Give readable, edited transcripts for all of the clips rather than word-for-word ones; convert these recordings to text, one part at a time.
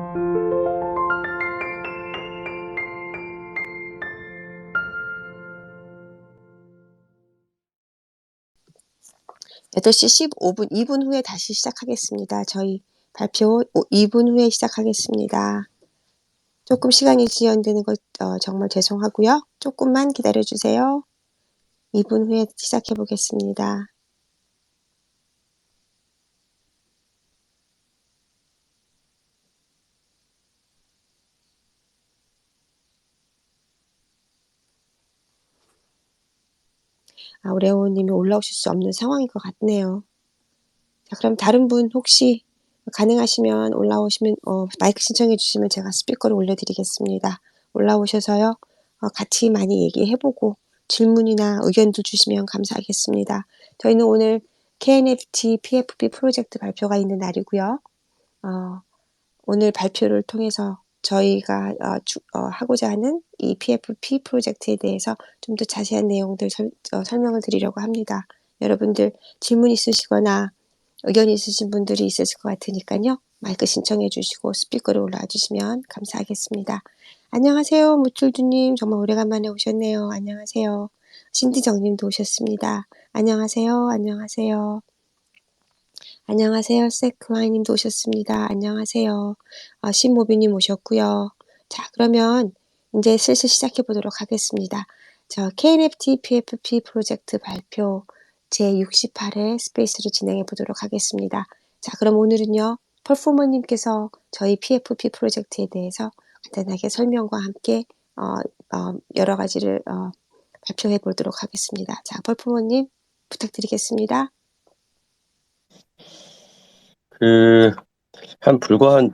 8시 15분, 2분 후에 다시 시작하겠습니다. 저희 발표 2분 후에 시작하겠습니다. 조금 시간이 지연되는 것 정말 죄송하고요. 조금만 기다려주세요. 2분 후에 시작해 보겠습니다. 오레오님이 올라오실 수 없는 상황인 것 같네요. 자, 그럼 다른 분 혹시 가능하시면 올라오시면 마이크 신청해 주시면 제가 스피커를 올려드리겠습니다. 올라오셔서요. 같이 많이 얘기해보고 질문이나 의견도 주시면 감사하겠습니다. 저희는 오늘 KNFT PFP 프로젝트 발표가 있는 날이고요. 오늘 발표를 통해서 저희가 하고자 하는 이 PFP 프로젝트에 대해서 좀 더 자세한 내용들 설명을 드리려고 합니다. 여러분들 질문 있으시거나 의견 있으신 분들이 있으실 것 같으니까요. 마이크 신청해 주시고 스피커로 올라와 주시면 감사하겠습니다. 안녕하세요. 무툴두님. 정말 오래간만에 오셨네요. 안녕하세요. 신디정님도 오셨습니다. 안녕하세요. 안녕하세요. 안녕하세요. 세크와이님도 오셨습니다. 안녕하세요. 신모비님 오셨고요. 자, 그러면 이제 슬슬 시작해 보도록 하겠습니다. KNFT PFP 프로젝트 발표 제68회 스페이스를 진행해 보도록 하겠습니다. 자, 그럼 오늘은요, 퍼포머님께서 저희 PFP 프로젝트에 대해서 간단하게 설명과 함께 여러 가지를 발표해 보도록 하겠습니다. 자, 퍼포머님 부탁드리겠습니다. 불과 한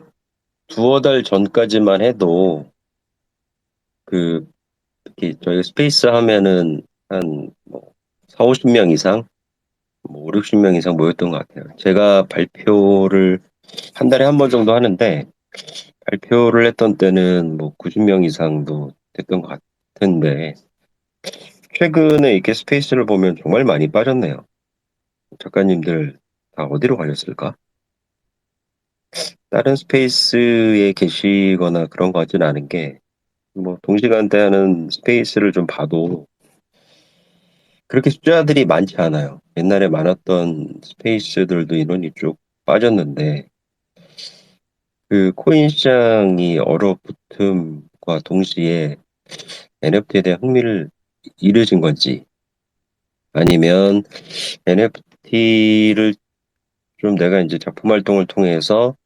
두어 달 전까지만 해도, 특히 저희 스페이스 하면은 한 4, 50명 이상, 5, 60명 이상 모였던 것 같아요. 제가 발표를 한 달에 한 번 정도 하는데, 발표를 했던 때는 90명 이상도 됐던 것 같은데, 최근에 이렇게 스페이스를 보면 정말 많이 빠졌네요. 작가님들 다 어디로 가셨을까? 다른 스페이스에 계시거나 그런 것 같지는 않은 게, 동시간대 하는 스페이스를 좀 봐도 그렇게 숫자들이 많지 않아요. 옛날에 많았던 스페이스들도 인원이 쭉 빠졌는데, 코인 시장이 얼어붙음과 동시에 NFT에 대한 흥미를 잃으신 건지, 아니면 NFT를 좀 내가 이제 작품 활동을 통해서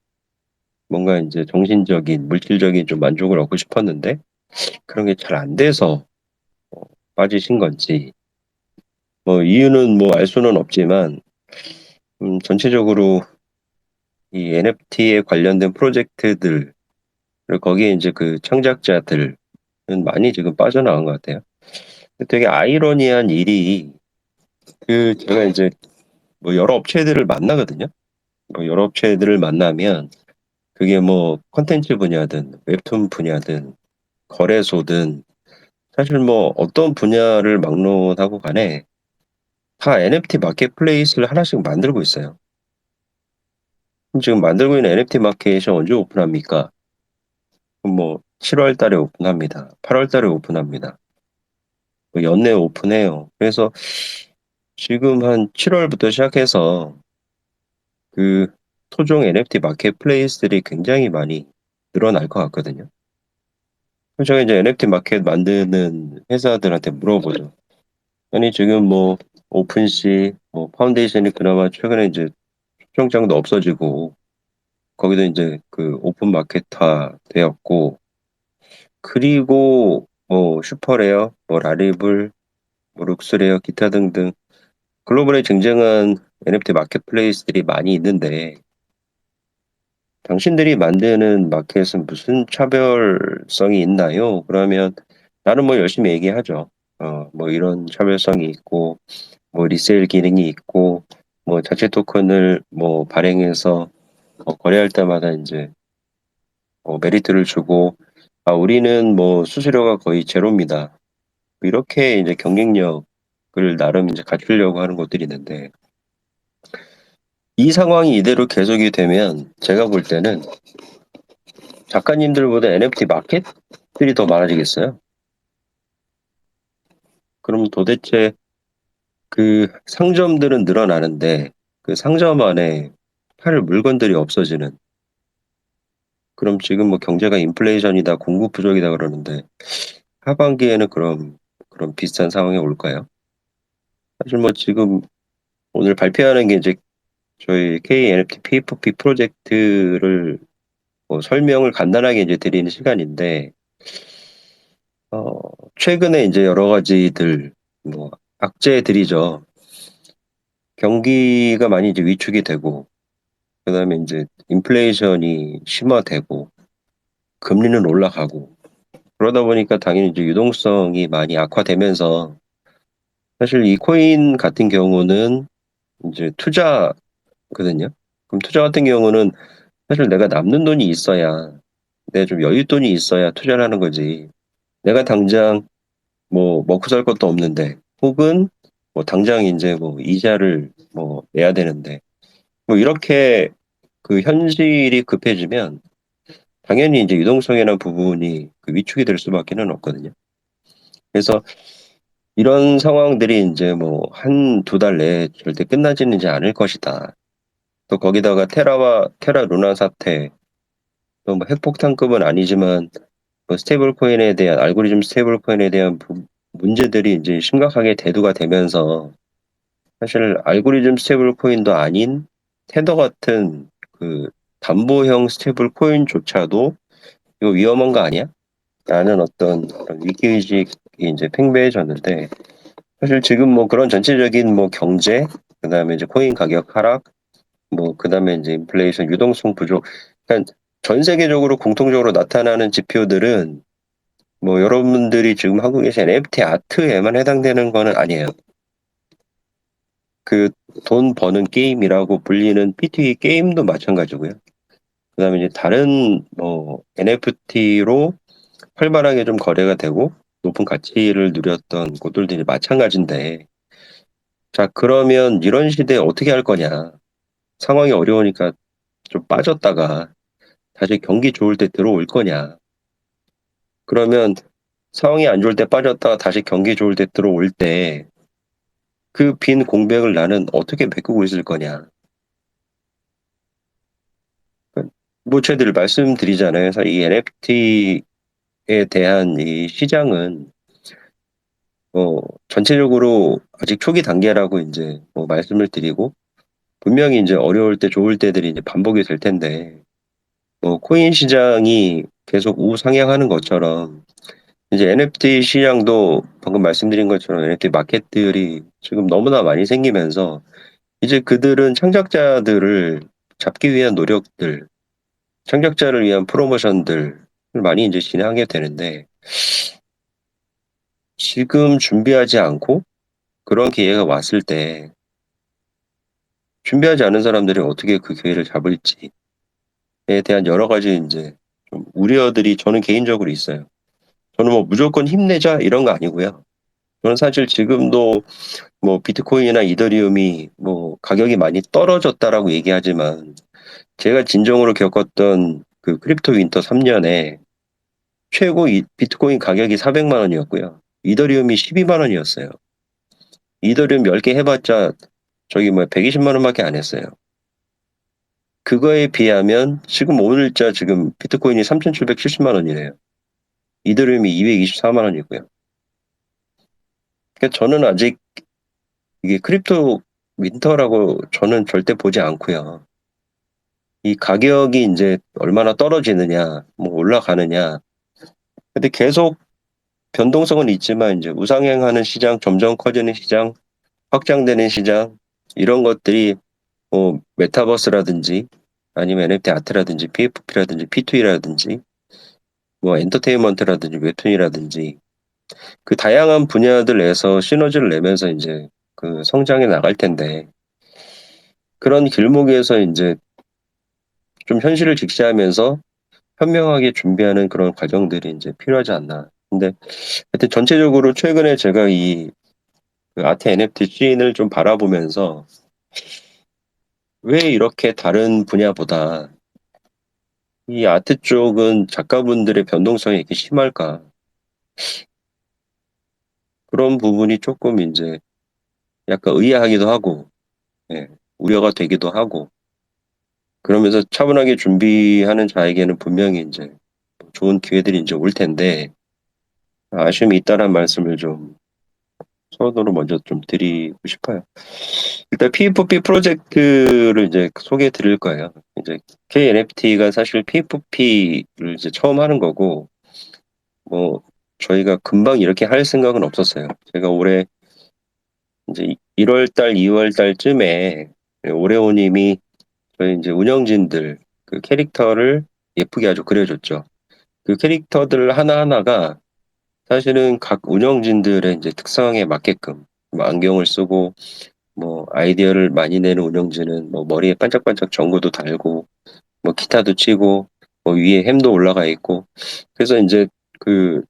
뭔가 이제 정신적인, 물질적인 좀 만족을 얻고 싶었는데, 그런 게 잘 안 돼서 빠지신 건지, 이유는 알 수는 없지만, 전체적으로 이 NFT에 관련된 프로젝트들, 그리고 거기에 이제 그 창작자들은 많이 지금 빠져나간 것 같아요. 되게 아이러니한 일이, 제가 이제 여러 업체들을 만나거든요. 여러 업체들을 만나면, 그게 컨텐츠 분야든, 웹툰 분야든, 거래소든, 사실 어떤 분야를 막론하고 간에 다 NFT 마켓플레이스를 하나씩 만들고 있어요. 지금 만들고 있는 NFT 마켓이 언제 오픈합니까? 7월 달에 오픈합니다. 8월 달에 오픈합니다. 연내에 오픈해요. 그래서 지금 한 7월부터 시작해서 토종 NFT 마켓플레이스들이 굉장히 많이 늘어날 것 같거든요. 그래서 제가 이제 NFT 마켓 만드는 회사들한테 물어보죠. 아니, 지금 오픈시, 파운데이션이 그나마 최근에 이제 수영장도 없어지고, 거기도 이제 오픈 마켓화 되었고, 그리고 슈퍼레어, 라리블, 룩스레어, 기타 등등 글로벌에 쟁쟁한 NFT 마켓플레이스들이 많이 있는데, 당신들이 만드는 마켓은 무슨 차별성이 있나요? 그러면 나는 열심히 얘기하죠. 이런 차별성이 있고, 리세일 기능이 있고, 자체 토큰을 발행해서 거래할 때마다 이제 메리트를 주고, 우리는 수수료가 거의 제로입니다. 이렇게 이제 경쟁력을 나름 이제 갖추려고 하는 것들이 있는데, 이 상황이 이대로 계속이 되면 제가 볼 때는 작가님들보다 NFT 마켓들이 더 많아지겠어요? 그럼 도대체 그 상점들은 늘어나는데 그 상점 안에 팔 물건들이 없어지는. 그럼 지금 뭐 경제가 인플레이션이다, 공급 부족이다 그러는데 하반기에는 그런 비슷한 상황이 올까요? 사실 뭐 지금 오늘 발표하는 게 이제 저희 KNFT P4P 프로젝트를 뭐 설명을 간단하게 이제 드리는 시간인데, 어, 최근에 이제 여러 가지들, 뭐, 악재들이죠. 경기가 많이 이제 위축이 되고, 그 다음에 이제 인플레이션이 심화되고, 금리는 올라가고, 그러다 보니까 당연히 이제 유동성이 많이 악화되면서, 사실 이 코인 같은 경우는 이제 투자거든요. 그럼 투자 같은 경우는 사실 내가 남는 돈이 있어야, 내가 좀 여윳돈이 있어야 투자를 하는 거지. 내가 당장 뭐 먹고 살 것도 없는데, 혹은 뭐 당장 이제 뭐 이자를 뭐 내야 되는데, 뭐 이렇게 그 현실이 급해지면 당연히 이제 유동성이라는 부분이 그 위축이 될 수밖에는 없거든요. 그래서 이런 상황들이 이제 뭐 한 두 달 내에 절대 끝나지는 이제 않을 것이다. 또 거기다가 테라 루나 사태, 또 뭐 핵폭탄급은 아니지만 뭐 스테이블 코인에 대한 알고리즘 스테이블 코인에 대한 문제들이 이제 심각하게 대두가 되면서 사실 알고리즘 스테이블 코인도 아닌 테더 같은 그 담보형 스테이블 코인조차도 이거 위험한 거 아니야? 라는 어떤 그런 위기의식이 이제 팽배해졌는데 사실 지금 뭐 그런 전체적인 뭐 경제, 그다음에 이제 코인 가격 하락, 뭐 그다음에 이제 인플레이션, 유동성 부족, 그러니까 전 세계적으로 공통적으로 나타나는 지표들은 뭐 여러분들이 지금 하고 계신 NFT 아트에만 해당되는 거는 아니에요. 그 돈 버는 게임이라고 불리는 P2E 게임도 마찬가지고요. 그다음에 이제 다른 뭐 NFT로 활발하게 좀 거래가 되고 높은 가치를 누렸던 곳들도 마찬가지인데, 자 그러면 이런 시대에 어떻게 할 거냐? 상황이 어려우니까 좀 빠졌다가 다시 경기 좋을 때 들어올 거냐? 그러면 상황이 안 좋을 때 빠졌다가 다시 경기 좋을 때 들어올 때 그 빈 공백을 나는 어떻게 메꾸고 있을 거냐? 뭐 저희들 말씀드리잖아요. 그래서 이 NFT에 대한 이 시장은 전체적으로 아직 초기 단계라고 이제 뭐 말씀을 드리고, 분명히 이제 어려울 때 좋을 때들이 이제 반복이 될 텐데, 뭐 코인 시장이 계속 우상향하는 것처럼 이제 NFT 시장도 방금 말씀드린 것처럼 NFT 마켓들이 지금 너무나 많이 생기면서 이제 그들은 창작자들을 잡기 위한 노력들, 창작자를 위한 프로모션들을 많이 이제 진행하게 되는데, 지금 준비하지 않고 그런 기회가 왔을 때 준비하지 않은 사람들이 어떻게 그 기회를 잡을지에 대한 여러 가지 이제 좀 우려들이 저는 개인적으로 있어요. 저는 뭐 무조건 힘내자 이런 거 아니고요. 저는 사실 지금도 뭐 비트코인이나 이더리움이 뭐 가격이 많이 떨어졌다라고 얘기하지만, 제가 진정으로 겪었던 그 크립토 윈터 3년에 최고 비트코인 가격이 400만 원이었고요. 이더리움이 12만 원이었어요. 이더리움 10개 해봤자 저기 뭐 120만 원밖에 안 했어요. 그거에 비하면 지금 오늘자 지금 비트코인이 3,770만 원이래요. 이더리움이 224만 원이고요. 그러니까 저는 아직 이게 크립토 윈터라고 저는 절대 보지 않고요. 이 가격이 이제 얼마나 떨어지느냐, 뭐 올라가느냐. 근데 계속 변동성은 있지만 이제 우상향하는 시장, 점점 커지는 시장, 확장되는 시장, 이런 것들이 뭐 메타버스라든지 아니면 NFT 아트라든지 PFP라든지 P2E라든지 뭐 엔터테인먼트라든지 웹툰이라든지 그 다양한 분야들 내에서 시너지를 내면서 이제 그 성장해 나갈 텐데, 그런 길목에서 이제 좀 현실을 직시하면서 현명하게 준비하는 그런 과정들이 이제 필요하지 않나. 근데 하여튼 전체적으로 최근에 제가 이그 아트 NFT 씬을 좀 바라보면서 왜 이렇게 다른 분야보다 이 아트 쪽은 작가분들의 변동성이 이렇게 심할까? 그런 부분이 조금 이제 약간 의아하기도 하고, 예, 우려가 되기도 하고, 그러면서 차분하게 준비하는 자에게는 분명히 이제 좋은 기회들이 이제 올 텐데, 아쉬움이 있다는 말씀을 좀 서로로 먼저 좀 드리고 싶어요. 일단 P2P 프로젝트를 이제 소개해 드릴 거예요. 이제 KNFT가 사실 P2P를 이제 처음 하는 거고, 뭐, 저희가 금방 이렇게 할 생각은 없었어요. 제가 올해 이제 1월 달, 2월 달쯤에 오레오님이 저희 이제 운영진들 그 캐릭터를 예쁘게 아주 그려줬죠. 그 캐릭터들 하나하나가 사실은 각 운영진들의 이제 특성에 맞게끔 뭐 안경을 쓰고 뭐 아이디어를 많이 내는 운영진은 뭐 머리에 반짝반짝 전구도 달고 뭐 기타도 치고 뭐 위에 햄도 올라가 있고 그래서 이제 그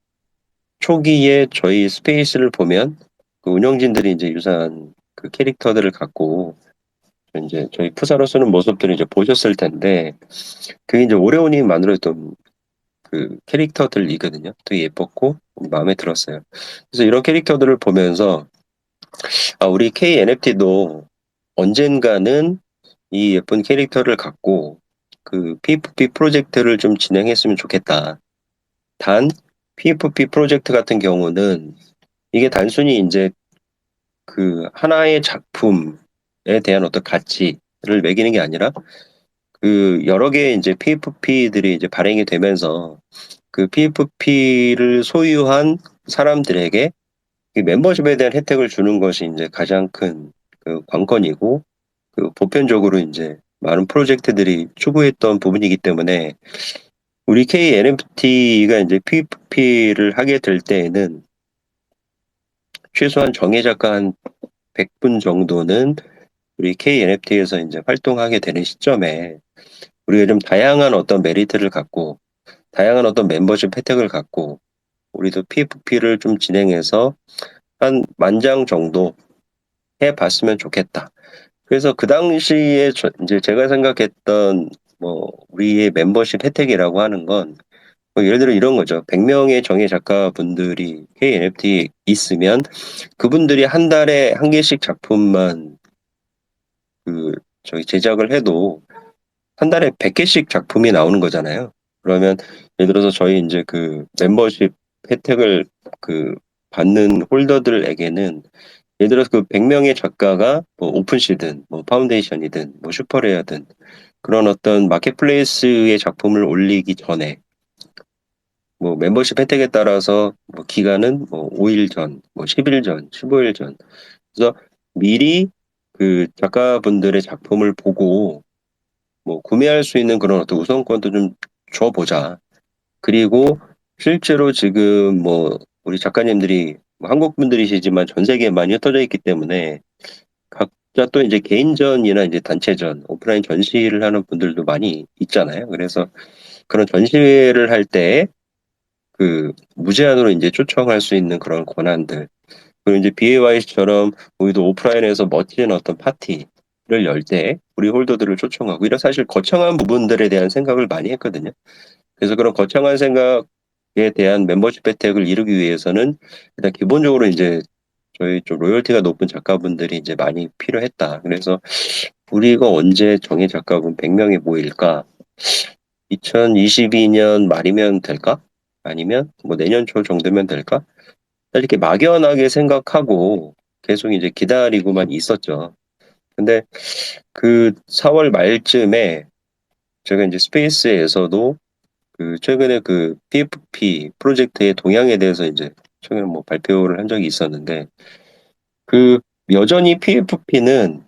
초기에 저희 스페이스를 보면 그 운영진들이 이제 유사한 그 캐릭터들을 갖고 이제 저희 푸사로 쓰는 모습들을 이제 보셨을 텐데 그게 이제 오레오님 만들었던 그 캐릭터들이거든요. 되게 예뻤고 마음에 들었어요. 그래서 이런 캐릭터들을 보면서 아, 우리 KNFT도 언젠가는 이 예쁜 캐릭터를 갖고 그 PFP 프로젝트를 좀 진행했으면 좋겠다. 단 PFP 프로젝트 같은 경우는 이게 단순히 이제 그 하나의 작품에 대한 어떤 가치를 매기는 게 아니라 그 여러 개의 이제 PFP들이 이제 발행이 되면서 그 PFP를 소유한 사람들에게 이 멤버십에 대한 혜택을 주는 것이 이제 가장 큰 그 관건이고 그 보편적으로 이제 많은 프로젝트들이 추구했던 부분이기 때문에 우리 KNFT가 이제 PFP를 하게 될 때에는 최소한 정예 작가 한 100분 정도는 우리 KNFT에서 이제 활동하게 되는 시점에 우리가 좀 다양한 어떤 메리트를 갖고 다양한 어떤 멤버십 혜택을 갖고 우리도 PFP를 좀 진행해서 한 10,000장 정도 해봤으면 좋겠다. 그래서 그 당시에 이제 제가 생각했던 뭐 우리의 멤버십 혜택이라고 하는 건 뭐 예를 들어 이런 거죠. 100명의 정예 작가분들이 KNFT 있으면 그분들이 한 달에 한 개씩 작품만 그 저희 제작을 해도 한 달에 100개씩 작품이 나오는 거잖아요. 그러면 예를 들어서 저희 이제 그 멤버십 혜택을 그 받는 홀더들에게는 예를 들어서 그 100명의 작가가 뭐 오픈시든 뭐 파운데이션이든 뭐 슈퍼레어든 그런 어떤 마켓플레이스의 작품을 올리기 전에 뭐 멤버십 혜택에 따라서 뭐 기간은 뭐 5일 전, 뭐 10일 전, 15일 전. 그래서 미리 그 작가분들의 작품을 보고 뭐 구매할 수 있는 그런 어떤 우선권도 좀 줘보자. 그리고 실제로 지금 뭐 우리 작가님들이 뭐 한국 분들이시지만 전 세계에 많이 흩어져 있기 때문에 각자 또 이제 개인전이나 이제 단체전, 오프라인 전시를 하는 분들도 많이 있잖아요. 그래서 그런 전시회를 할 때 그 무제한으로 이제 초청할 수 있는 그런 권한들. 그리고 이제 BAYC처럼 우리도 오프라인에서 멋진 어떤 파티를 열 때 우리 홀더들을 초청하고 이런 사실 거창한 부분들에 대한 생각을 많이 했거든요. 그래서 그런 거창한 생각에 대한 멤버십 혜택을 이루기 위해서는 일단 기본적으로 이제 저희 좀 로열티가 높은 작가분들이 이제 많이 필요했다. 그래서 우리가 언제 정예 작가분 100명이 모일까? 2022년 말이면 될까? 아니면 뭐 내년 초 정도면 될까? 이렇게 막연하게 생각하고 계속 이제 기다리고만 있었죠. 근데 그 4월 말쯤에 제가 이제 스페이스에서도 그 최근에 그 PFP 프로젝트의 동향에 대해서 이제 최근에 뭐 발표를 한 적이 있었는데 그 여전히 PFP는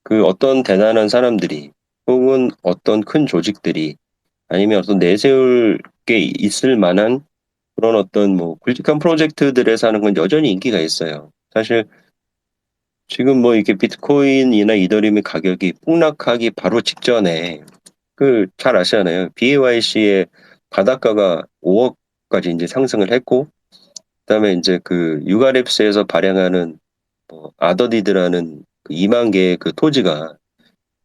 그 어떤 대단한 사람들이 혹은 어떤 큰 조직들이 아니면 어떤 내세울 게 있을 만한 그런 어떤 뭐 굵직한 프로젝트들에서 하는 건 여전히 인기가 있어요. 사실 지금 뭐 이렇게 비트코인이나 이더리움의 가격이 폭락하기 바로 직전에 그 잘 아시잖아요. BAYC의 바닷가가 5억까지 이제 상승을 했고 그다음에 이제 그 유가랩스에서 발행하는 뭐 아더디드라는 그 2만 개의 그 토지가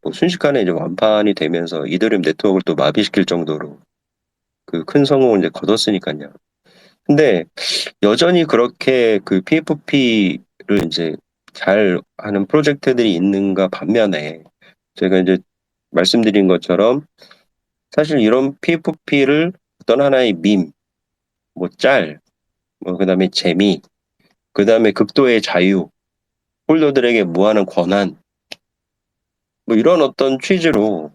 뭐 순식간에 이제 완판이 되면서 이더리움 네트워크를 또 마비시킬 정도로 그 큰 성공을 이제 거뒀으니까요. 근데 여전히 그렇게 그 PFP를 이제 잘 하는 프로젝트들이 있는가 반면에 제가 이제 말씀드린 것처럼 사실 이런 PFP를 어떤 하나의 밈, 뭐 짤, 뭐 그다음에 재미, 그다음에 극도의 자유, 홀더들에게 무한한 권한, 뭐 이런 어떤 취지로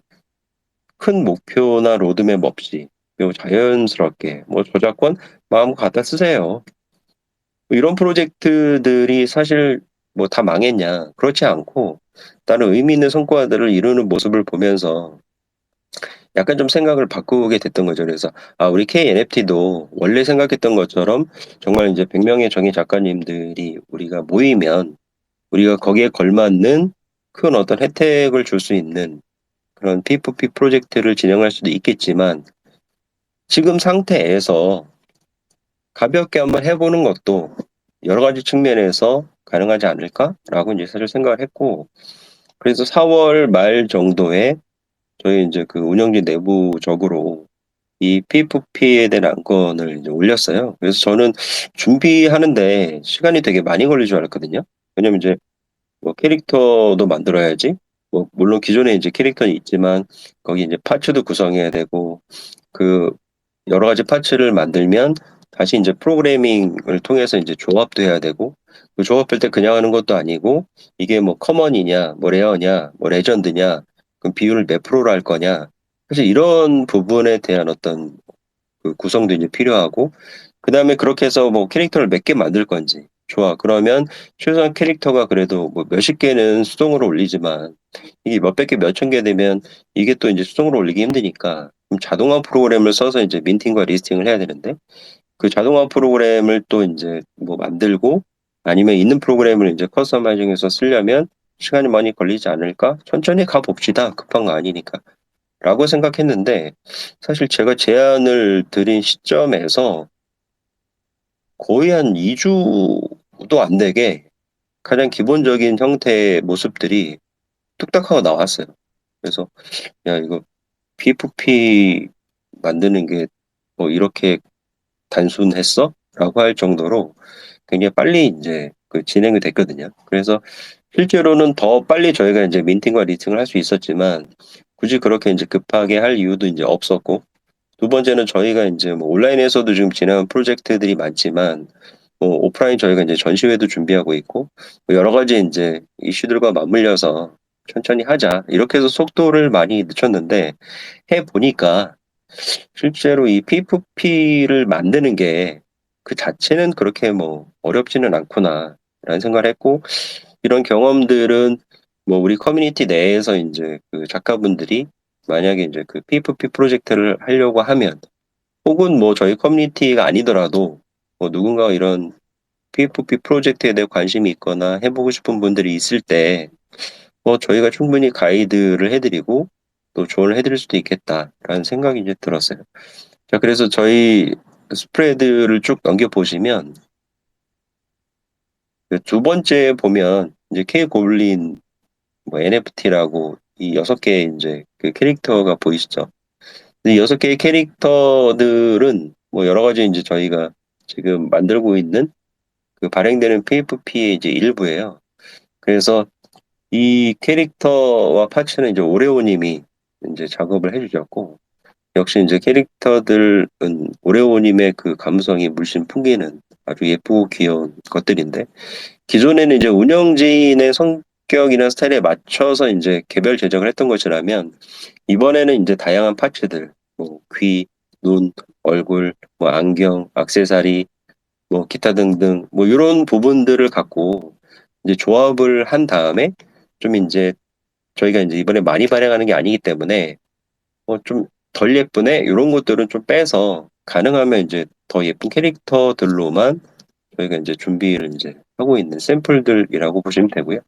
큰 목표나 로드맵 없이 매우 자연스럽게 뭐 저작권 마음 갖다 쓰세요. 뭐 이런 프로젝트들이 사실 뭐 다 망했냐? 그렇지 않고 다른 의미 있는 성과들을 이루는 모습을 보면서 약간 좀 생각을 바꾸게 됐던 거죠. 그래서 우리 KNFT도 원래 생각했던 것처럼 정말 이제 100명의 정의 작가님들이 우리가 모이면 우리가 거기에 걸맞는 큰 어떤 혜택을 줄 수 있는 그런 P2P 프로젝트를 진행할 수도 있겠지만 지금 상태에서 가볍게 한번 해보는 것도 여러 가지 측면에서 가능하지 않을까라고 이제 사실 생각을 했고, 그래서 4월 말 정도에 저희 이제 그 운영진 내부적으로 이 P2P에 대한 안건을 이제 올렸어요. 그래서 저는 준비하는데 시간이 되게 많이 걸릴 줄 알았거든요. 왜냐면 이제 뭐 캐릭터도 만들어야지. 뭐 물론 기존에 이제 캐릭터는 있지만 거기 이제 파츠도 구성해야 되고 그 여러 가지 파츠를 만들면 다시 이제 프로그래밍을 통해서 이제 조합도 해야 되고 그 조합할 때 그냥 하는 것도 아니고 이게 뭐 커먼이냐 뭐 레어냐 뭐 레전드냐 그럼 비율을 몇 프로로 할 거냐 사실 이런 부분에 대한 어떤 그 구성도 이제 필요하고 그다음에 그렇게 해서 뭐 캐릭터를 몇 개 만들 건지 좋아 그러면 최소한 캐릭터가 그래도 뭐 몇십 개는 수동으로 올리지만 이게 몇백 개 몇천 개 되면 이게 또 이제 수동으로 올리기 힘드니까 그럼 자동화 프로그램을 써서 이제 민팅과 리스팅을 해야 되는데 그 자동화 프로그램을 또 이제 뭐 만들고 아니면 있는 프로그램을 이제 커스터마이징해서 쓰려면 시간이 많이 걸리지 않을까? 천천히 가봅시다. 급한 거 아니니까. 라고 생각했는데 사실 제가 제안을 드린 시점에서 거의 한 2주도 안 되게 가장 기본적인 형태의 모습들이 뚝딱 하고 나왔어요. 그래서 야 이거 PFP 만드는 게 뭐 이렇게 단순했어? 라고 할 정도로 굉장히 빨리 이제 그 진행이 됐거든요. 그래서 실제로는 더 빨리 저희가 이제 민팅과 리팅을 할 수 있었지만 굳이 그렇게 이제 급하게 할 이유도 이제 없었고 두 번째는 저희가 이제 뭐 온라인에서도 지금 진행한 프로젝트들이 많지만 뭐 오프라인 저희가 이제 전시회도 준비하고 있고 뭐 여러 가지 이제 이슈들과 맞물려서 천천히 하자 이렇게 해서 속도를 많이 늦췄는데 해 보니까 실제로 이 P2P를 만드는 게 그 자체는 그렇게 뭐 어렵지는 않구나라는 생각을 했고 이런 경험들은 뭐 우리 커뮤니티 내에서 이제 그 작가분들이 만약에 이제 그 P2P 프로젝트를 하려고 하면 혹은 뭐 저희 커뮤니티가 아니더라도 뭐 누군가 이런 P2P 프로젝트에 대해 관심이 있거나 해보고 싶은 분들이 있을 때 뭐 저희가 충분히 가이드를 해드리고 또 조언을 해드릴 수도 있겠다라는 생각이 이제 들었어요. 자, 그래서 저희 스프레드를 쭉 넘겨보시면 그두 번째 보면 이제 K 고블린 뭐 NFT라고 이 6개 이제 그 캐릭터가 보이시죠? 이 6개의 캐릭터들은 뭐 여러 가지 이제 저희가 지금 만들고 있는 그 발행되는 PFP의 이제 일부예요. 그래서 이 캐릭터와 파츠는 이제 오레오님이 이제 작업을 해주셨고 역시 이제 캐릭터들은 오레오님의 그 감성이 물씬 풍기는 아주 예쁘고 귀여운 것들인데 기존에는 이제 운영진의 성격이나 스타일에 맞춰서 이제 개별 제작을 했던 것이라면 이번에는 이제 다양한 파츠들 뭐 귀, 눈, 얼굴, 뭐 안경, 액세서리, 뭐 기타 등등 뭐 이런 부분들을 갖고 이제 조합을 한 다음에 좀 이제 저희가 이제 이번에 많이 발행하는 게 아니기 때문에 좀 덜 예쁘네 이런 것들은 좀 빼서 가능하면 이제 더 예쁜 캐릭터들로만 저희가 이제 준비를 이제 하고 있는 샘플들이라고 보시면 되고요.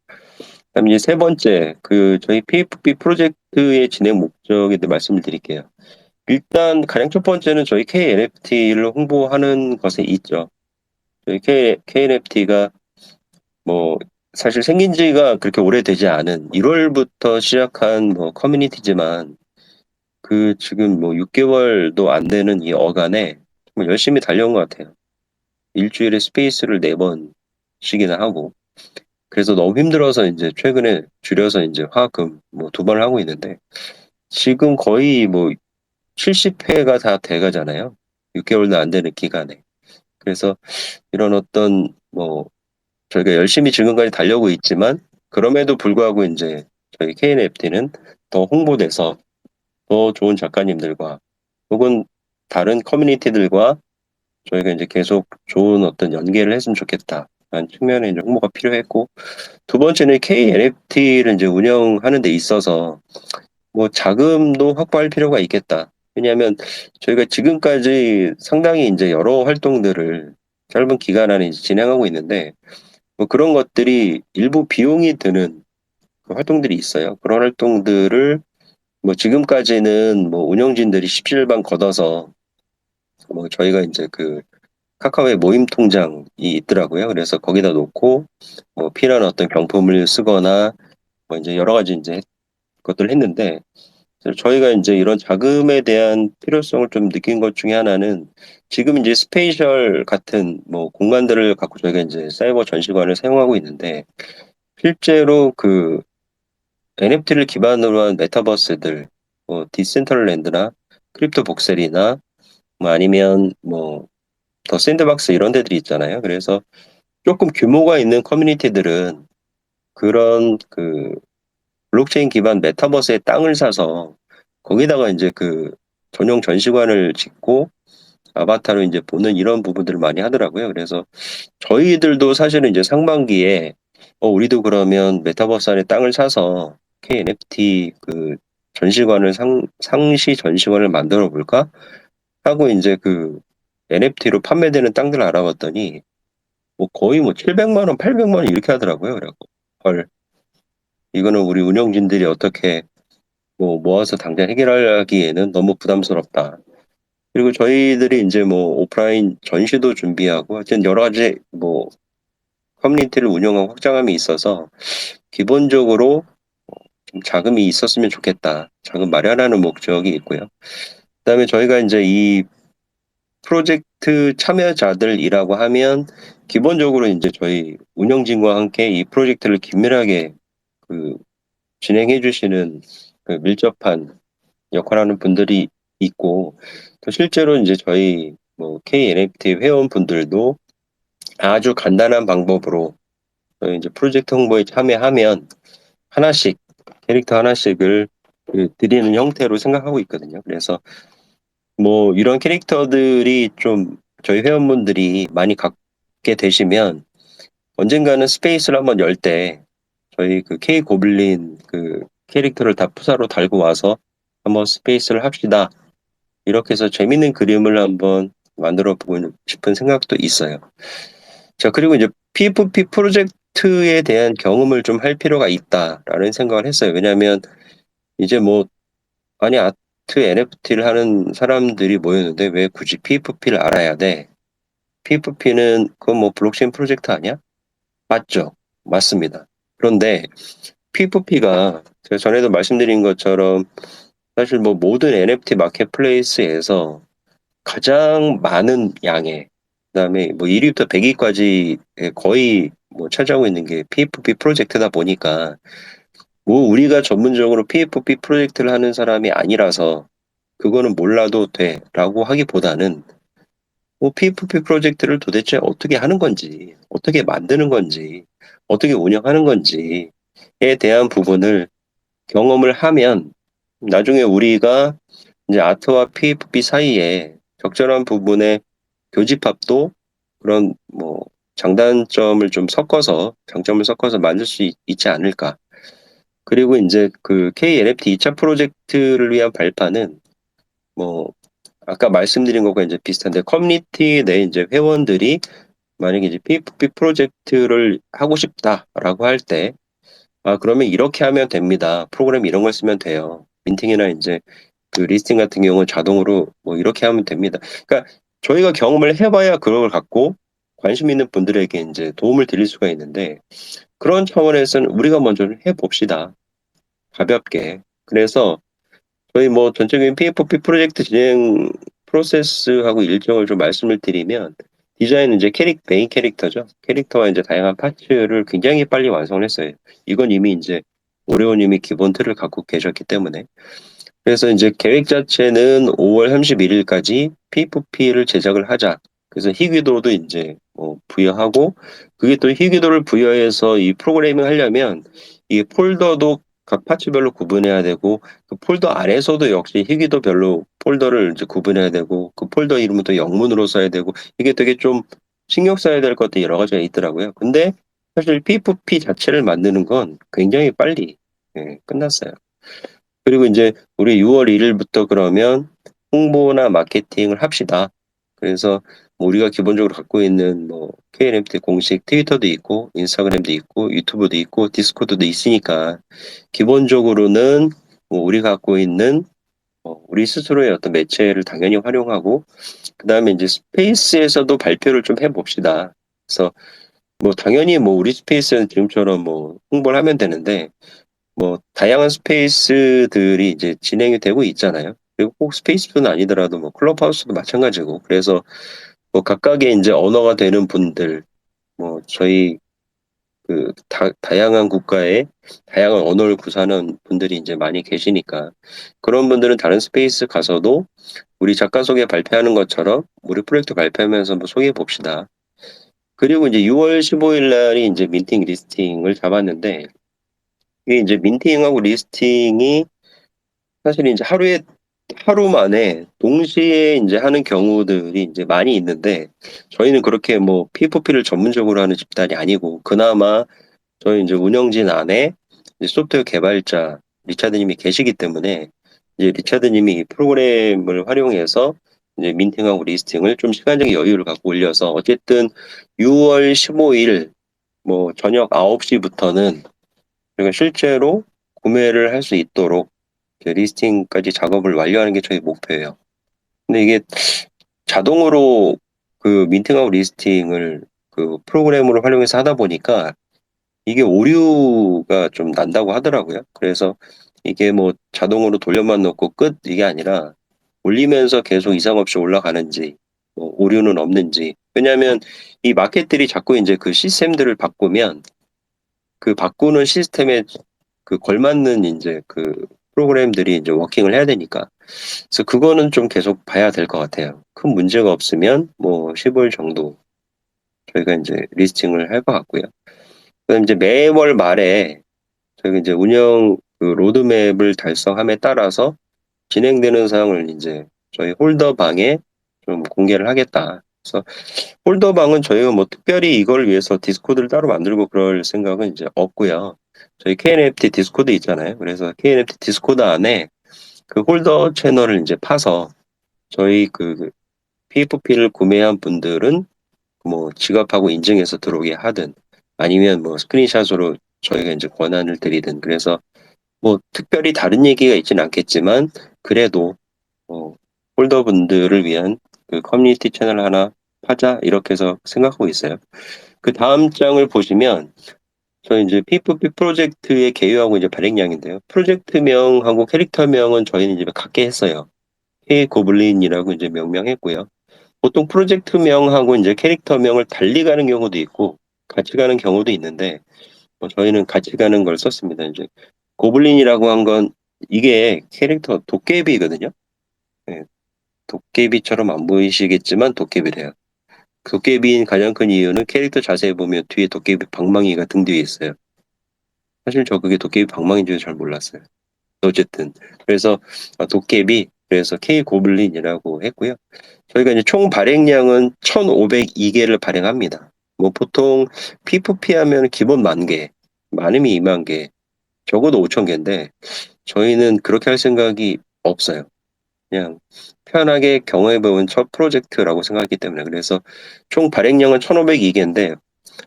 그다음 이제 세 번째 그 저희 PFP 프로젝트의 진행 목적에 대해 말씀을 드릴게요. 일단 가장 첫 번째는 저희 KNFT를 홍보하는 것에 있죠. 저희 KNFT가 뭐 사실 생긴 지가 그렇게 오래되지 않은 1월부터 시작한 뭐 커뮤니티지만 그 지금 뭐 6개월도 안 되는 이 어간에 정말 열심히 달려온 것 같아요. 일주일에 스페이스를 4번씩이나 하고 그래서 너무 힘들어서 이제 최근에 줄여서 이제 화금 뭐 2번을 하고 있는데 지금 거의 뭐 70회가 다 돼가잖아요. 6개월도 안 되는 기간에. 그래서 이런 어떤 뭐 저희가 열심히 지금까지 달려오고 있지만 그럼에도 불구하고 이제 저희 KNFT는 더 홍보돼서 더 좋은 작가님들과 혹은 다른 커뮤니티들과 저희가 이제 계속 좋은 어떤 연계를 했으면 좋겠다라는 측면에 이제 홍보가 필요했고 두 번째는 KNFT를 이제 운영하는 데 있어서 뭐 자금도 확보할 필요가 있겠다. 왜냐하면 저희가 지금까지 상당히 이제 여러 활동들을 짧은 기간 안에 이제 진행하고 있는데 뭐 그런 것들이 일부 비용이 드는 그 활동들이 있어요. 그런 활동들을 뭐 지금까지는 뭐 운영진들이 십시일반 걷어서 뭐 저희가 이제 그 카카오의 모임 통장이 있더라고요. 그래서 거기다 놓고 뭐 필요한 어떤 경품을 쓰거나 뭐 이제 여러 가지 이제 것들을 했는데 저희가 이제 이런 자금에 대한 필요성을 좀 느낀 것 중에 하나는 지금 이제 스페이셜 같은 뭐 공간들을 갖고 저희가 이제 사이버 전시관을 사용하고 있는데 실제로 그 NFT를 기반으로 한 메타버스들, 뭐 디센트럴랜드나 크립토 복셀이나 뭐 아니면 뭐 더 샌드박스 이런 데들이 있잖아요. 그래서 조금 규모가 있는 커뮤니티들은 그런 그 블록체인 기반 메타버스의 땅을 사서 거기다가 이제 그 전용 전시관을 짓고 아바타로 이제 보는 이런 부분들을 많이 하더라고요. 그래서 저희들도 사실은 이제 상반기에 우리도 그러면 메타버스 안에 땅을 사서 KNFT 그 전시관을 상시 전시관을 만들어 볼까 하고 이제 그 NFT로 판매되는 땅들을 알아봤더니 뭐 거의 뭐 700만 원, 800만 원 이렇게 하더라고요. 그래갖고 헐 이거는 우리 운영진들이 어떻게 뭐 모아서 당장 해결하기에는 너무 부담스럽다. 그리고 저희들이 이제 뭐 오프라인 전시도 준비하고 하여튼 여러 가지 뭐 커뮤니티를 운영하고 확장함에 있어서 기본적으로 좀 자금이 있었으면 좋겠다. 자금 마련하는 목적이 있고요. 그다음에 저희가 이제 이 프로젝트 참여자들이라고 하면 기본적으로 이제 저희 운영진과 함께 이 프로젝트를 긴밀하게 그 진행해 주시는 그 밀접한 역할하는 분들이 있고 또 실제로 이제 저희 뭐 KNFT 회원분들도 아주 간단한 방법으로 저희 이제 프로젝트 홍보에 참여하면 하나씩 캐릭터 하나씩을 그 드리는 형태로 생각하고 있거든요. 그래서 뭐 이런 캐릭터들이 좀 저희 회원분들이 많이 갖게 되시면 언젠가는 스페이스를 한번 열 때 저희 그 K 고블린 그 캐릭터를 다 푸사로 달고 와서 한번 스페이스를 합시다. 이렇게 해서 재밌는 그림을 한번 만들어 보고 싶은 생각도 있어요. 자, 그리고 이제 PFP 프로젝트에 대한 경험을 좀 할 필요가 있다라는 생각을 했어요. 왜냐하면 이제 뭐 아니 아트 NFT를 하는 사람들이 모였는데 왜 굳이 PFP를 알아야 돼? PFP는 그건 뭐 블록체인 프로젝트 아니야? 맞죠? 맞습니다. 그런데 PFP가 제가 전에도 말씀드린 것처럼 사실 뭐 모든 NFT 마켓플레이스에서 가장 많은 양의 그다음에 뭐 1위부터 100위까지 거의 뭐 차지하고 있는 게 PFP 프로젝트다 보니까 뭐 우리가 전문적으로 PFP 프로젝트를 하는 사람이 아니라서 그거는 몰라도 돼라고 하기보다는 뭐 PFP 프로젝트를 도대체 어떻게 하는 건지, 어떻게 만드는 건지, 어떻게 운영하는 건지에 대한 부분을 경험을 하면 나중에 우리가 이제 아트와 PFP 사이에 적절한 부분의 교집합도 그런 뭐 장단점을 좀 섞어서 장점을 섞어서 만들 수 있지 않을까. 그리고 이제 그 KNFT 2차 프로젝트를 위한 발판은 뭐 아까 말씀드린 것과 이제 비슷한데 커뮤니티 내 이제 회원들이 만약에 이제 PFP 프로젝트를 하고 싶다라고 할 때 그러면 이렇게 하면 됩니다. 프로그램 이런 걸 쓰면 돼요. 민팅이나 이제 그 리스팅 같은 경우는 자동으로 뭐 이렇게 하면 됩니다. 그러니까 저희가 경험을 해봐야 그걸 갖고 관심 있는 분들에게 이제 도움을 드릴 수가 있는데 그런 차원에서는 우리가 먼저 해봅시다. 가볍게. 그래서 저희 뭐 전체적인 PFP 프로젝트 진행 프로세스하고 일정을 좀 말씀을 드리면, 디자인은 이제 메인 캐릭터죠. 캐릭터와 이제 다양한 파츠를 굉장히 빨리 완성을 했어요. 이건 이미 이제 오레오님이 기본 틀을 갖고 계셨기 때문에. 그래서 이제 계획 자체는 5월 31일까지 PFP를 제작을 하자. 그래서 희귀도도 이제 뭐 부여하고, 그게 또 희귀도를 부여해서 이 프로그래밍 하려면 이 폴더도 각 파츠별로 구분해야 되고, 그 폴더 안에서도 역시 희귀도별로 폴더를 이제 구분해야 되고, 그 폴더 이름은 또 영문으로 써야 되고, 이게 되게 좀 신경 써야 될 것들이 여러 가지가 있더라고요. 근데 사실 PFP 자체를 만드는 건 굉장히 빨리 끝났어요. 그리고 이제 우리 6월 1일부터 그러면 홍보나 마케팅을 합시다. 그래서 뭐 우리가 기본적으로 갖고 있는 뭐 KNFT 공식 트위터도 있고, 인스타그램도 있고, 유튜브도 있고, 디스코드도 있으니까, 기본적으로는 뭐 우리가 갖고 있는 우리 스스로의 어떤 매체를 당연히 활용하고, 그 다음에 이제 스페이스에서도 발표를 좀 해봅시다. 그래서 뭐 당연히 뭐 우리 스페이스는 지금처럼 뭐 홍보를 하면 되는데, 뭐 다양한 스페이스들이 이제 진행이 되고 있잖아요. 그리고 꼭 스페이스뿐 아니더라도 뭐 클럽하우스도 마찬가지고. 그래서 뭐 각각의 이제 언어가 되는 분들, 뭐 저희 그 다양한 국가의 다양한 언어를 구사하는 분들이 이제 많이 계시니까, 그런 분들은 다른 스페이스 가서도 우리 작가 소개 발표하는 것처럼 우리 프로젝트 발표하면서 뭐 소개해 봅시다. 그리고 이제 6월 15일 날이 이제 민팅 리스팅을 잡았는데, 이게 이제 민팅하고 리스팅이 사실 이제 하루 만에 동시에 이제 하는 경우들이 이제 많이 있는데, 저희는 그렇게 뭐 P4P를 전문적으로 하는 집단이 아니고, 그나마 저희 이제 운영진 안에 이제 소프트웨어 개발자 리차드님이 계시기 때문에, 이제 리차드님이 이 프로그램을 활용해서 이제 민팅하고 리스팅을 좀 시간적인 여유를 갖고 올려서, 어쨌든 6월 15일 뭐 저녁 9시부터는 저희가 실제로 구매를 할 수 있도록 리스팅까지 작업을 완료하는 게 저희 목표예요. 근데 이게 자동으로 그 민팅하고 리스팅을 그 프로그램으로 활용해서 하다 보니까 이게 오류가 좀 난다고 하더라고요. 그래서 이게 뭐 자동으로 돌려만 놓고 끝 이게 아니라, 올리면서 계속 이상 없이 올라가는지, 뭐 오류는 없는지. 왜냐하면 이 마켓들이 자꾸 이제 그 시스템들을 바꾸면, 그 바꾸는 시스템에 그 걸맞는 이제 그 프로그램들이 이제 워킹을 해야 되니까. 그래서 그거는 좀 계속 봐야 될 것 같아요. 큰 문제가 없으면 뭐 10월 정도 저희가 이제 리스팅을 할 것 같고요. 그럼 이제 매월 말에 저희가 이제 운영 그 로드맵을 달성함에 따라서 진행되는 사항을 이제 저희 홀더방에 좀 공개를 하겠다. 그래서 홀더방은 저희가 뭐 특별히 이걸 위해서 디스코드를 따로 만들고 그럴 생각은 이제 없고요. 저희 KNFT 디스코드 있잖아요. 그래서 KNFT 디스코드 안에 그 홀더 채널을 이제 파서, 저희 그 PFP를 구매한 분들은 뭐 지갑하고 인증해서 들어오게 하든, 아니면 뭐 스크린샷으로 저희가 이제 권한을 드리든, 그래서 뭐 특별히 다른 얘기가 있진 않겠지만, 그래도 홀더분들을 위한 그 커뮤니티 채널 하나 하자, 이렇게 해서 생각하고 있어요. 그 다음 장을 보시면 저희 이제 PFP 프로젝트의 개요하고 이제 발행량인데요. 프로젝트명하고 캐릭터명은 저희는 이제 같게 했어요. K 고블린이라고 이제 명명했고요. 보통 프로젝트명하고 이제 캐릭터명을 달리 가는 경우도 있고 같이 가는 경우도 있는데, 뭐 저희는 같이 가는 걸 썼습니다. 이제 고블린이라고 한 건 이게 캐릭터 도깨비거든요. 네, 도깨비처럼 안 보이시겠지만 도깨비래요. 도깨비인 가장 큰 이유는 캐릭터 자세히 보면 뒤에 도깨비 방망이가 등 뒤에 있어요. 사실 저 그게 도깨비 방망이인 줄 잘 몰랐어요. 어쨌든 그래서 도깨비, 그래서 K 고블린이라고 했고요. 저희가 이제 총 발행량은 1,502개를 발행합니다. 뭐 보통 P4P 하면 기본 10,000개, 많으면 20,000개, 적어도 5,000개인데 저희는 그렇게 할 생각이 없어요. 그냥 편하게 경험해본 첫 프로젝트라고 생각했기 때문에. 그래서 총 발행량은 1,502개인데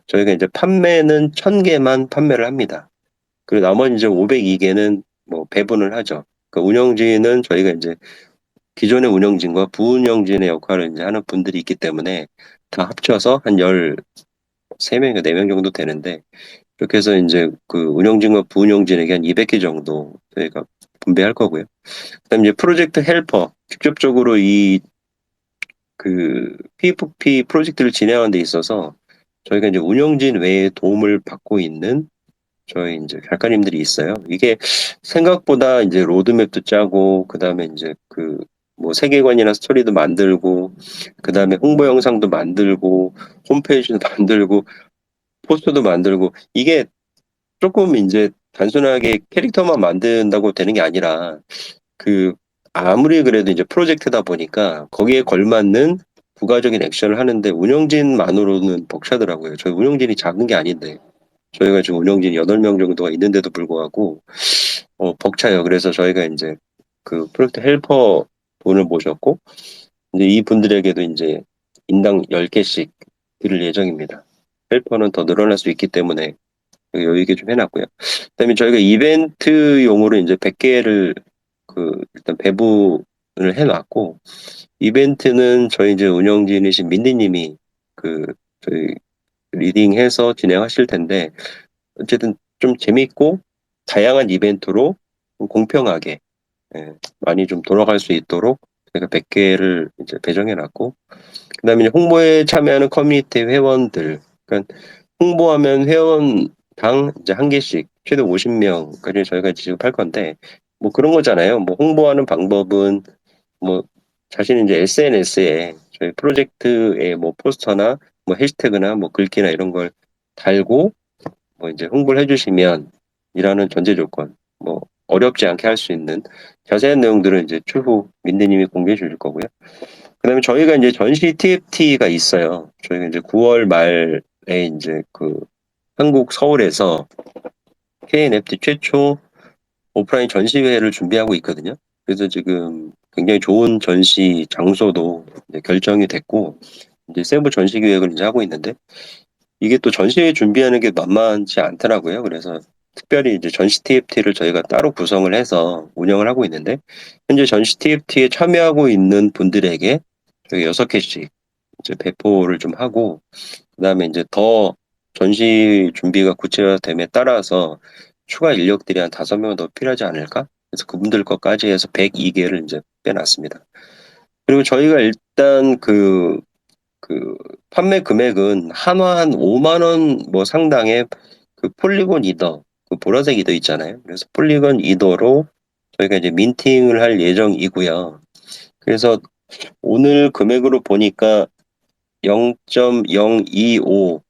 저희가 이제 판매는 1,000개만 판매를 합니다. 그리고 나머지 이제 502개는 뭐 배분을 하죠. 그 운영진은 저희가 이제 기존의 운영진과 부운영진의 역할을 이제 하는 분들이 있기 때문에 다 합쳐서 한 13명인가 4명 정도 되는데, 그렇게 해서 이제 그 운영진과 부운영진에게 한 200개 정도 저희가 분배할 거고요. 그다음에 이제 프로젝트 헬퍼, 직접적으로 이 그 PFP 프로젝트를 진행하는 데 있어서 저희가 이제 운영진 외에 도움을 받고 있는 저희 이제 작가님들이 있어요. 이게 생각보다 이제 로드맵도 짜고, 그 다음에 이제 그 뭐 세계관이나 스토리도 만들고, 그 다음에 홍보 영상도 만들고, 홈페이지도 만들고, 포스터도 만들고, 이게 조금 이제 단순하게 캐릭터만 만든다고 되는 게 아니라, 그 아무리 그래도 이제 프로젝트다 보니까 거기에 걸맞는 부가적인 액션을 하는데 운영진만으로는 벅차더라고요. 저희 운영진이 작은 게 아닌데. 저희가 지금 운영진이 8명 정도가 있는데도 불구하고 벅차요. 그래서 저희가 이제 그 프로젝트 헬퍼 분을 모셨고 이제 이 분들에게도 이제 인당 10개씩 드릴 예정입니다. 헬퍼는 더 늘어날 수 있기 때문에 여유 있게 좀 해놨고요. 그다음에 저희가 이벤트용으로 이제 100개를 그 일단 배분을 해놨고 이벤트는 저희 이제 운영진이신 민디님이 그 저희 리딩해서 진행하실 텐데 어쨌든 좀 재밌고 다양한 이벤트로 좀 공평하게 많이 좀 돌아갈 수 있도록 저희가 100개를 이제 배정해놨고 그다음에 이제 홍보에 참여하는 커뮤니티 회원들 그러니까 홍보하면 회원당 이제 한 개씩 최대 50명까지 저희가 지급할 건데 뭐 그런 거잖아요. 뭐 홍보하는 방법은 뭐 자신 이제 SNS에 저희 프로젝트의 뭐 포스터나 뭐 해시태그나 뭐 글귀나 이런 걸 달고 뭐 이제 홍보를 해주시면 이라는 전제 조건 뭐 어렵지 않게 할 수 있는 자세한 내용들은 이제 추후 민대님이 공개해 주실 거고요. 그다음에 저희가 이제 전시 TFT가 있어요. 저희가 이제 9월 말에 이제 그 한국 서울에서 KNFT 최초 오프라인 전시회를 준비하고 있거든요. 그래서 지금 굉장히 좋은 전시 장소도 이제 결정이 됐고 이제 세부 전시 기획을 이제 하고 있는데 이게 또 전시회 준비하는 게 만만치 않더라고요. 그래서 특별히 이제 전시 TFT를 저희가 따로 구성을 해서 운영을 하고 있는데 현재 전시 TFT에 참여하고 있는 분들에게 저희 6개씩 이제 배포를 좀 하고 그다음에 이제 더 전시 준비가 구체화됨에 따라서 추가 인력들이 한 5명 더 필요하지 않을까? 그래서 그분들 것까지 해서 102개를 이제 빼놨습니다. 그리고 저희가 일단 그 판매 금액은 한화 한 5만 원 뭐 상당의 그 폴리곤 이더, 그 보라색 이더 있잖아요. 그래서 폴리곤 이더로 저희가 이제 민팅을 할 예정이고요. 그래서 오늘 금액으로 보니까 0.025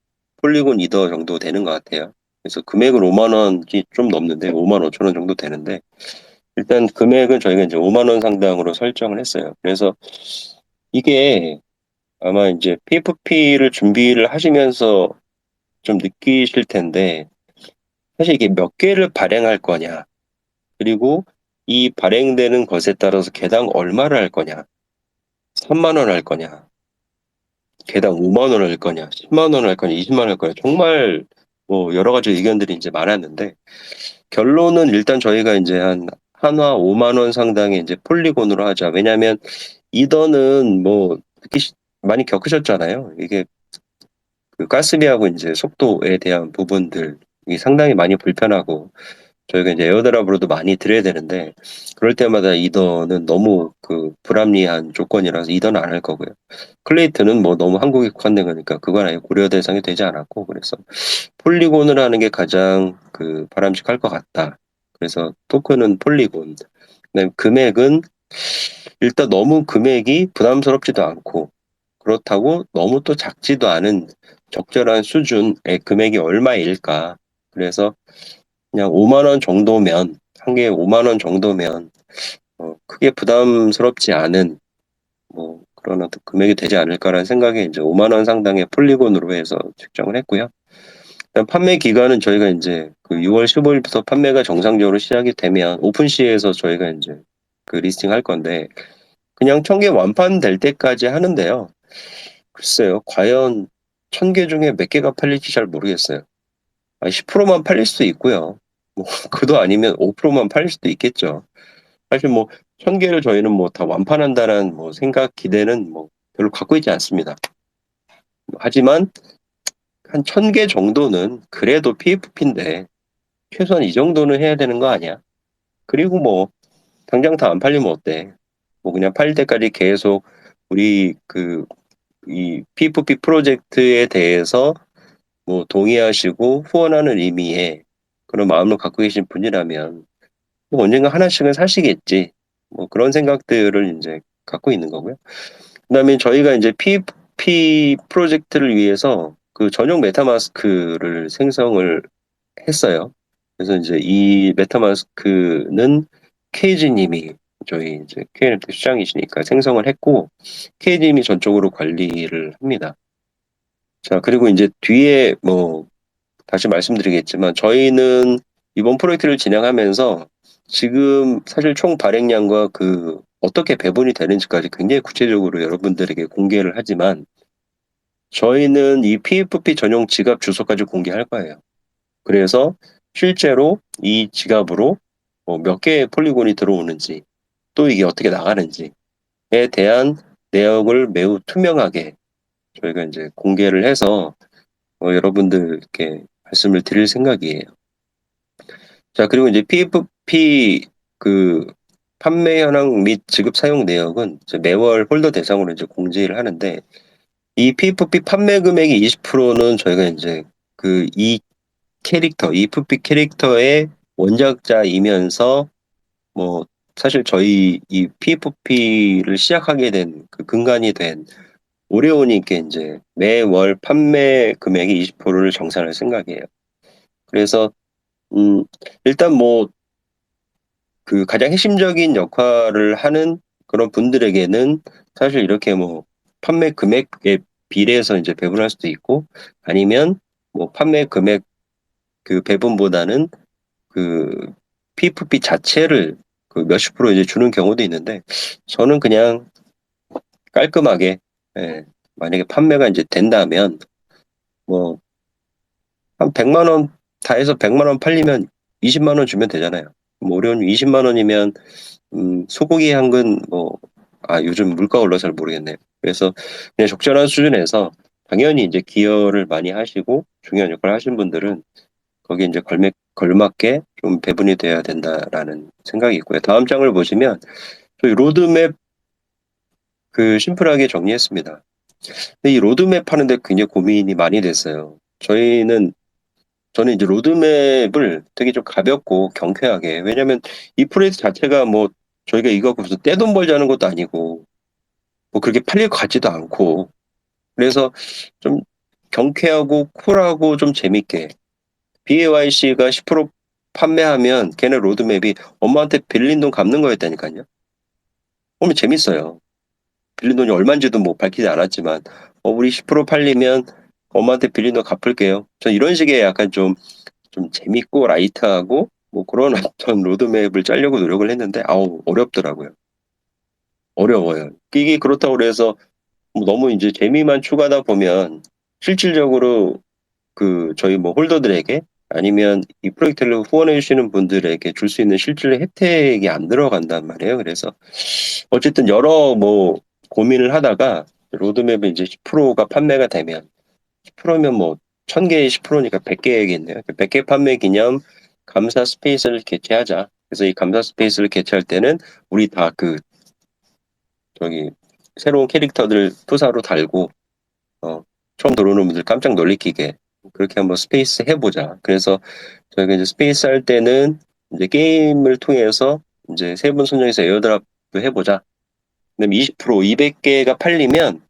폴리곤 이더 정도 되는 것 같아요. 그래서 금액은 5만 원이 좀 넘는데 5만 5천 원 정도 되는데 일단 금액은 저희가 이제 5만 원 상당으로 설정을 했어요. 그래서 이게 아마 이제 PFP를 준비를 하시면서 좀 느끼실 텐데 사실 이게 몇 개를 발행할 거냐 그리고 이 발행되는 것에 따라서 개당 얼마를 할 거냐 3만 원 할 거냐 개당 5만 원 할 거냐 10만 원 할 거냐 20만 원 할 거냐 정말 뭐 여러 가지 의견들이 이제 많았는데 결론은 일단 저희가 이제 한 한화 5만 원 상당의 이제 폴리곤으로 하자. 왜냐하면 이더는 뭐 특히 많이 겪으셨잖아요. 이게 그 가스비하고 이제 속도에 대한 부분들이 상당히 많이 불편하고 저희가 이제 에어드랍으로도 많이 드려야 되는데 그럴 때마다 이더는 너무 그 불합리한 조건이라서 이더는 안 할 거고요. 클레이트는 뭐 너무 한국에 국한된 거니까 그건 아예 고려 대상이 되지 않았고 그래서 폴리곤을 하는 게 가장 그 바람직할 것 같다. 그래서 토큰은 폴리곤. 그다음에 금액은 일단 너무 금액이 부담스럽지도 않고 그렇다고 너무 또 작지도 않은 적절한 수준의 금액이 얼마일까. 그래서 그냥 5만 원 정도면 한 개에 5만 원 정도면 크게 부담스럽지 않은 뭐 그런 어떤 금액이 되지 않을까라는 생각에 이제 5만 원 상당의 폴리곤으로 해서 책정을 했고요. 판매 기간은 저희가 이제 그 6월 15일부터 판매가 정상적으로 시작이 되면 오픈시에서 저희가 이제 그 리스팅 할 건데 그냥 1000개 완판될 때까지 하는데요. 글쎄요, 과연 1000개 중에 몇 개가 팔릴지 잘 모르겠어요. 10%만 팔릴 수도 있고요. 뭐 그도 아니면 5%만 팔릴 수도 있겠죠. 사실 뭐 1000개를 저희는 뭐 다 완판한다는 뭐 생각 기대는 뭐 별로 갖고 있지 않습니다. 하지만 한 1000개 정도는 그래도 PFP인데 최소한 이 정도는 해야 되는 거 아니야? 그리고 뭐 당장 다 안 팔리면 어때? 뭐 그냥 팔릴 때까지 계속 우리 이 PFP 프로젝트에 대해서 뭐 동의하시고 후원하는 의미의 그런 마음을 갖고 계신 분이라면 뭐 언젠가 하나씩은 사시겠지. 뭐 그런 생각들을 이제 갖고 있는 거고요. 그다음에 저희가 이제 PFP 프로젝트를 위해서 그 전용 메타마스크를 생성을 했어요. 그래서 이제 이 메타마스크는 케이지님이 저희 이제 KNFT 수장이시니까 생성을 했고 케이지님이 전적으로 관리를 합니다. 자, 그리고 이제 뒤에 뭐 다시 말씀드리겠지만 저희는 이번 프로젝트를 진행하면서 지금 사실 총 발행량과 그 어떻게 배분이 되는지까지 굉장히 구체적으로 여러분들에게 공개를 하지만 저희는 이 PFP 전용 지갑 주소까지 공개할 거예요. 그래서 실제로 이 지갑으로 뭐몇 개의 폴리곤이 들어오는지 또 이게 어떻게 나가는지에 대한 내역을 매우 투명하게 저희가 이제 공개를 해서 여러분들께 말씀을 드릴 생각이에요. 자, 그리고 이제 PFP 그 판매 현황 및 지급 사용 내역은 이제 매월 홀더 대상으로 이제 공지를 하는데 이 PFP 판매 금액의 20%는 저희가 이제 이 캐릭터, 이 PFP 캐릭터의 원작자이면서 뭐 사실 저희 이 PFP를 시작하게 된 그 근간이 된 오레오님께 이제 매월 판매 금액의 20%를 정산할 생각이에요. 그래서 일단 뭐 그 가장 핵심적인 역할을 하는 그런 분들에게는 사실 이렇게 뭐 판매 금액에 비례해서 이제 배분할 수도 있고 아니면 뭐 판매 금액 그 배분보다는 그 PFP 자체를 그 몇십 프로 이제 주는 경우도 있는데 저는 그냥 깔끔하게 예, 만약에 판매가 이제 된다면 뭐 한 100만 원 다 해서 100만 원 팔리면 20만 원 주면 되잖아요. 뭐 어려운 20만 원이면 소고기 한근 요즘 물가 올라서 잘 모르겠네요. 그래서 그냥 적절한 수준에서 당연히 이제 기여를 많이 하시고 중요한 역할을 하신 분들은 거기에 이제 걸맞게 좀 배분이 돼야 된다라는 생각이 있고요. 다음 장을 보시면 저희 로드맵 그 심플하게 정리했습니다. 근데 이 로드맵 하는데 굉장히 고민이 많이 됐어요. 저는 이제 로드맵을 되게 좀 가볍고 경쾌하게 왜냐면 이 프로젝트 자체가 뭐 저희가 이거 갖고 무슨 떼돈 벌자는 것도 아니고 뭐 그렇게 팔릴 것 같지도 않고 그래서 좀 경쾌하고 쿨하고 좀 재밌게 BAYC가 10% 판매하면 걔네 로드맵이 엄마한테 빌린 돈 갚는 거였다니까요. 그러면 재밌어요. 빌린 돈이 얼마인지도 뭐 밝히지 않았지만 우리 10% 팔리면 엄마한테 빌린 돈 갚을게요. 전 이런 식의 약간 좀 재밌고 라이트하고 뭐 그런 어떤 로드맵을 짜려고 노력을 했는데 아우 어렵더라고요. 어려워요. 이게 그렇다고 그래서 뭐 너무 이제 재미만 추가하다 보면 실질적으로 저희 뭐 홀더들에게 아니면 이 프로젝트를 후원해 주시는 분들에게 줄 수 있는 실질의 혜택이 안 들어간단 말이에요. 그래서 어쨌든 여러 뭐 고민을 하다가 로드맵에 이제 10%가 판매가 되면 10%면 뭐 1000개의 10%니까 100개겠네요. 100개 판매 기념 감사 스페이스를 개최하자. 그래서 이 감사 스페이스를 개최할 때는 우리 다 저기 새로운 캐릭터들 푸사로 달고 처음 들어오는 분들 깜짝 놀래키게 그렇게 한번 스페이스 해보자. 그래서 저희가 이제 스페이스 할 때는 이제 게임을 통해서 이제 세 분 선정해서 에어드랍도 해보자. 그다음에 20% 200개가 팔리면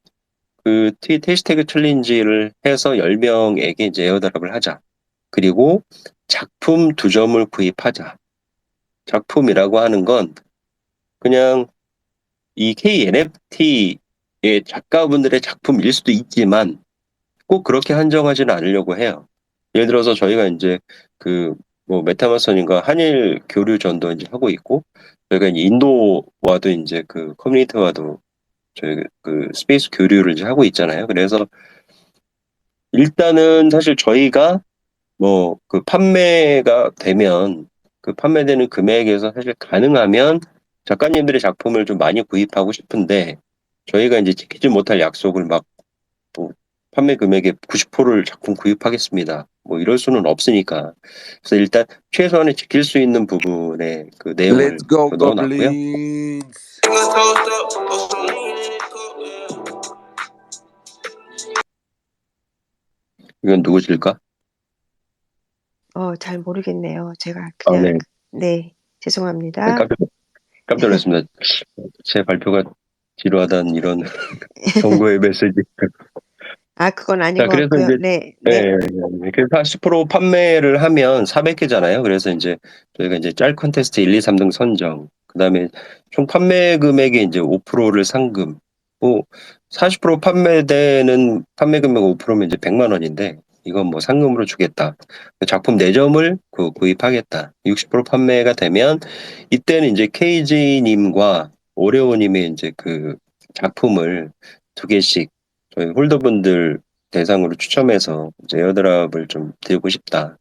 테이스태그 챌린지를 해서 10명에게 이제 에어드랍을 하자. 그리고 작품 2점을 구입하자. 작품이라고 하는 건 그냥 이 KNFT의 작가분들의 작품일 수도 있지만 꼭 그렇게 한정하지는 않으려고 해요. 예를 들어서 저희가 이제 뭐 메타마선인가 한일 교류전도 이제 하고 있고 저희가 이제 인도와도 이제 커뮤니티와도 저희 스페이스 교류를 이제 하고 있잖아요. 그래서 일단은 사실 저희가 뭐 판매가 되면 판매되는 금액에서 사실 가능하면 작가님들의 작품을 좀 많이 구입하고 싶은데 저희가 이제 지키지 못할 약속을 막 판매 금액의 90%를 작품 구입하겠습니다. 뭐 이럴 수는 없으니까. 그래서 일단 최소한의 지킬 수 있는 부분의 그 Let's 내용을 go, 넣어놨고요. goblins. 이건 누구실까? 잘 모르겠네요. 제가 아, 그냥, 네. 네, 네, 죄송합니다. 깜짝 놀랐습니다. 제 발표가 지루하다는 이런 경고의 메시지. 아, 그건 아닌 자, 것 그래서 같고요. 이제, 네, 네. 네, 그래서 40% 판매를 하면 400개잖아요. 그래서 이제 저희가 이제 짤 컨테스트 1, 2, 3등 선정, 그 다음에 총 판매 금액의 이제 5%를 상금, 뭐, 40% 판매되는 판매 금액 5%면 이제 100만 원인데, 이건 뭐 상금으로 주겠다. 작품 4점을 구입하겠다. 60% 판매가 되면, 이때는 이제 KG님과 오레오님의 이제 그 작품을 2개씩 저희 홀더분들 대상으로 추첨해서 이제 에어드랍을 좀 드리고 싶다.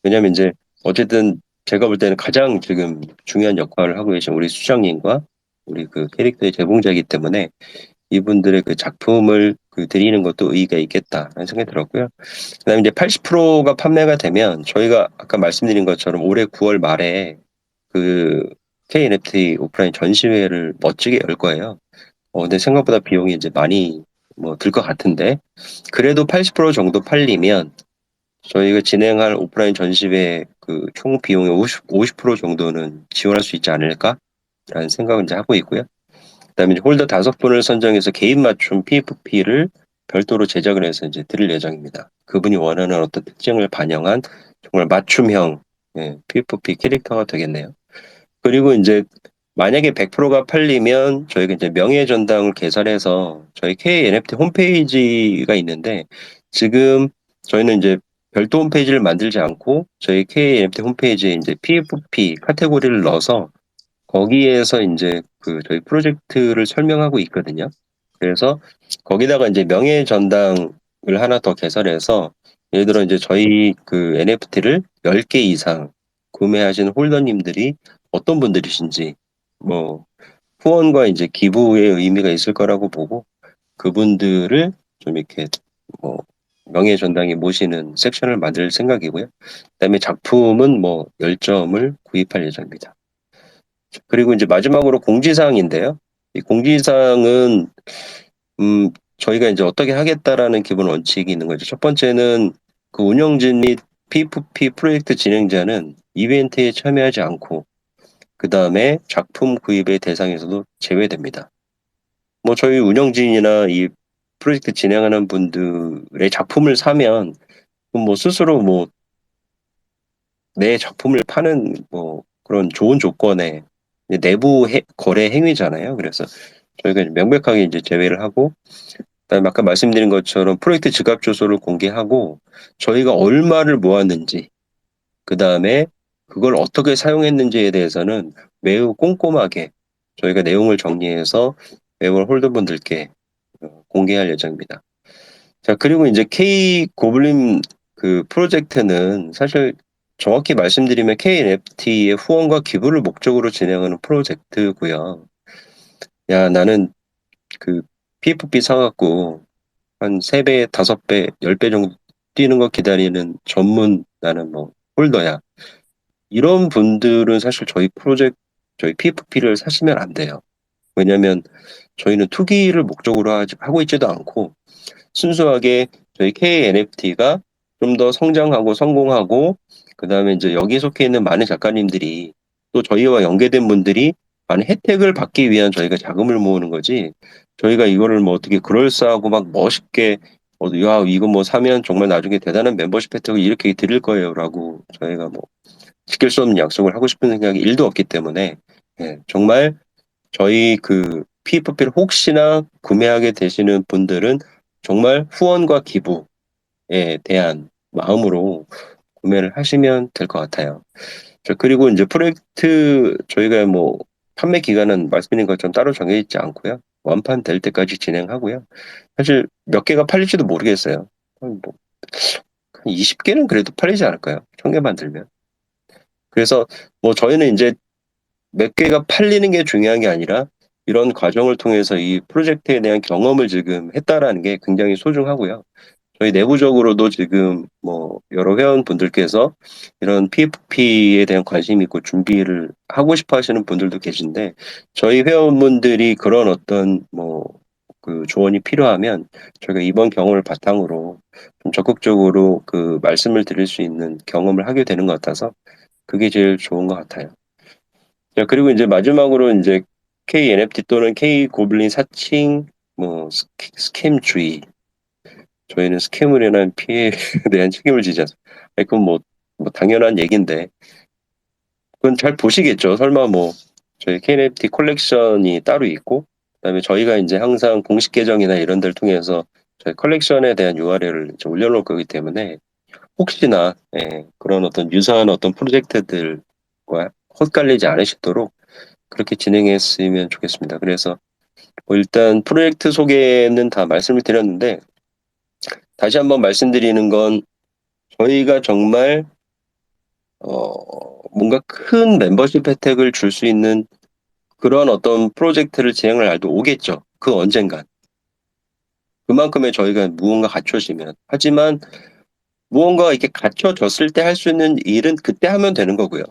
왜냐면 이제 어쨌든 제가 볼 때는 가장 지금 중요한 역할을 하고 계신 우리 수장님과 우리 그 캐릭터의 제공자이기 때문에 이분들의 그 작품을 그 드리는 것도 의의가 있겠다라는 생각이 들었고요. 그다음에 이제 80%가 판매가 되면 저희가 아까 말씀드린 것처럼 올해 9월 말에 그 KNFT 오프라인 전시회를 멋지게 열 거예요. 근데 생각보다 비용이 이제 많이 뭐 들 것 같은데 그래도 80% 정도 팔리면 저희가 진행할 오프라인 전시회 그 총 비용의 50% 정도는 지원할 수 있지 않을까라는 생각을 이제 하고 있고요. 그다음에 이제 홀더 5분을 선정해서 개인 맞춤 PFP를 별도로 제작을 해서 이제 드릴 예정입니다. 그분이 원하는 어떤 특징을 반영한 정말 맞춤형 PFP 캐릭터가 되겠네요. 그리고 이제 만약에 100%가 팔리면 저희가 이제 명예 전당을 개설해서 저희 KNFT 홈페이지가 있는데 지금 저희는 이제 별도 홈페이지를 만들지 않고 저희 KNFT 홈페이지에 이제 PFP 카테고리를 넣어서 거기에서 이제 그 저희 프로젝트를 설명하고 있거든요. 그래서 거기다가 이제 명예 전당을 하나 더 개설해서 예를 들어 이제 저희 그 NFT를 10개 이상 구매하시는 홀더님들이 어떤 분들이신지 뭐 후원과 이제 기부의 의미가 있을 거라고 보고 그분들을 좀 이렇게 뭐 명예 전당에 모시는 섹션을 만들 생각이고요. 그다음에 작품은 뭐 10점을 구입할 예정입니다. 그리고 이제 마지막으로 공지사항인데요. 이 공지사항은 저희가 이제 어떻게 하겠다라는 기본 원칙이 있는 거죠. 첫 번째는 그 운영진 및 P2P 프로젝트 진행자는 이벤트에 참여하지 않고 그 다음에 작품 구입의 대상에서도 제외됩니다. 뭐 저희 운영진이나 이 프로젝트 진행하는 분들의 작품을 사면 뭐 스스로 뭐 내 작품을 파는 뭐 그런 좋은 조건의 내부 거래 행위잖아요. 그래서 저희가 명백하게 이제 제외를 하고 그다음에 아까 말씀드린 것처럼 프로젝트 지갑 주소를 공개하고 저희가 얼마를 모았는지 그다음에 그걸 어떻게 사용했는지에 대해서는 매우 꼼꼼하게 저희가 내용을 정리해서 매월 홀더분들께 공개할 예정입니다. 자, 그리고 이제 K 고블린 그 프로젝트는 사실 정확히 말씀드리면 KNFT의 후원과 기부를 목적으로 진행하는 프로젝트고요. 야, 나는 그 PFP 사갖고 한 3배, 5배, 10배 정도 뛰는 거 기다리는 전문 나는 뭐 홀더야. 이런 분들은 사실 저희 PFP를 사시면 안 돼요. 왜냐면 저희는 투기를 목적으로 하고 있지도 않고 순수하게 저희 KNFT가 좀 더 성장하고 성공하고 그다음에 이제 여기 속해 있는 많은 작가님들이 또 저희와 연계된 분들이 많은 혜택을 받기 위한 저희가 자금을 모으는 거지. 저희가 이거를 뭐 어떻게 그럴싸하고 막 멋있게 야 이거 뭐 사면 정말 나중에 대단한 멤버십 혜택을 이렇게 드릴 거예요라고 저희가 뭐 지킬 수 없는 약속을 하고 싶은 생각이 1도 없기 때문에 정말 저희 그 PFP를 혹시나 구매하게 되시는 분들은 정말 후원과 기부에 대한 마음으로 구매를 하시면 될 것 같아요. 그리고 이제 프로젝트 저희가 뭐 판매 기간은 말씀드린 것처럼 따로 정해져 있지 않고요. 완판될 때까지 진행하고요. 사실 몇 개가 팔릴지도 모르겠어요. 뭐, 한 20개는 그래도 팔리지 않을까요? 1000개만 들면. 그래서 뭐 저희는 이제 몇 개가 팔리는 게 중요한 게 아니라 이런 과정을 통해서 이 프로젝트에 대한 경험을 지금 했다라는 게 굉장히 소중하고요. 저희 내부적으로도 지금 뭐 여러 회원분들께서 이런 PFP에 대한 관심이 있고 준비를 하고 싶어 하시는 분들도 계신데 저희 회원분들이 그런 어떤 뭐 그 조언이 필요하면 저희가 이번 경험을 바탕으로 좀 적극적으로 그 말씀을 드릴 수 있는 경험을 하게 되는 것 같아서 그게 제일 좋은 것 같아요. 자, 그리고 이제 마지막으로 이제 KNFT 또는 K고블린 사칭 뭐 스캠주의 저희는 스캠을 인한 피해에 대한 책임을 지지 않습니다. 아니, 그건 뭐 당연한 얘기인데 그건 잘 보시겠죠. 설마 뭐 저희 KNFT 컬렉션이 따로 있고 그다음에 저희가 이제 항상 공식 계정이나 이런 데를 통해서 저희 컬렉션에 대한 URL을 이제 올려놓을 거기 때문에 혹시나 그런 어떤 유사한 어떤 프로젝트들과 헛갈리지 않으시도록 그렇게 진행했으면 좋겠습니다. 그래서 뭐 일단 프로젝트 소개는 다 말씀을 드렸는데 다시 한번 말씀드리는 건 저희가 정말 뭔가 큰 멤버십 혜택을 줄 수 있는 그런 어떤 프로젝트를 진행을 날도 오겠죠. 그 언젠간. 그만큼의 저희가 무언가 갖춰지면. 하지만 무언가 이렇게 갖춰졌을 때 할 수 있는 일은 그때 하면 되는 거고요.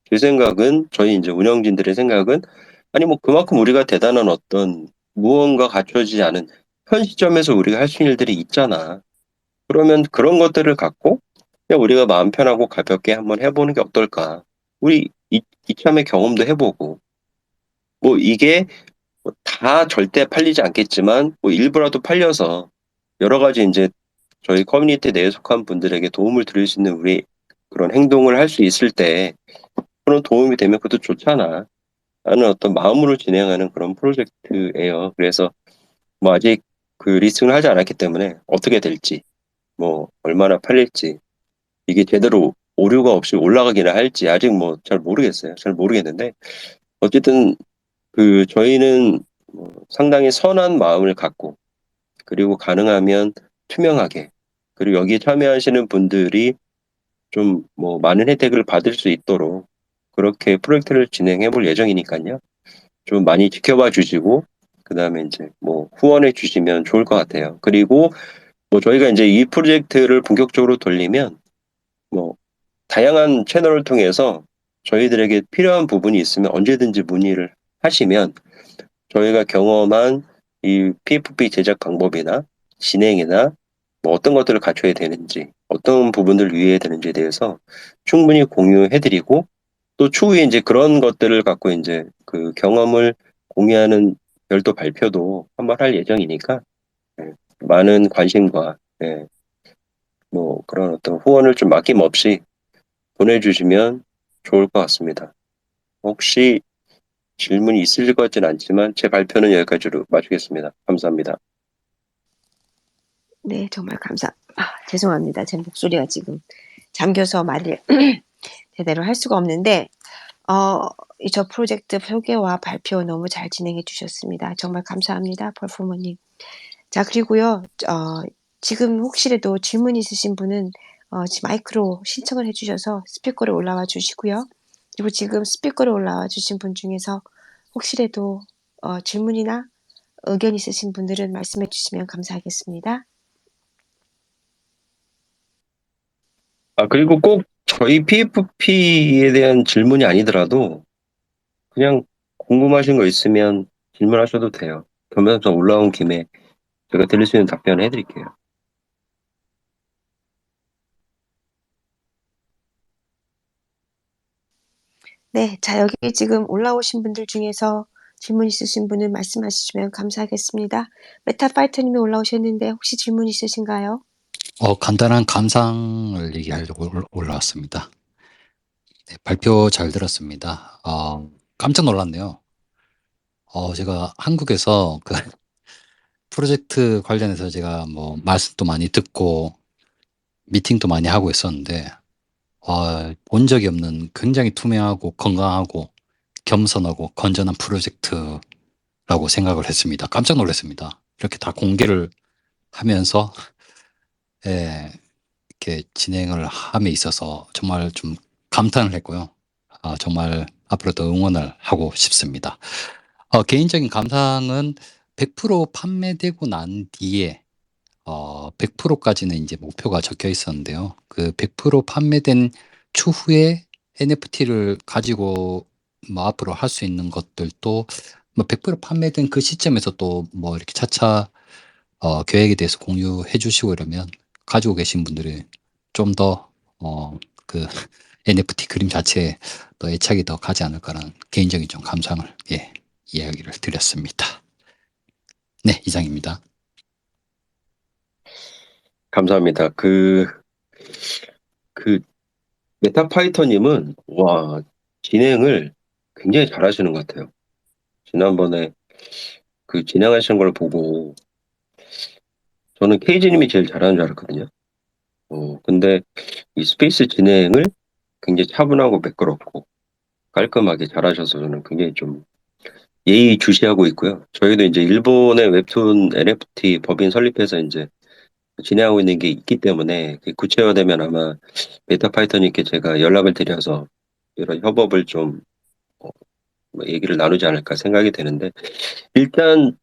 제 생각은 저희 이제 운영진들의 생각은 아니 뭐 그만큼 우리가 대단한 어떤 무언가 갖춰지지 않은 현 시점에서 우리가 할 수 있는 일들이 있잖아. 그러면 그런 것들을 갖고 그냥 우리가 마음 편하고 가볍게 한번 해보는 게 어떨까? 우리 이참에 경험도 해보고 뭐 이게 뭐다 절대 팔리지 않겠지만 뭐 일부라도 팔려서 여러 가지 이제 저희 커뮤니티 내에 속한 분들에게 도움을 드릴 수 있는 우리 그런 행동을 할 수 있을 때 그런 도움이 되면 그것도 좋잖아. 라는 어떤 마음으로 진행하는 그런 프로젝트예요. 그래서 뭐 아직 그 리스팅을 하지 않았기 때문에 어떻게 될지, 뭐 얼마나 팔릴지, 이게 제대로 오류가 없이 올라가기나 할지 아직 뭐 잘 모르겠어요. 잘 모르겠는데 어쨌든 그 저희는 뭐 상당히 선한 마음을 갖고 그리고 가능하면 투명하게 그리고 여기에 참여하시는 분들이 좀 뭐 많은 혜택을 받을 수 있도록 그렇게 프로젝트를 진행해 볼 예정이니까요. 좀 많이 지켜봐 주시고 그다음에 이제 뭐 후원해 주시면 좋을 것 같아요. 그리고 뭐 저희가 이제 이 프로젝트를 본격적으로 돌리면 뭐 다양한 채널을 통해서 저희들에게 필요한 부분이 있으면 언제든지 문의를 하시면 저희가 경험한 이 PFP 제작 방법이나 진행이나 뭐 어떤 것들을 갖춰야 되는지, 어떤 부분들을 유의해야 되는지에 대해서 충분히 공유해드리고 또 추후에 이제 그런 것들을 갖고 이제 그 경험을 공유하는 별도 발표도 한번 할 예정이니까 예, 많은 관심과 뭐 그런 어떤 후원을 좀 아낌없이 보내주시면 좋을 것 같습니다. 혹시 질문이 있으실 것 같지는 않지만 제 발표는 여기까지로 마치겠습니다. 감사합니다. 네, 정말 죄송합니다. 제 목소리가 지금 잠겨서 말을 제대로 할 수가 없는데, 저 프로젝트 소개와 발표 너무 잘 진행해 주셨습니다. 정말 감사합니다, 벌포머님. 자, 그리고요, 지금 혹시라도 질문 있으신 분은 지금 마이크로 신청을 해주셔서 스피커로 올라와 주시고요. 그리고 지금 스피커로 올라와 주신 분 중에서 혹시라도 질문이나 의견 있으신 분들은 말씀해 주시면 감사하겠습니다. 아, 그리고 꼭 저희 PFP에 대한 질문이 아니더라도 그냥 궁금하신 거 있으면 질문하셔도 돼요. 겸사겸사 올라온 김에 제가 드릴 수 있는 답변을 해드릴게요. 네, 자, 여기 지금 올라오신 분들 중에서 질문 있으신 분은 말씀하시면 감사하겠습니다. 메타파이터님이 올라오셨는데 혹시 질문 있으신가요? 간단한 감상을 얘기하려고 올라왔습니다. 네, 발표 잘 들었습니다. 깜짝 놀랐네요. 제가 한국에서 그 프로젝트 관련해서 제가 뭐 말씀도 많이 듣고 미팅도 많이 하고 있었는데, 본 적이 없는 굉장히 투명하고 건강하고 겸손하고 건전한 프로젝트라고 생각을 했습니다. 깜짝 놀랐습니다. 이렇게 다 공개를 하면서, 예, 이렇게 진행을 함에 있어서 정말 좀 감탄을 했고요. 정말 앞으로도 응원을 하고 싶습니다. 개인적인 감상은 100% 판매되고 난 뒤에 100%까지는 이제 목표가 적혀 있었는데요. 그 100% 판매된 추후에 NFT를 가지고 뭐 앞으로 할 수 있는 것들도 뭐 100% 판매된 그 시점에서 또 뭐 이렇게 차차 계획에 대해서 공유해 주시고 이러면 가지고 계신 분들이 좀 더 그 NFT 그림 자체에 더 애착이 더 가지 않을까라는 개인적인 좀 감상을 이야기를 드렸습니다. 네, 이상입니다. 감사합니다. 그 메타파이터님은, 와, 진행을 굉장히 잘하시는 것 같아요. 지난번에 그 진행하시는 걸 보고, 저는 케이지님이 제일 잘하는 줄 알았거든요. 근데 이 스페이스 진행을 굉장히 차분하고 매끄럽고 깔끔하게 잘하셔서 저는 굉장히 좀 예의 주시하고 있고요. 저희도 이제 일본의 웹툰 NFT 법인 설립해서 이제 진행하고 있는 게 있기 때문에 그게 구체화되면 아마 메타파이터님께 제가 연락을 드려서 이런 협업을 좀 뭐 얘기를 나누지 않을까 생각이 되는데, 일단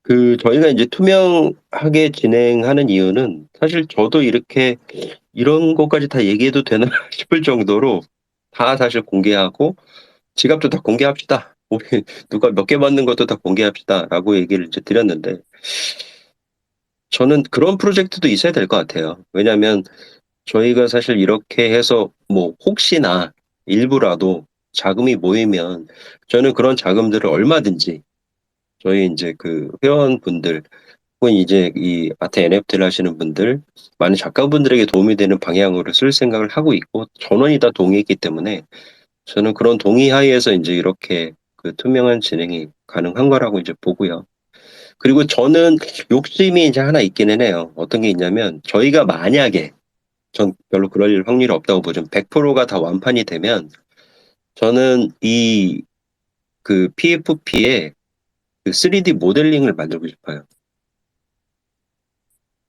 그 저희가 이제 투명하게 진행하는 이유는 사실 저도 이렇게 이런 것까지 다 얘기해도 되나 싶을 정도로 다 사실 공개하고 지갑도 다 공개합시다. 우리 누가 몇 개 받는 것도 다 공개합시다라고 얘기를 이제 드렸는데, 저는 그런 프로젝트도 있어야 될 것 같아요. 왜냐하면 저희가 사실 이렇게 해서 뭐 혹시나 일부라도 자금이 모이면 저는 그런 자금들을 얼마든지 저희 이제 그 회원분들 혹은 이제 이 아트 NFT를 하시는 분들, 많은 작가분들에게 도움이 되는 방향으로 쓸 생각을 하고 있고 전원이 다 동의했기 때문에 저는 그런 동의 하에서 이제 이렇게 그 투명한 진행이 가능한 거라고 이제 보고요. 그리고 저는 욕심이 이제 하나 있기는 해요. 어떤 게 있냐면 저희가 만약에 전 별로 그럴 확률이 없다고 보죠. 100%가 다 완판이 되면 저는 이 그 PFP에 그 3D 모델링을 만들고 싶어요.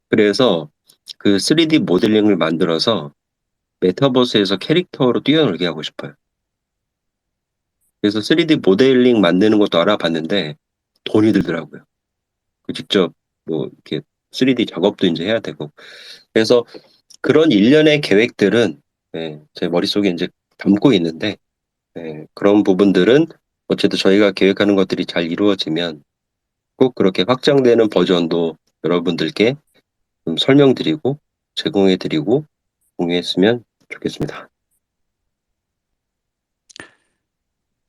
그래서 그 3D 모델링을 만들어서 메타버스에서 캐릭터로 뛰어놀게 하고 싶어요. 그래서 3D 모델링 만드는 것도 알아봤는데 돈이 들더라고요. 그 직접 뭐 이렇게 3D 작업도 이제 해야 되고. 그래서 그런 일련의 계획들은 제 머릿속에 이제 담고 있는데 그런 부분들은 어쨌든 저희가 계획하는 것들이 잘 이루어지면 꼭 그렇게 확장되는 버전도 여러분들께 좀 설명드리고 제공해드리고 공유했으면 좋겠습니다.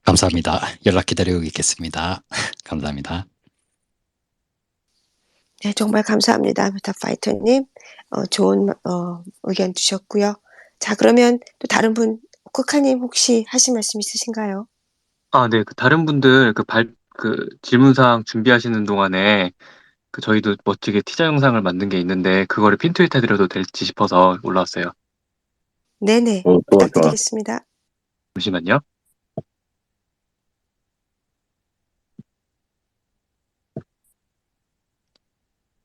감사합니다. 연락 기다리고 있겠습니다. 감사합니다. 네, 정말 감사합니다. 메타파이터님. 좋은 의견 주셨고요. 자, 그러면 또 다른 분, 쿠카님 혹시 하실 말씀 있으신가요? 네. 그 다른 분들 그 질문사항 준비하시는 동안에 그 저희도 멋지게 티저 영상을 만든 게 있는데 그거를 핀트윗 해드려도 될지 싶어서 올라왔어요. 네네, 좋아, 좋아. 부탁드리겠습니다. 잠시만요.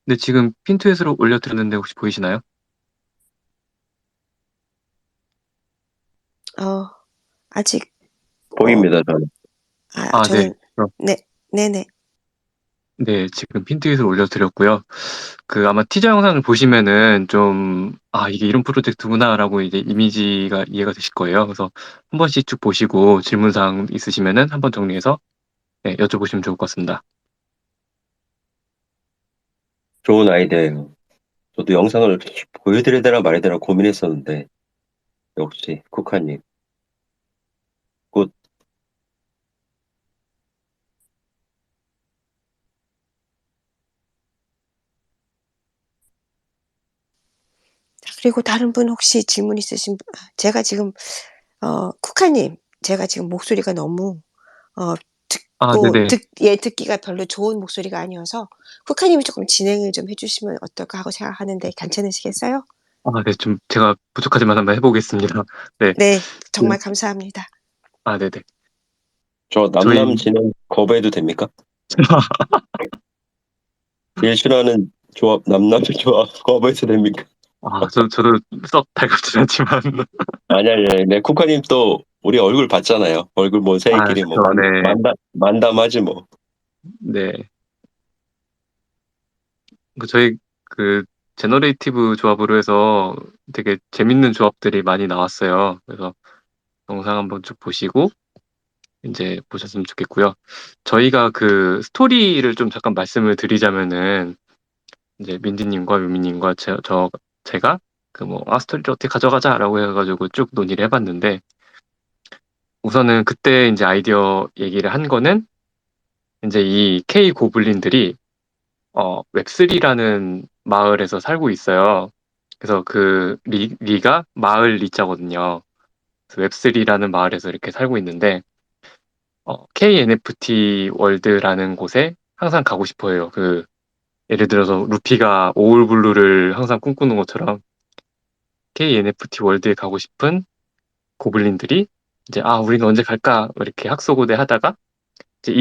네, 지금 핀트윗으로 올려드렸는데 혹시 보이시나요? 아직, 보입니다, 저는. 네. 저는, 네, 네네. 네, 지금 핀트윗을 올려드렸고요. 그 아마 티저 영상을 보시면은 좀, 이게 이런 프로젝트구나라고 이제 이미지가 이해가 되실 거예요. 그래서 한 번씩 쭉 보시고 질문사항 있으시면은 한번 정리해서 여쭤보시면 좋을 것 같습니다. 좋은 아이디어예요. 저도 영상을 보여드려야 되나 말아야 되나 고민했었는데 역시 쿠카님 굿. 자, 그리고 다른 분 혹시 질문 있으신 분, 제가 지금, 쿠카님, 제가 지금 목소리가 너무, 네네. 듣기가 별로 좋은 목소리가 아니어서 쿠카님이 조금 진행을 좀 해주시면 어떨까 하고 생각하는데 괜찮으시겠어요? 네, 좀 제가 부족하지만 한번 해보겠습니다. 네. 네, 정말 감사합니다. 네네. 저 남남 진행 거부해도 됩니까? 제일 싫어하는 조합 남남 조합 거부해도 됩니까? 저도 썩 달갑진 않지만. 아니, 네, 쿠카님 또 우리 얼굴 봤잖아요. 얼굴 뭐 새끼리 뭐 그쵸, 네. 만담하지 뭐. 네. 저희 그 제너레이티브 조합으로 해서 되게 재밌는 조합들이 많이 나왔어요. 그래서 영상 한번 쭉 보시고 이제 보셨으면 좋겠고요. 저희가 그 스토리를 좀 잠깐 말씀을 드리자면은 이제 민디님과 유미님과 제가 그 뭐 스토리를 어떻게 가져가자라고 해가지고 쭉 논의를 해봤는데 우선은 그때 이제 아이디어 얘기를 한 거는 이제 이 K 고블린들이 웹3라는 마을에서 살고 있어요. 그래서 그 리가 마을 리자거든요. 웹3라는 마을에서 이렇게 살고 있는데 KNFT 월드라는 곳에 항상 가고 싶어요. 그 예를 들어서 루피가 오울블루를 항상 꿈꾸는 것처럼 KNFT 월드에 가고 싶은 고블린들이 이제 우리는 언제 갈까 이렇게 학소고대 하다가 이제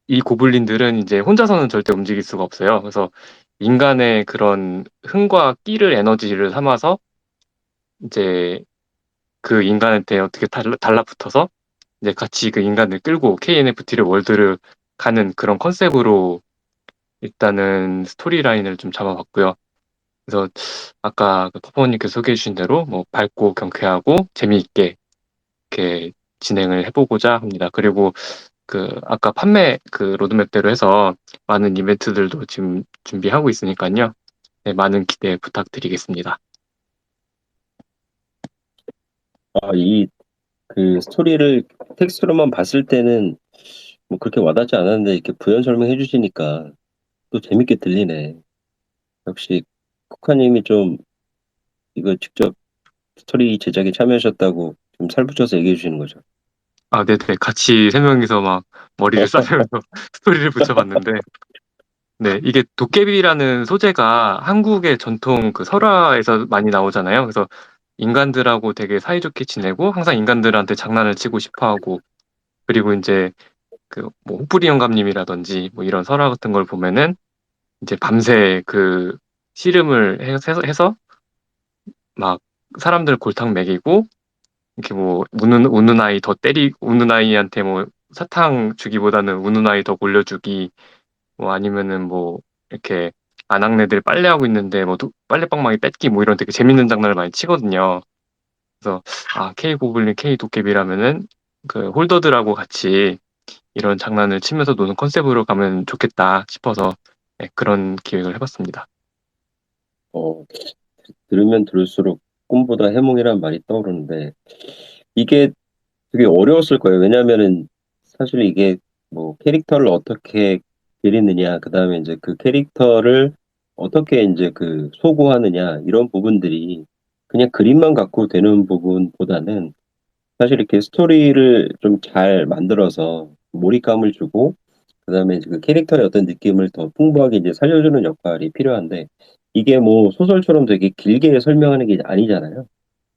이 고블린들은 이제 혼자서는 절대 움직일 수가 없어요. 그래서 인간의 그런 흥과 끼를 에너지를 삼아서 이제 그 인간한테 어떻게 달라붙어서 이제 같이 그 인간을 끌고 KNFT를 월드를 가는 그런 컨셉으로 일단은 스토리라인을 좀 잡아봤고요. 그래서 아까 그 퍼포님께서 소개해 주신 대로 뭐 밝고 경쾌하고 재미있게 이렇게 진행을 해보고자 합니다. 그리고 그 아까 판매 그 로드맵대로 해서 많은 이벤트들도 지금 준비하고 있으니까요. 네, 많은 기대 부탁드리겠습니다. 이 그 스토리를 텍스트로만 봤을 때는 뭐 그렇게 와닿지 않았는데 이렇게 부연 설명해 주시니까 또 재밌게 들리네. 역시 쿠카님이 좀 이거 직접 스토리 제작에 참여하셨다고 좀 살붙여서 얘기해 주시는 거죠. 네네. 같이 세 명이서 막 머리를 싸매면서 스토리를 붙여봤는데, 네, 이게 도깨비라는 소재가 한국의 전통 그 설화에서 많이 나오잖아요. 그래서 인간들하고 되게 사이좋게 지내고 항상 인간들한테 장난을 치고 싶어하고 그리고 이제 그 뭐 호프리 영감님이라든지 뭐 이런 설화 같은 걸 보면은 이제 밤새 그 씨름을 해서 막 사람들 골탕 먹이고 이렇게 뭐 우는 아이 우는 아이한테 뭐 사탕 주기보다는 우는 아이 더 골려주기 뭐 아니면은 뭐 이렇게 아낙네들 빨래하고 있는데 뭐 빨래방망이 뺏기 뭐 이런 되게 재밌는 장난을 많이 치거든요. 그래서 K 고블린 K 도깨비라면은 그 홀더들하고 같이 이런 장난을 치면서 노는 컨셉으로 가면 좋겠다 싶어서 네, 그런 기획을 해봤습니다. 어, 들으면 들을수록 꿈보다 해몽이란 말이 떠오르는데 이게 되게 어려웠을 거예요. 왜냐면은 사실 이게 뭐 캐릭터를 어떻게 그리느냐, 그다음에 이제 그 캐릭터를 어떻게 이제 그 소구하느냐 이런 부분들이 그냥 그림만 갖고 되는 부분보다는 사실 이렇게 스토리를 좀 잘 만들어서 몰입감을 주고 그다음에 이제 그 캐릭터의 어떤 느낌을 더 풍부하게 이제 살려주는 역할이 필요한데 이게 뭐 소설처럼 되게 길게 설명하는 게 아니잖아요.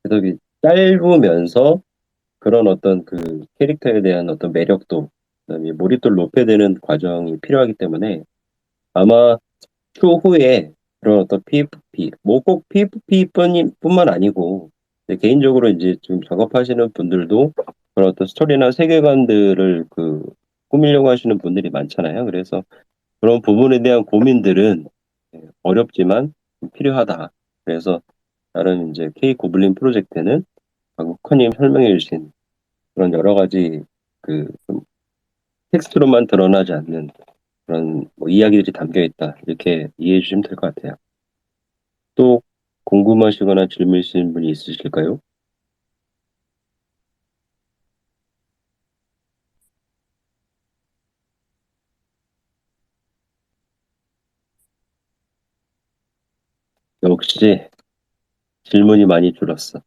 그래서 이게 짧으면서 그런 어떤 그 캐릭터에 대한 어떤 매력도 그다음에 몰입도를 높여야 되는 과정이 필요하기 때문에 아마 추후에 그런 어떤 PFP 뭐 꼭 PFP뿐만 아니고 이제 개인적으로 이제 지금 작업하시는 분들도 그런 어떤 스토리나 세계관들을 그 꾸미려고 하시는 분들이 많잖아요. 그래서 그런 부분에 대한 고민들은 어렵지만 필요하다. 그래서 다른 이제 K 고블린 프로젝트는 방금 커님 설명해 주신 그런 여러 가지 그좀 텍스트로만 드러나지 않는 그런 뭐 이야기들이 담겨 있다. 이렇게 이해해 주시면 될 것 같아요. 또 궁금하시거나 질문 있으신 분이 있으실까요? 역시 질문이 많이 줄었어.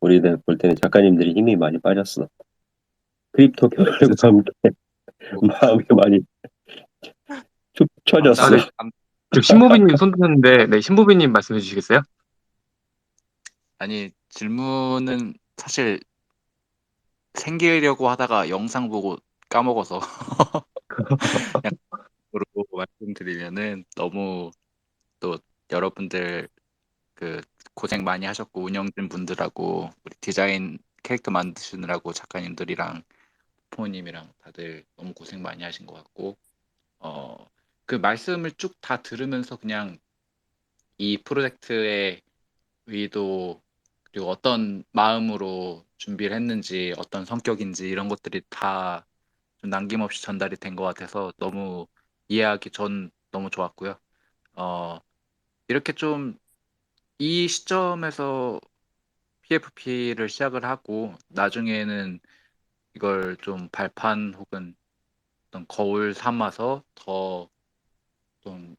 우리들 볼 때는 작가님들이 힘이 많이 빠졌어. 크립토 교육과 함께 마음이 많이 축 처졌어. 네. 지금 신보비님 손 드셨는데, 네, 신보비님 말씀해 주시겠어요? 아니, 질문은 사실 생기려고 하다가 영상 보고 까먹어서 으로 말씀드리면은 너무 또 여러분들 그 고생 많이 하셨고 운영진 분들하고 우리 디자인 캐릭터 만드시느라고 작가님들이랑 부모님이랑 다들 너무 고생 많이 하신 것 같고 그 말씀을 쭉 다 들으면서 그냥 이 프로젝트의 의도 그리고 어떤 마음으로 준비를 했는지 어떤 성격인지 이런 것들이 다 좀 남김없이 전달이 된 것 같아서 너무 이해하기 전 너무 좋았고요. 이렇게 좀 이 시점에서 PFP를 시작을 하고 나중에는 이걸 좀 발판 혹은 어떤 거울 삼아서 좀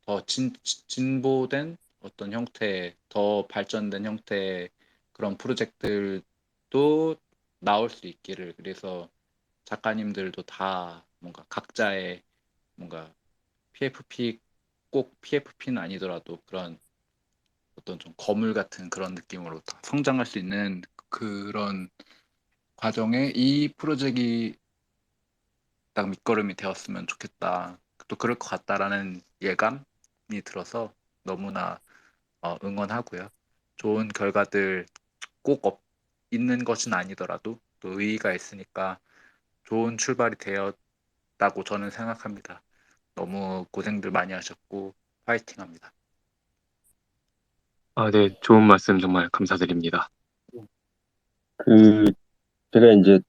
더 진보된 어떤 형태의 더 발전된 형태의 그런 프로젝트들도 나올 수 있기를 그래서 작가님들도 다 뭔가 각자의 뭔가 PFP 꼭 PFP는 아니더라도 그런 어떤 좀 거물 같은 그런 느낌으로 다 성장할 수 있는 그런 과정에 이 프로젝트가 딱 밑거름이 되었으면 좋겠다. 또 그럴 것 같다라는 예감이 들어서 너무나 응원하고요. 좋은 결과들 꼭 있는 것은 아니더라도 또 의의가 있으니까 좋은 출발이 되었다고 저는 생각합니다. 너무 고생들 많이 하셨고 파이팅합니다. 네. 좋은 말씀 정말 감사드립니다. 그 제가 이제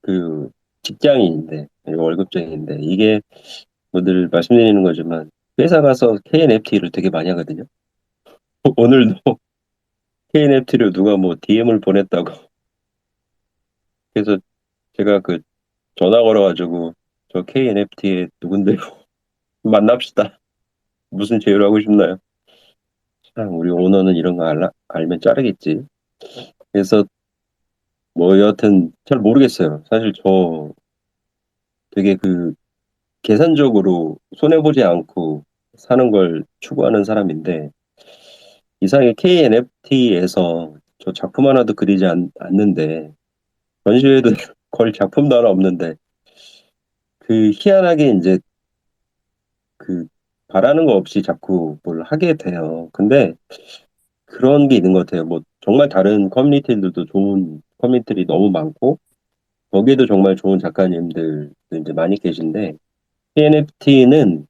그 직장인인데 월급쟁이인데 이게 뭐 늘 말씀드리는 거지만 회사 가서 KNFT를 되게 많이 하거든요. 오늘도 KNFT를 누가 뭐 DM을 보냈다고 그래서 제가 그 전화 걸어가지고 저 KNFT에 누군데요? 만납시다. 무슨 제휴를 하고 싶나요? 참 우리 오너는 이런 거 알면 자르겠지. 그래서 뭐 여하튼 잘 모르겠어요. 사실 저 되게 그 계산적으로 손해보지 않고 사는 걸 추구하는 사람인데 이상하게 KNFT에서 저 작품 하나도 그리지 않는데 전시회도 걸 작품도 하나 없는데 그 희한하게 이제 그 바라는 거 없이 자꾸 뭘 하게 돼요. 근데 그런 게 있는 것 같아요. 뭐 정말 다른 커뮤니티들도 좋은 커뮤니티들이 너무 많고 거기에도 정말 좋은 작가님들 이제 많이 계신데 KNFT는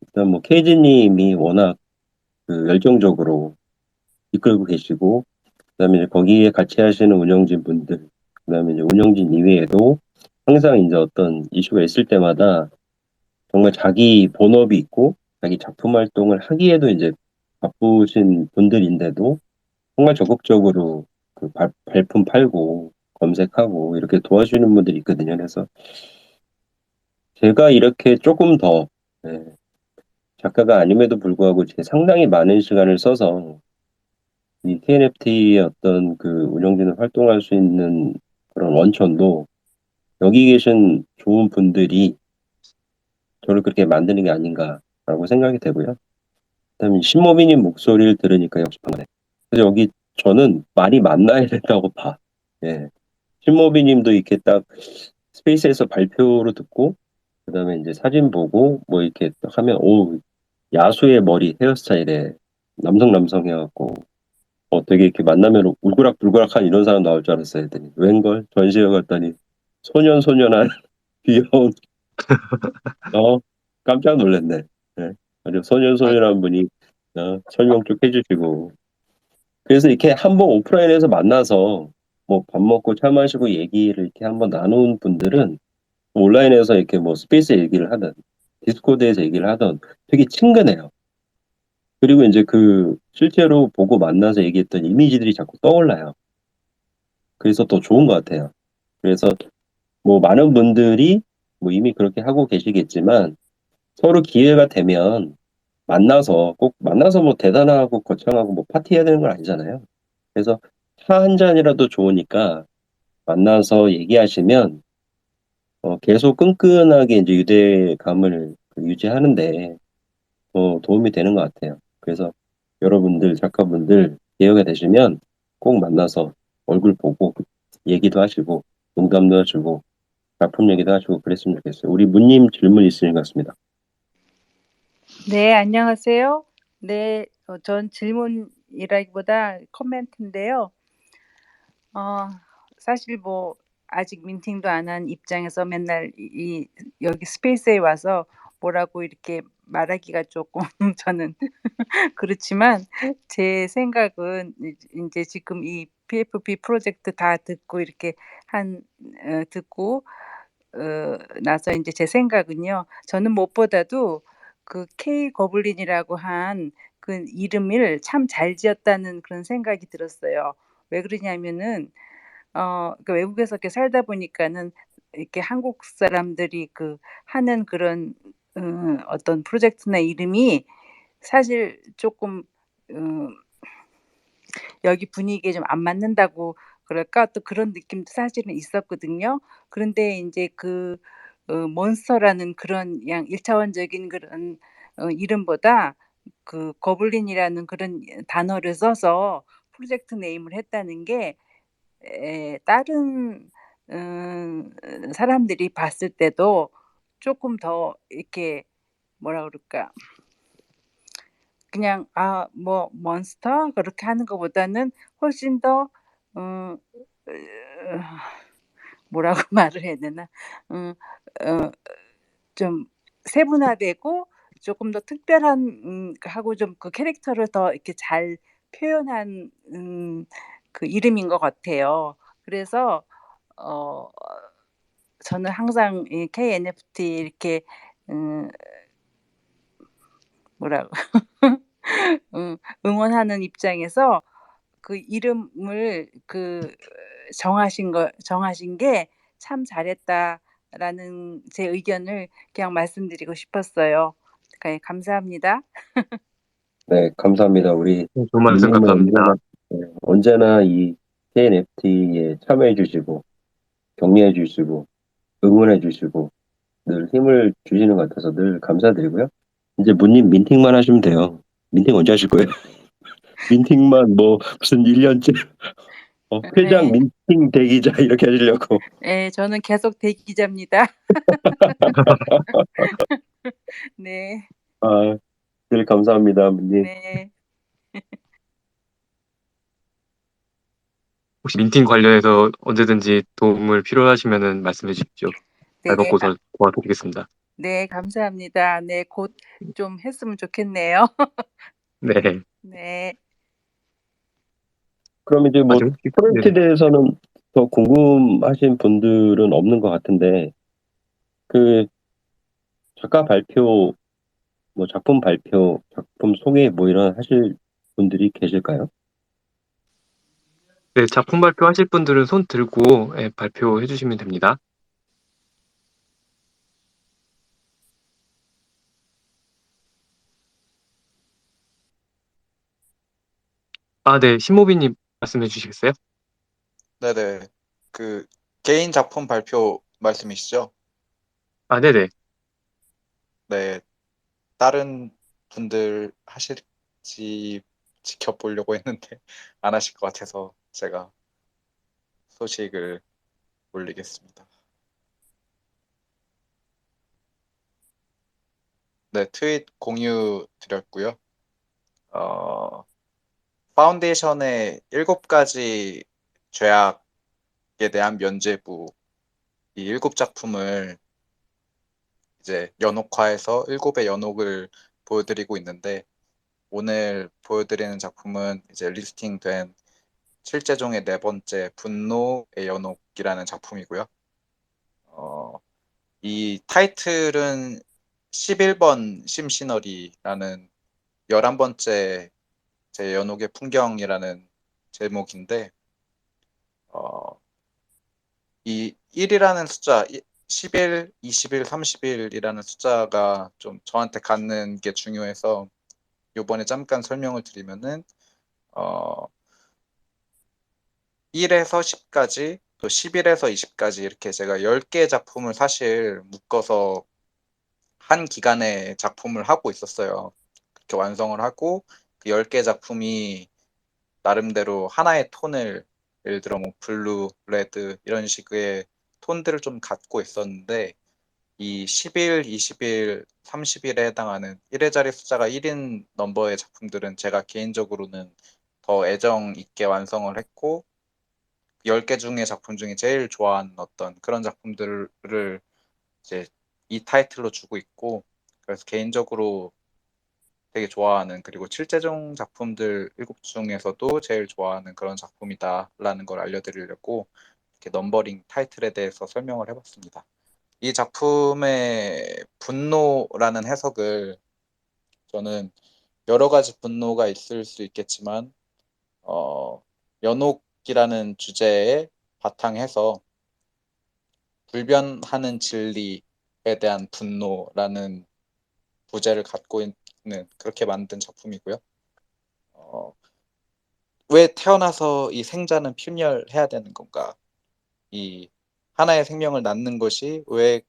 일단 뭐 케이지님이 워낙 그 열정적으로 이끌고 계시고 그다음에 이제 거기에 같이 하시는 운영진 분들 그다음에 이제 운영진 이외에도 항상 이제 어떤 이슈가 있을 때마다 정말 자기 본업이 있고 자기 작품 활동을 하기에도 이제 바쁘신 분들인데도 정말 적극적으로 그 발품 팔고 검색하고 이렇게 도와주는 분들이 있거든요. 그래서 제가 이렇게 조금 더 네, 작가가 아님에도 불구하고 제 상당히 많은 시간을 써서 이 KNFT의 어떤 그 운영진을 활동할 수 있는 그런 원천도 여기 계신 좋은 분들이 저를 그렇게 만드는 게 아닌가라고 생각이 되고요. 그다음에 신모빈님 목소리를 들으니까 역시 반가네. 그래서 여기 저는 말이 만나야 된다고 봐. 예. 신모빈님도 이렇게 딱 스페이스에서 발표로 듣고 그다음에 이제 사진 보고 뭐 이렇게 딱 하면 오 야수의 머리 헤어스타일에 남성 해갖고 되게 이렇게 만나면 울그락불그락한 이런 사람 나올 줄 알았어요. 했더니 웬걸 전시회 갔더니 소년한 귀여운 어 깜짝 놀랐네. 예. 아주 소년한 분이 설명 쭉 해주시고 그래서 이렇게 한번 오프라인에서 만나서 뭐 밥 먹고 차 마시고 얘기를 이렇게 한번 나눈 분들은 온라인에서 이렇게 뭐 스페이스 얘기를 하든 디스코드에서 얘기를 하든 되게 친근해요. 그리고 이제 그 실제로 보고 만나서 얘기했던 이미지들이 자꾸 떠올라요. 그래서 더 좋은 것 같아요. 그래서 뭐 많은 분들이 뭐 이미 그렇게 하고 계시겠지만 서로 기회가 되면 만나서 꼭 만나서 뭐 대단하고 거창하고 뭐 파티해야 되는 건 아니잖아요. 그래서 차 한 잔이라도 좋으니까 만나서 얘기하시면 계속 끈끈하게 이제 유대감을 유지하는데 도움이 되는 것 같아요. 그래서 여러분들 작가분들 기회가 되시면 꼭 만나서 얼굴 보고 얘기도 하시고 농담도 하시고 작품 얘기도 하시고 그랬으면 좋겠어요. 우리 문님 질문 있으신 것 같습니다. 네, 안녕하세요. 네, 전 질문이라기보다 코멘트인데요. 사실 뭐 아직 민팅도 안 한 입장에서 맨날 여기 스페이스에 와서 뭐라고 이렇게 말하기가 조금 저는 그렇지만 제 생각은 이제 지금 이 PFP 프로젝트 다 듣고 이렇게 듣고 나서 이제 제 생각은요. 저는 무엇보다도 그 K 거블린이라고 한 그 이름을 참 잘 지었다는 그런 생각이 들었어요. 왜 그러냐면은 그 외국에서 이렇게 살다 보니까는 이렇게 한국 사람들이 그 하는 그런 어떤 프로젝트나 이름이 사실 조금 여기 분위기에 좀 안 맞는다고 그럴까? 또 그런 느낌도 사실은 있었거든요. 그런데 인제 그 몬스터라는 그런 그냥 1차원적인 그런 이름보다 그 거블린이라는 그런 단어를 써서 프로젝트 네임을 했다는 게 다른 사람들이 봤을 때도 쪼끔 더 이렇게 뭐라 그럴까? 그냥 뭐 몬스터 그렇게 하는 것보다는 훨씬 더 어 뭐라고 말을 해야 되나? 음 어 좀 세분화되고 조금 더 특별한 하고 좀 그 캐릭터를 더 이렇게 잘 표현한 그 이름인 것 같아요. 그래서 어 저는 항상 이 KNFT 이렇게 음 뭐라고 응원하는 입장에서 그 이름을 정하신 게 '참 잘했다.'라는 제 의견을 그냥 말씀드리고 싶었어요. 네, 감사합니다. 네, 감사합니다. 우리 네, 좋은 말씀 민님은 감사합니다. 언제나 이 KNFT에 참여해 주시고, 격려해 주시고, 응원해 주시고, 늘 힘을 주시는 것 같아서 늘 감사드리고요. 이제 문님 민팅만 하시면 돼요. 민팅 언제 하실 거예요? 민팅만 뭐 무슨 1년째 회장 네. 민팅 대기자 이렇게 하시려고. 예, 저는 계속 대기자입니다. 네. 아, 늘 감사합니다, 문님. 네. 혹시 민팅 관련해서 언제든지 도움을 필요하시면은 말씀해 주십시오. 잘 네. 받고서 도와드리겠습니다. 네, 감사합니다. 네, 곧 좀 했으면 좋겠네요. 네. 네. 그럼 이제 뭐 아직 혹시 프로젝트에 네네. 대해서는 더 궁금하신 분들은 없는 것 같은데, 그 작가 발표, 뭐 작품 발표, 작품 소개 뭐 이런 하실 분들이 계실까요? 네, 작품 발표하실 분들은 손 들고 예, 발표해 주시면 됩니다. 네. 신모비님 말씀해 주시겠어요? 네네. 그 개인 작품 발표 말씀이시죠? 네네. 네. 다른 분들 하실지 지켜보려고 했는데 안 하실 것 같아서 제가 소식을 올리겠습니다. 네, 트윗 공유 드렸고요. 파운데이션의 7가지 죄악에 대한 면죄부 이 7작품을 이제 연옥화해서 7의 연옥을 보여드리고 있는데 오늘 보여드리는 작품은 이제 리스팅된 칠제종의 4번째 분노의 연옥이라는 작품이고요. 이 타이틀은 11번 심시너리라는 11번째 제 연옥의 풍경이라는 제목인데 이 1이라는 숫자 10일, 20일, 30일이라는 숫자가 좀 저한테 갖는 게 중요해서 요번에 잠깐 설명을 드리면은 1에서 10까지 또 11에서 20까지 이렇게 제가 10개의 작품을 사실 묶어서 한 기간에 작품을 하고 있었어요. 그렇게 완성을 하고 그 10개 작품이 나름대로 하나의 톤을 예를 들어 뭐 블루, 레드 이런 식의 톤들을 좀 갖고 있었는데 이 10일, 20일, 30일에 해당하는 1회짜리 숫자가 1인 넘버의 작품들은 제가 개인적으로는 더 애정 있게 완성을 했고 10개 중에 작품 중에 제일 좋아하는 어떤 그런 작품들을 이제 이 타이틀로 주고 있고, 그래서 개인적으로 되게 좋아하는, 그리고 칠제종 작품들 7 중에서도 제일 좋아하는 그런 작품이다라는 걸 알려드리려고 이렇게 넘버링 타이틀에 대해서 설명을 해봤습니다. 이 작품의 분노라는 해석을 저는 여러 가지 분노가 있을 수 있겠지만 연옥이라는 주제에 바탕해서 불변하는 진리에 대한 분노라는 부제를 갖고 있는, 그렇게 만든 작품이고요. 왜 태어나서 이 생자는 필멸해야 되는 건가? 이 하나의 생명을 낳는 것이 왜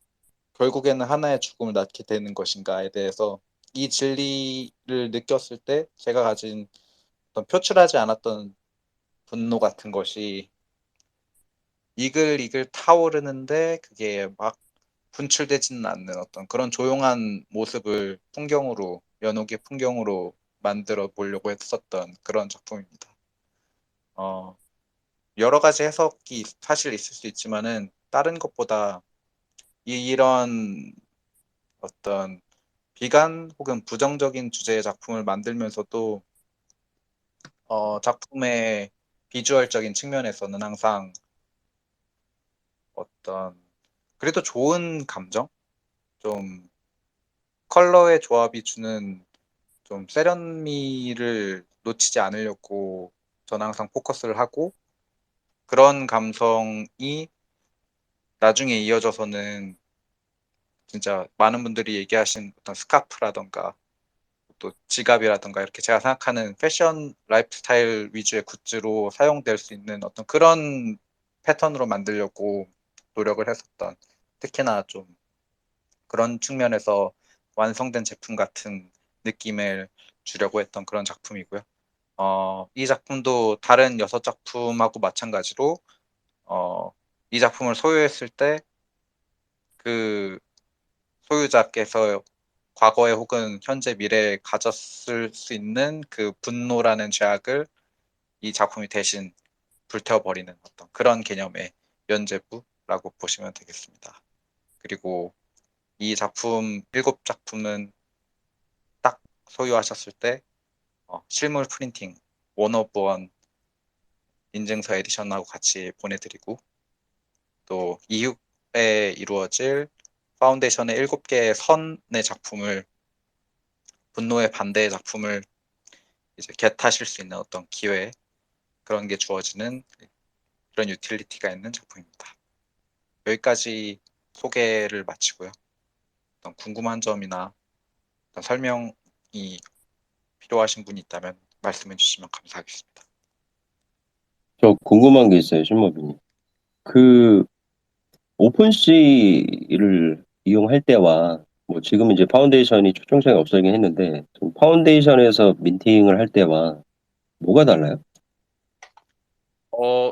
결국에는 하나의 죽음을 낳게 되는 것인가에 대해서 이 진리를 느꼈을 때 제가 가진 어떤 표출하지 않았던 분노 같은 것이 이글이글 타오르는데 그게 막 분출되지는 않는 어떤 그런 조용한 모습을 풍경으로, 연옥의 풍경으로 만들어 보려고 했었던 그런 작품입니다. 여러 가지 해석이 사실 있을 수 있지만은 다른 것보다 이런 어떤 비관 혹은 부정적인 주제의 작품을 만들면서도 작품의 비주얼적인 측면에서는 항상 어떤 그래도 좋은 감정, 좀 컬러의 조합이 주는 좀 세련미를 놓치지 않으려고 저는 항상 포커스를 하고, 그런 감성이 나중에 이어져서는 진짜 많은 분들이 얘기하신 어떤 스카프라던가 또 지갑이라던가 이렇게 제가 생각하는 패션 라이프스타일 위주의 굿즈로 사용될 수 있는 어떤 그런 패턴으로 만들려고 노력을 했었던, 특히나 좀 그런 측면에서 완성된 제품 같은 느낌을 주려고 했던 그런 작품이고요. 이 작품도 다른 6작품하고 마찬가지로 이 작품을 소유했을 때 그 소유자께서 과거에 혹은 현재 미래에 가졌을 수 있는 그 분노라는 죄악을 이 작품이 대신 불태워버리는 어떤 그런 개념의 연재부라고 보시면 되겠습니다. 그리고 이 작품 7작품은 딱 소유하셨을 때 실물 프린팅 원 오브 원 인증서 에디션하고 같이 보내드리고, 또 이후에 이루어질 파운데이션의 7개의 선의 작품을, 분노의 반대의 작품을 이제 겟하실 수 있는 어떤 기회, 그런 게 주어지는 그런 유틸리티가 있는 작품입니다. 여기까지 소개를 마치고요. 어떤 궁금한 점이나 어떤 설명이 필요하신 분이 있다면 말씀해 주시면 감사하겠습니다. 저 궁금한 게 있어요, 신모빈님. 그 오픈C를 이용할 때와 뭐 지금 이제 파운데이션이 초청장이 없어지긴 했는데 좀 파운데이션에서 민팅을 할 때와 뭐가 달라요?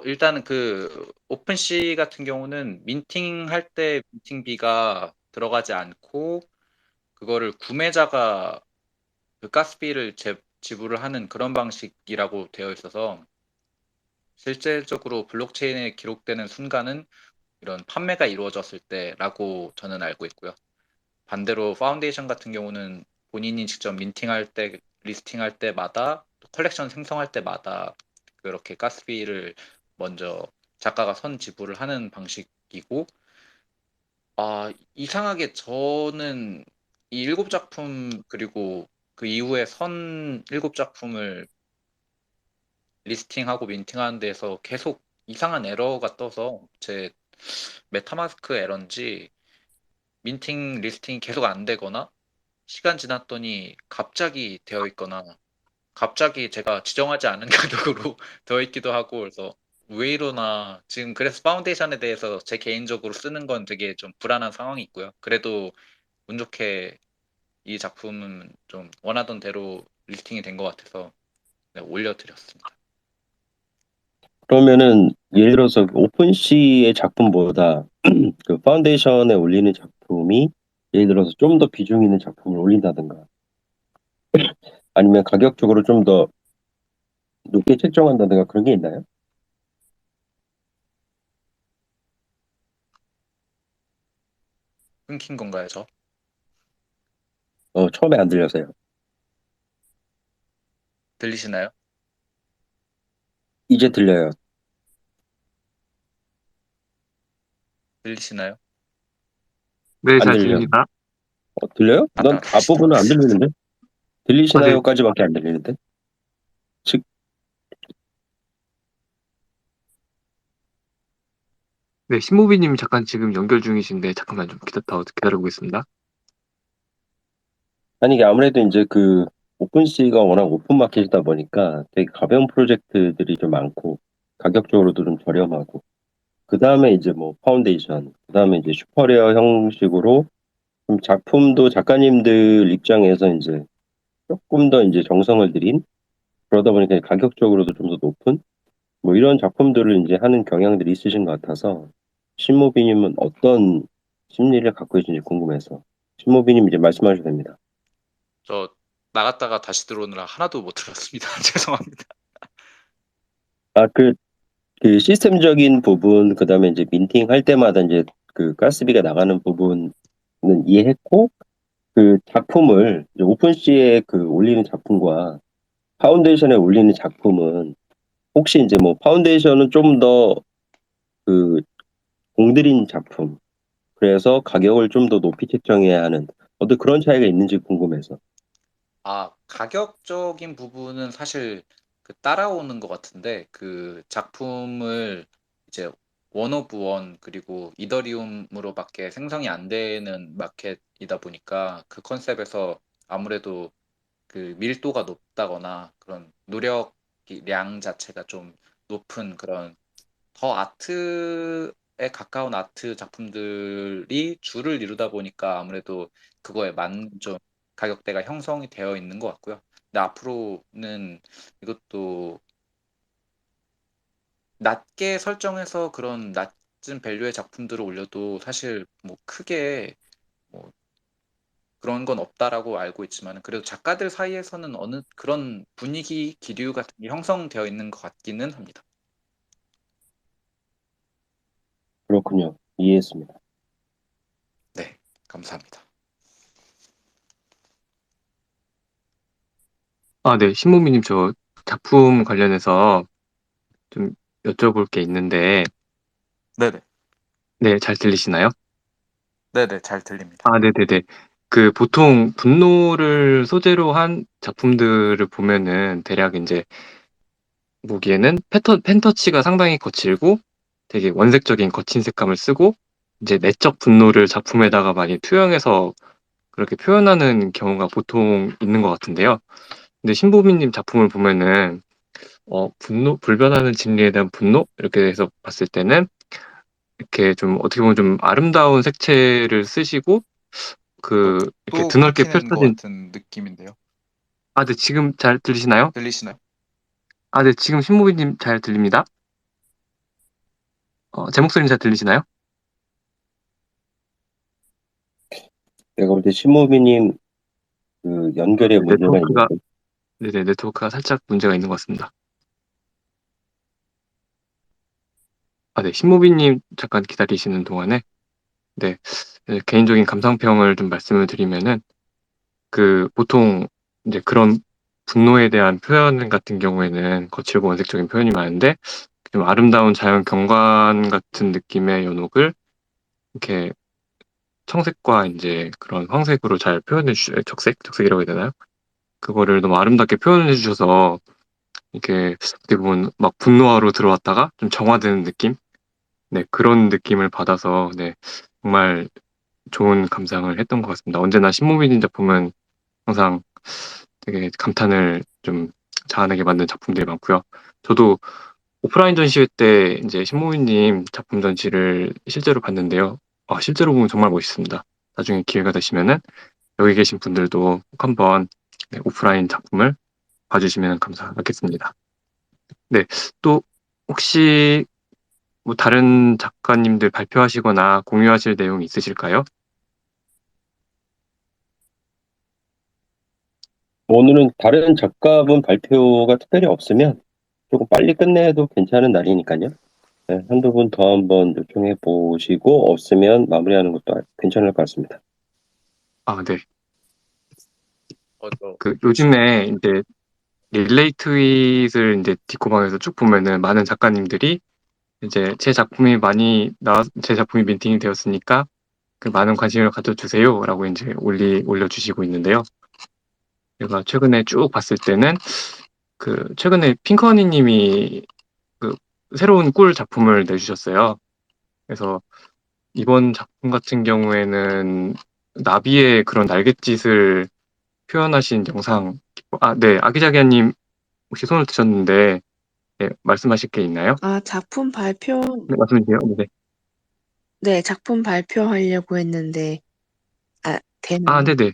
일단은 그 오픈C 같은 경우는 민팅할 때 민팅비가 들어가지 않고 그거를 구매자가 그 가스비를 지불을 하는 그런 방식이라고 되어 있어서 실제적으로 블록체인에 기록되는 순간은 이런 판매가 이루어졌을 때라고 저는 알고 있고요. 반대로 파운데이션 같은 경우는 본인이 직접 민팅할 때, 리스팅할 때마다, 또 컬렉션 생성할 때마다 그렇게 가스비를 먼저 작가가 선 지불을 하는 방식이고, 이상하게 저는 이 7작품 그리고 그 이후에 선 7작품을 리스팅하고 민팅하는 데서 계속 이상한 에러가 떠서 제 메타마스크 에러인지 민팅 리스팅이 계속 안 되거나 시간 지났더니 갑자기 되어 있거나 갑자기 제가 지정하지 않은 가격으로 되어 있기도 하고, 그래서 왜 이러나 지금. 그래서 파운데이션에 대해서 제 개인적으로 쓰는 건 되게 좀 불안한 상황이 있고요. 그래도 운 좋게 이 작품은 좀 원하던 대로 리스팅이 된 것 같아서 네, 올려드렸습니다. 그러면은 예를 들어서 오픈C의 작품보다 그 파운데이션에 올리는 작품이 예를 들어서 좀 더 비중 있는 작품을 올린다든가 아니면 가격적으로 좀 더 높게 책정한다든가 그런 게 있나요? 끊긴 건가요, 저? 처음에 안 들려서요. 들리시나요? 이제 들려요. 들리시나요? 네, 안 잘 들려. 들립니다. 들려요? 난 다시 앞부분은 안 들리는데? 아, 네. 들리시나요까지밖에 안 들리는데? 즉, 네, 신모비님 잠깐 지금 연결 중이신데 잠깐만 좀 기다려보겠습니다. 아니, 이게 아무래도 이제 그 오픈C가 워낙 오픈마켓이다 보니까 되게 가벼운 프로젝트들이 좀 많고, 가격적으로도 좀 저렴하고, 그 다음에 이제 뭐 파운데이션, 그 다음에 이제 슈퍼레어 형식으로 좀 작품도 작가님들 입장에서 이제 조금 더 이제 정성을 들인, 그러다 보니까 가격적으로도 좀 더 높은 뭐 이런 작품들을 이제 하는 경향들이 있으신 것 같아서 신모비님은 어떤 심리를 갖고 계신지 궁금해서 신모비님 이제 말씀하셔도 됩니다. 저 나갔다가 다시 들어오느라 하나도 못 들었습니다. 죄송합니다. 그 시스템적인 부분, 그 다음에 이제 민팅 할 때마다 이제 그 가스비가 나가는 부분은 이해했고, 그 작품을 이제 오픈C에 그 올리는 작품과 파운데이션에 올리는 작품은 혹시 이제 뭐 파운데이션은 좀 더 그 공들인 작품, 그래서 가격을 좀 더 높이 책정해야 하는 어떤 그런 차이가 있는지 궁금해서. 가격적인 부분은 사실 그 따라오는 것 같은데 그 작품을 이제 원 오브 원 그리고 이더리움으로밖에 생성이 안 되는 마켓이다 보니까 그 컨셉에서 아무래도 그 밀도가 높다거나 그런 노력량 자체가 좀 높은 그런 더 아트에 가까운 아트 작품들이 주를 이루다 보니까 아무래도 그거에 맞는 좀 가격대가 형성이 되어 있는 것 같고요. 근데 앞으로는 이것도 낮게 설정해서 그런 낮은 밸류의 작품들을 올려도 사실 뭐 크게 뭐 그런 건 없다라고 알고 있지만 그래도 작가들 사이에서는 어느 그런 분위기 기류 같은 게 형성되어 있는 것 같기는 합니다. 그렇군요. 이해했습니다. 네, 감사합니다. 네, 신모비님 저 작품 관련해서 좀 여쭤볼 게 있는데, 네네, 네, 잘 들리시나요? 네네, 잘 들립니다. 네네네. 그 보통 분노를 소재로 한 작품들을 보면은 대략 이제 보기에는 펜터치가 상당히 거칠고 되게 원색적인 거친 색감을 쓰고 이제 내적 분노를 작품에다가 많이 투영해서 그렇게 표현하는 경우가 보통 있는 것 같은데요. 근데 신보미님 작품을 보면은 불변하는 진리에 대한 분노 이렇게 해서 봤을 때는 이렇게 좀 어떻게 보면 좀 아름다운 색채를 쓰시고 이렇게 또 드넓게 끊기는 것 펼쳐진. 같은 느낌인데요. 네, 지금 잘 들리시나요? 들리시나요? 네, 지금 신보미님 잘 들립니다. 제 목소리는 잘 들리시나요? 내가 볼 때 신모비님 그 연결에 문제가 네트워크가 있는데. 네네, 네트워크가 살짝 문제가 있는 것 같습니다. 네, 신모비님 잠깐 기다리시는 동안에 네, 개인적인 감상평을 좀 말씀을 드리면은 보통 이제 그런 분노에 대한 표현 같은 경우에는 거칠고 원색적인 표현이 많은데 좀 아름다운 자연 경관 같은 느낌의 연옥을 이렇게 청색과 이제 그런 황색으로 잘 표현해 주셔. 적색이라고 해야 되나요? 그거를 너무 아름답게 표현해 주셔서 이렇게 어떻게 보면 막 분노하러 들어왔다가 좀 정화되는 느낌? 네, 그런 느낌을 받아서 네, 정말 좋은 감상을 했던 것 같습니다. 언제나 신모빈 작품은 항상 되게 감탄을 좀 자아내게 만든 작품들이 많고요. 저도 오프라인 전시회 때 이제 신모빈님 작품 전시를 실제로 봤는데요. 실제로 보면 정말 멋있습니다. 나중에 기회가 되시면은 여기 계신 분들도 꼭 한번 네, 오프라인 작품을 봐주시면 감사하겠습니다. 네, 또 혹시 뭐 다른 작가님들 발표하시거나 공유하실 내용이 있으실까요? 오늘은 다른 작가분 발표가 특별히 없으면 조금 빨리 끝내도 괜찮은 날이니까요. 네, 한두 분 더 한번 요청해 보시고 없으면 마무리하는 것도 괜찮을 것 같습니다. 아, 네. 저도 그 요즘에 이제 릴레이 트윗을 이제 디코방에서 쭉 보면은 많은 작가님들이 이제 제 작품이 민팅이 되었으니까 그 많은 관심을 가져주세요라고 이제 올려주시고 있는데요. 제가 최근에 쭉 봤을 때는 그 최근에 핑커니님이 그 새로운 꿀 작품을 내주셨어요. 그래서 이번 작품 같은 경우에는 나비의 그런 날갯짓을 표현하신 영상, 네, 아기자기야님 혹시 손을 드셨는데, 네, 말씀하실 게 있나요? 아, 작품 발표, 네, 말씀해 주세요. 네. 네, 작품 발표하려고 했는데, 아, 되나요? 네네.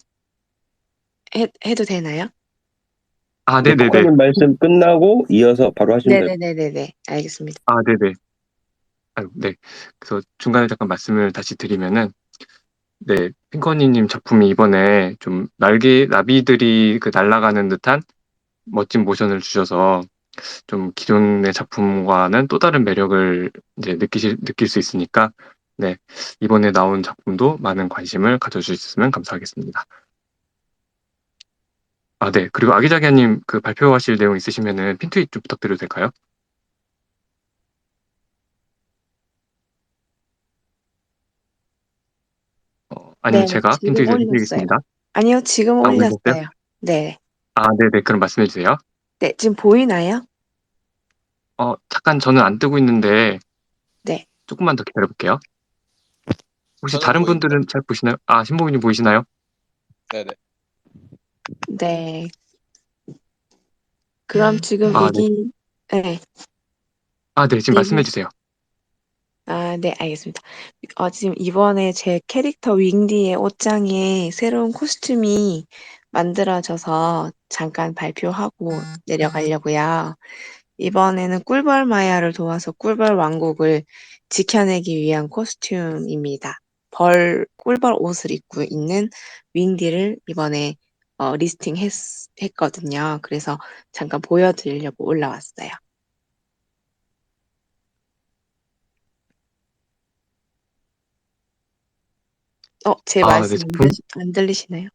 해도 되나요? 아, 네, 네네네. 코코님 말씀 끝나고 이어서 바로 하시면 돼요. 네네네네네. 알겠습니다. 아, 네네. 아유, 네. 그래서 중간에 잠깐 말씀을 다시 드리면은, 네, 핑커니님 작품이 이번에 좀 나비들이 그 날아가는 듯한 멋진 모션을 주셔서 좀 기존의 작품과는 또 다른 매력을 이제 느낄 수 있으니까, 네, 이번에 나온 작품도 많은 관심을 가져주셨으면 감사하겠습니다. 아, 네. 그리고 아기자기야님 그 발표하실 내용 있으시면은 핀트윗 좀 부탁드려도 될까요? 아니면 네, 제가 지금 핀트윗을 올렸어요. 해드리겠습니다. 아니요, 지금 아, 올리셨어요? 올렸어요. 네. 아, 네네. 그럼 말씀해 주세요. 네, 지금 보이나요? 잠깐 저는 안 뜨고 있는데 네. 조금만 더 기다려볼게요. 혹시 저는 다른 보입니다. 분들은 잘 보시나요? 아, 신보기님 보이시나요? 네네. 네. 그럼 지금 아, 네. 네. 아, 네. 지금 말씀해 얘기, 주세요. 네, 알겠습니다. 지금 이번에 제 캐릭터 윙디의 옷장에 새로운 코스튬이 만들어져서 잠깐 발표하고 내려가려고요. 이번에는 꿀벌 마야를 도와서 꿀벌 왕국을 지켜내기 위한 코스튬입니다. 꿀벌 옷을 입고 있는 윙디를 이번에 했거든요. 그래서 잠깐 보여드리려고 올라왔어요. 제 아, 네. 말씀 안 들리시나요?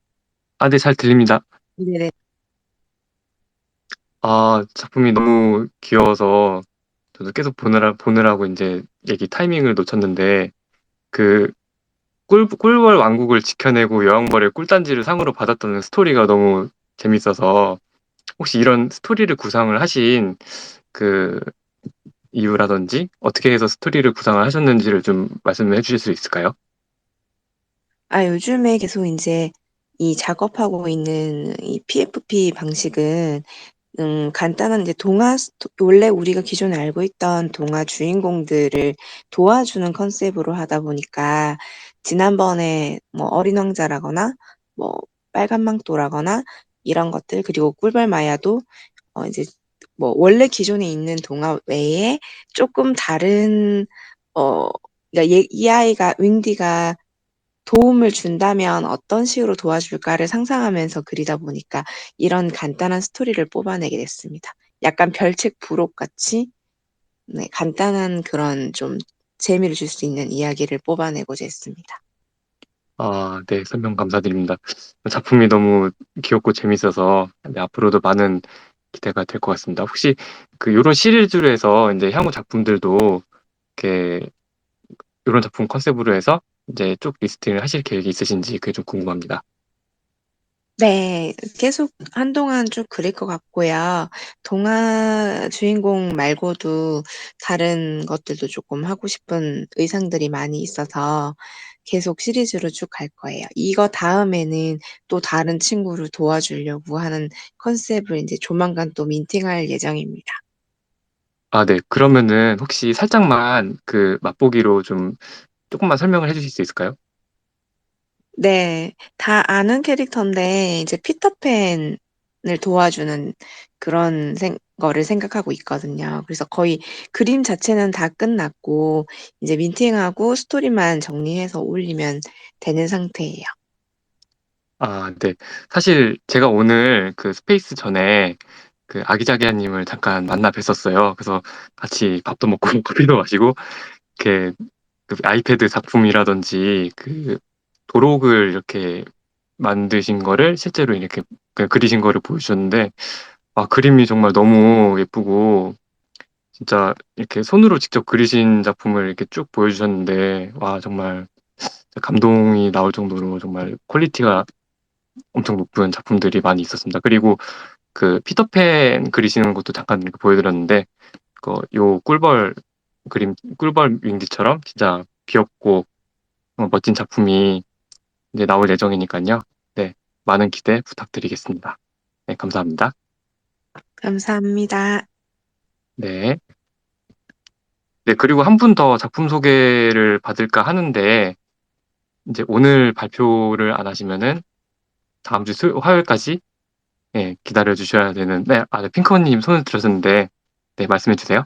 아, 네. 잘 들립니다. 네네. 아, 작품이 너무 귀여워서 저도 계속 보느라고 이제 얘기 타이밍을 놓쳤는데 그 꿀벌 왕국을 지켜내고 여왕벌의 꿀단지를 상으로 받았다는 스토리가 너무 재밌어서 혹시 이런 스토리를 구상을 하신 그 이유라든지 어떻게 해서 스토리를 구상을 하셨는지를 좀 말씀해 주실 수 있을까요? 요즘에 계속 이제 이 작업하고 있는 이 PFP 방식은 간단한 이제 원래 우리가 기존에 알고 있던 동화 주인공들을 도와주는 컨셉으로 하다 보니까 지난번에 뭐 어린 왕자라거나 뭐 빨간 망토라거나 이런 것들 그리고 꿀벌 마야도 이제 뭐 원래 기존에 있는 동화 외에 조금 다른 어 그러니까 이 아이가 윙디가 도움을 준다면 어떤 식으로 도와줄까를 상상하면서 그리다 보니까 이런 간단한 스토리를 뽑아내게 됐습니다. 약간 별책 부록 같이 네, 간단한 그런 좀 재미를 줄 수 있는 이야기를 뽑아내고자 했습니다. 아, 네, 설명 감사드립니다. 작품이 너무 귀엽고 재밌어서 네, 앞으로도 많은 기대가 될 것 같습니다. 혹시 그 요런 시리즈로 해서 이제 향후 작품들도 이렇게 요런 작품 컨셉으로 해서 이제 쭉 리스팅을 하실 계획이 있으신지 그게 좀 궁금합니다. 네, 계속 한동안 쭉 그릴 것 같고요. 동화 주인공 말고도 다른 것들도 조금 하고 싶은 의상들이 많이 있어서 계속 시리즈로 쭉 갈 거예요. 이거 다음에는 또 다른 친구를 도와주려고 하는 컨셉을 이제 조만간 또 민팅할 예정입니다. 아, 네. 그러면은 혹시 살짝만 그 맛보기로 좀 조금만 설명을 해주실 수 있을까요? 네, 다 아는 캐릭터인데 이제 피터팬을 도와주는 그런 거를 생각하고 있거든요. 그래서 거의 그림 자체는 다 끝났고 이제 민팅하고 스토리만 정리해서 올리면 되는 상태예요. 아, 네. 사실 제가 오늘 그 스페이스 전에 그 아기자기야님을 잠깐 만나 뵀었어요. 그래서 같이 밥도 먹고 커피도 마시고 이렇게 그 아이패드 작품이라든지 그 도록을 이렇게 만드신 거를 실제로 이렇게 그리신 거를 보여주셨는데 그림이 정말 너무 예쁘고 진짜 이렇게 손으로 직접 그리신 작품을 이렇게 쭉 보여주셨는데 정말 감동이 나올 정도로 정말 퀄리티가 엄청 높은 작품들이 많이 있었습니다. 그리고 그 피터팬 그리시는 것도 잠깐 이렇게 보여드렸는데 요 꿀벌 그림, 꿀벌 윙디처럼 진짜 귀엽고 멋진 작품이 이제 나올 예정이니까요. 네, 많은 기대 부탁드리겠습니다. 네, 감사합니다. 감사합니다. 네. 네, 그리고 한 분 더 작품 소개를 받을까 하는데, 이제 오늘 발표를 안 하시면은 다음 주 화요일까지 기다려 주셔야 되는, 네, 네, 핑크님 손을 들었는데, 네, 말씀해 주세요.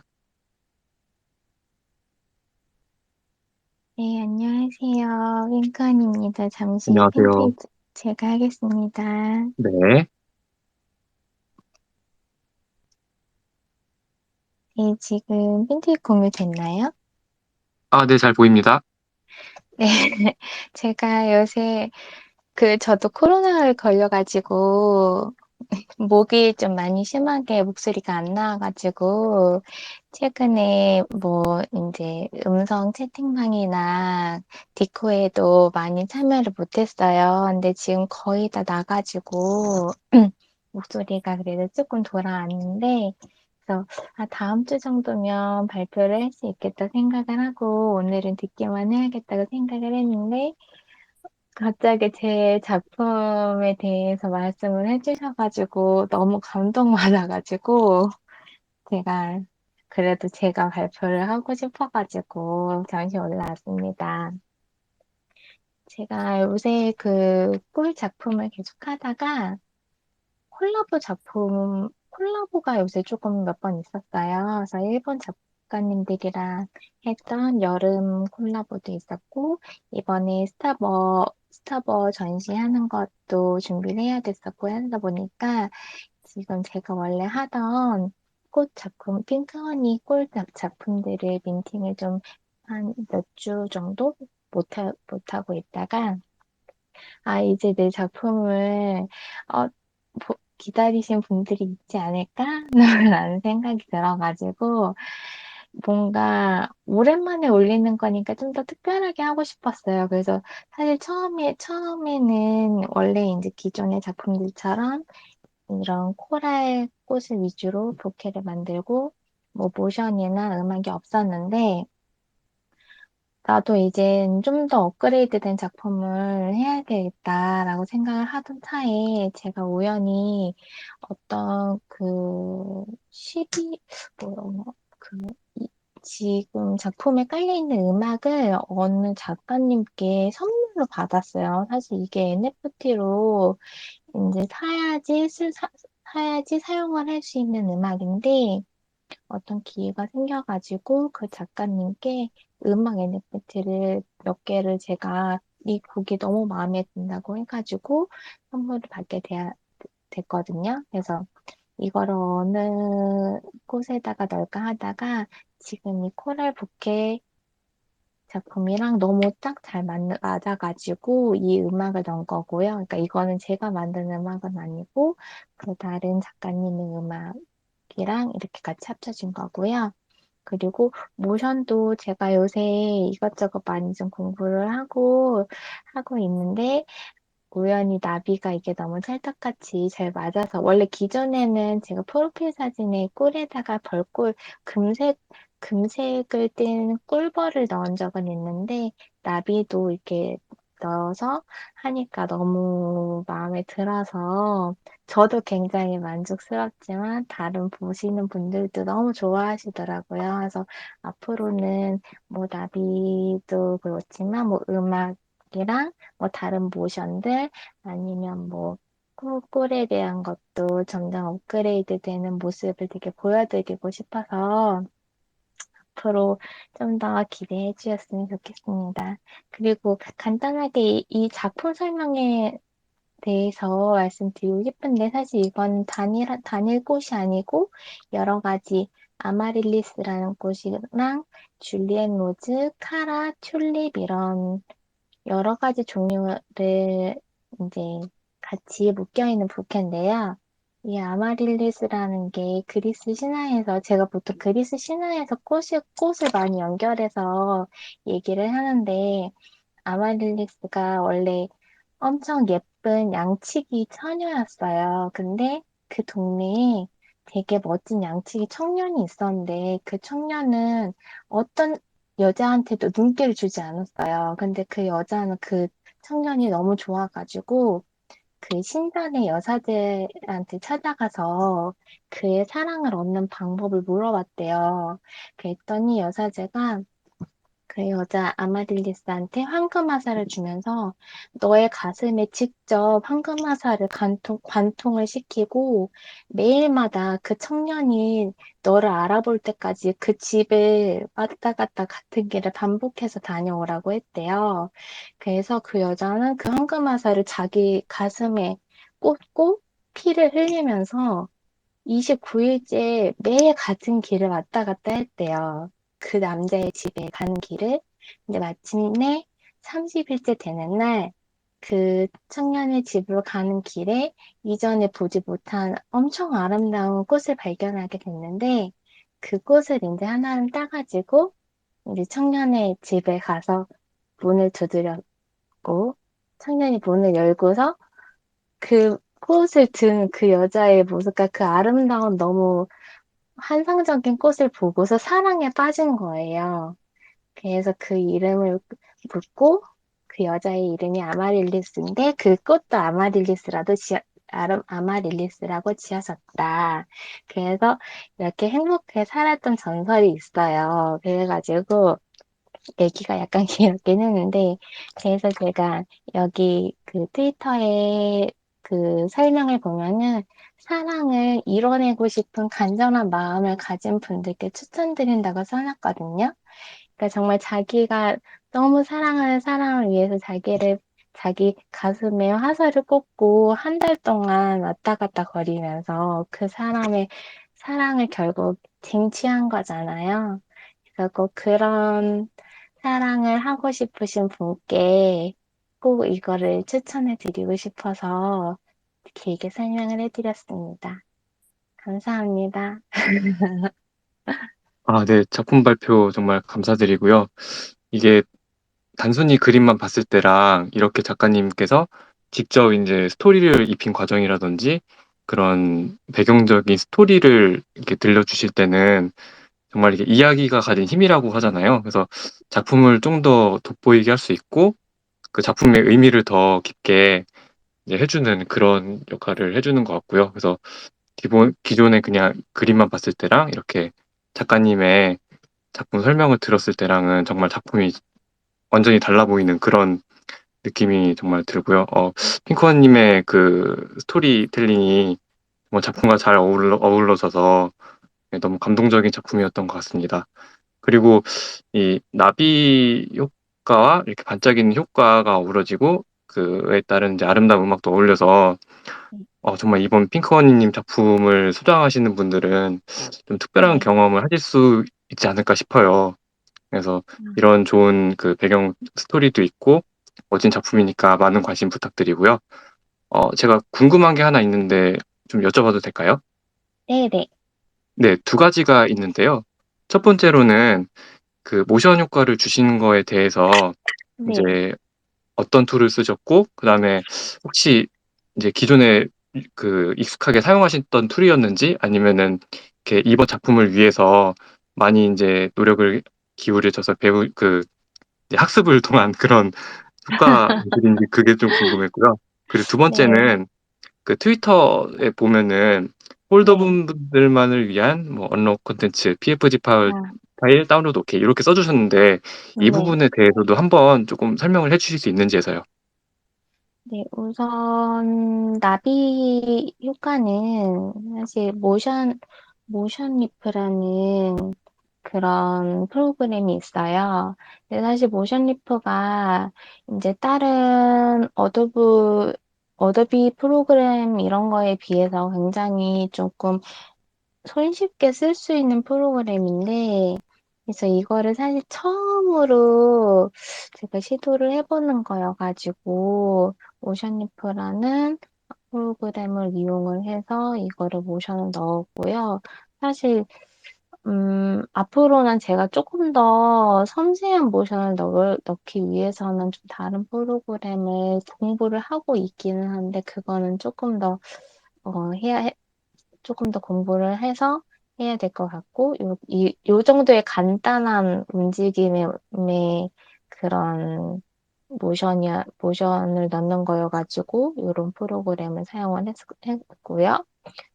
네, 안녕하세요. 윙크원입니다. 잠시 안녕하세요. 팬페이지 제가 하겠습니다. 네. 네, 지금 팬페이지 공유됐나요? 네, 잘 보입니다. 네, 제가 요새 저도 코로나를 걸려가지고 목이 좀 많이 심하게 목소리가 안 나와가지고 최근에 뭐 이제 음성 채팅방이나 디코에도 많이 참여를 못했어요. 근데 지금 거의 다 나가지고 목소리가 그래도 조금 돌아왔는데 그래서 다음 주 정도면 발표를 할 수 있겠다 생각을 하고 오늘은 듣기만 해야겠다고 생각을 했는데 갑자기 제 작품에 대해서 말씀을 해주셔가지고 너무 감동받아가지고 제가 그래도 제가 발표를 하고 싶어가지고 잠시 올라왔습니다. 제가 요새 꿀 작품을 계속 하다가 콜라보가 요새 조금 몇 번 있었어요. 그래서 일본 작가님들이랑 했던 여름 콜라보도 있었고, 이번에 스타버 전시하는 것도 준비를 해야 됐었고, 하다 보니까 지금 제가 원래 하던 꽃 작품, 핑크허니 꽃 작품들을 민팅을 좀 한 몇 주 정도 못하고 있다가, 이제 내 작품을, 어, 기다리신 분들이 있지 않을까? 라는 생각이 들어가지고, 뭔가 오랜만에 올리는 거니까 좀 더 특별하게 하고 싶었어요. 그래서 사실 처음에는 원래 이제 기존의 작품들처럼 이런 코랄 꽃을 위주로 부케를 만들고, 뭐 모션이나 음악이 없었는데, 나도 이젠 좀 더 업그레이드된 작품을 해야 되겠다라고 생각을 하던 차에 제가 우연히 어떤 12, 지금 작품에 깔려있는 음악을 어느 작가님께 선물로 받았어요. 사실 이게 NFT로 이제 사야지 사용을 할 수 있는 음악인데, 어떤 기회가 생겨가지고 그 작가님께 음악 NFT를 몇 개를 제가 이 곡이 너무 마음에 든다고 해가지고 선물을 받게 됐거든요. 그래서 이걸 어느 곳에다가 넣을까 하다가 지금 이 코랄 부케 작품이랑 너무 딱 잘 맞아가지고 이 음악을 넣은 거고요. 그러니까 이거는 제가 만든 음악은 아니고 다른 작가님의 음악이랑 이렇게 같이 합쳐진 거고요. 그리고 모션도 제가 요새 이것저것 많이 좀 공부를 하고 있는데 우연히 나비가 이게 너무 찰떡같이 잘 맞아서 원래 기존에는 제가 프로필 사진에 꿀에다가 금색을 띤 꿀벌을 넣은 적은 있는데 나비도 이렇게 넣어서 하니까 너무 마음에 들어서 저도 굉장히 만족스럽지만 다른 보시는 분들도 너무 좋아하시더라고요. 그래서 앞으로는 뭐 나비도 그렇지만 뭐 음악이랑 뭐 다른 모션들 아니면 뭐 꿀에 대한 것도 점점 업그레이드 되는 모습을 되게 보여드리고 싶어서 앞으로 좀 더 기대해 주셨으면 좋겠습니다. 그리고 간단하게 이 작품 설명에 대해서 말씀드리고 싶은데 사실 이건 단일 꽃이 아니고 여러 가지 아마릴리스라는 꽃이랑 줄리엔 로즈, 카라, 튤립 이런 여러 가지 종류를 이제 같이 묶여 있는 부케인데요. 이 아마릴리스라는 게 그리스 신화에서 제가 보통 그리스 신화에서 꽃을 많이 연결해서 얘기를 하는데 아마릴리스가 원래 엄청 예쁜 양치기 처녀였어요. 근데 그 동네에 되게 멋진 양치기 청년이 있었는데 그 청년은 어떤 여자한테도 눈길을 주지 않았어요. 근데 그 여자는 그 청년이 너무 좋아가지고 그 신전의 여사제한테 찾아가서 그의 사랑을 얻는 방법을 물어봤대요. 그랬더니 여사제가 그 여자 아마딜리스한테 황금화살을 주면서 너의 가슴에 직접 황금화살을 관통을 시키고 매일마다 그 청년이 너를 알아볼 때까지 그 집을 왔다 갔다 같은 길을 반복해서 다녀오라고 했대요. 그래서 그 여자는 그 황금화살을 자기 가슴에 꽂고 피를 흘리면서 29일째 매일 같은 길을 왔다 갔다 했대요. 그 남자의 집에 가는 길을. 근데 마침내 30일째 되는 날, 그 청년의 집으로 가는 길에 이전에 보지 못한 엄청 아름다운 꽃을 발견하게 됐는데, 그 꽃을 이제 하나를 따가지고, 이제 청년의 집에 가서 문을 두드렸고, 청년이 문을 열고서 그 꽃을 든 그 여자의 모습과 그 아름다운 너무 환상적인 꽃을 보고서 사랑에 빠진 거예요. 그래서 그 이름을 묻고 그 여자의 이름이 아마릴리스인데 그 꽃도 아마릴리스라고 지어졌다. 그래서 이렇게 행복하게 살았던 전설이 있어요. 그래가지고 얘기가 약간 길었긴 했는데, 그래서 제가 여기 그 트위터에 그 설명을 보면은 사랑을 이뤄내고 싶은 간절한 마음을 가진 분들께 추천드린다고 써놨거든요. 그러니까 정말 자기가 너무 사랑하는 사람을 위해서 자기 가슴에 화살을 꽂고 한 달 동안 왔다 갔다 거리면서 그 사람의 사랑을 결국 쟁취한 거잖아요. 그래서 꼭 그런 사랑을 하고 싶으신 분께 꼭 이거를 추천해 드리고 싶어서 길게 설명을 해드렸습니다. 감사합니다. 아, 네. 작품 발표 정말 감사드리고요. 이게 단순히 그림만 봤을 때랑 이렇게 작가님께서 직접 이제 스토리를 입힌 과정이라든지 그런 배경적인 스토리를 이렇게 들려주실 때는 정말 이게 이야기가 가진 힘이라고 하잖아요. 그래서 작품을 좀 더 돋보이게 할 수 있고 그 작품의 의미를 더 깊게 이제 해주는 그런 역할을 해주는 것 같고요. 그래서 기존에 그냥 그림만 봤을 때랑 이렇게 작가님의 작품 설명을 들었을 때랑은 정말 작품이 완전히 달라 보이는 그런 느낌이 정말 들고요. 핑크원님의 그 스토리텔링이 정말 작품과 잘 어울러져서 너무 감동적인 작품이었던 것 같습니다. 그리고 이 나비 효과와 이렇게 반짝이는 효과가 어우러지고 그에 따른 이제 아름다운 음악도 어울려서 정말 이번 핑크원님 작품을 소장하시는 분들은 좀 특별한 네. 경험을 하실 수 있지 않을까 싶어요. 그래서 이런 좋은 그 배경 스토리도 있고 멋진 작품이니까 많은 관심 부탁드리고요. 제가 궁금한 게 하나 있는데 좀 여쭤봐도 될까요? 네네. 네, 두 가지가 있는데요. 첫 번째로는 그 모션 효과를 주시는 거에 대해서 네. 이제 어떤 툴을 쓰셨고, 그 다음에 혹시 이제 기존에 그 익숙하게 사용하셨던 툴이었는지 아니면은 이렇게 이번 작품을 위해서 많이 이제 노력을 기울여져서 이제 학습을 통한 그런 효과들인지 그게 좀 궁금했고요. 그리고 두 네. 번째는 그 트위터에 보면은 네. 홀더분들만을 위한 뭐 언록 콘텐츠, PFG 파일 다운로드 오케이 이렇게 써주셨는데 이 네. 부분에 대해서도 한번 조금 설명을 해주실 수 있는지해서요. 네, 우선 나비 효과는 사실 모션 리프라는 그런 프로그램이 있어요. 근데 사실 모션 리프가 이제 다른 어도브 어도비 프로그램 이런 거에 비해서 굉장히 조금 손쉽게 쓸 수 있는 프로그램인데, 그래서 이거를 사실 처음으로 제가 시도를 해보는 거여가지고, 모션리프라는 프로그램을 이용을 해서 이거를 모션을 넣었고요. 사실 앞으로는 제가 조금 더 섬세한 모션을 넣기 위해서는 좀 다른 프로그램을 공부를 하고 있기는 한데, 그거는 조금 더 조금 더 공부를 해서 해야 될 것 같고, 요 정도의 간단한 움직임의 그런 모션을 넣는 거여가지고, 요런 프로그램을 사용을 했고요.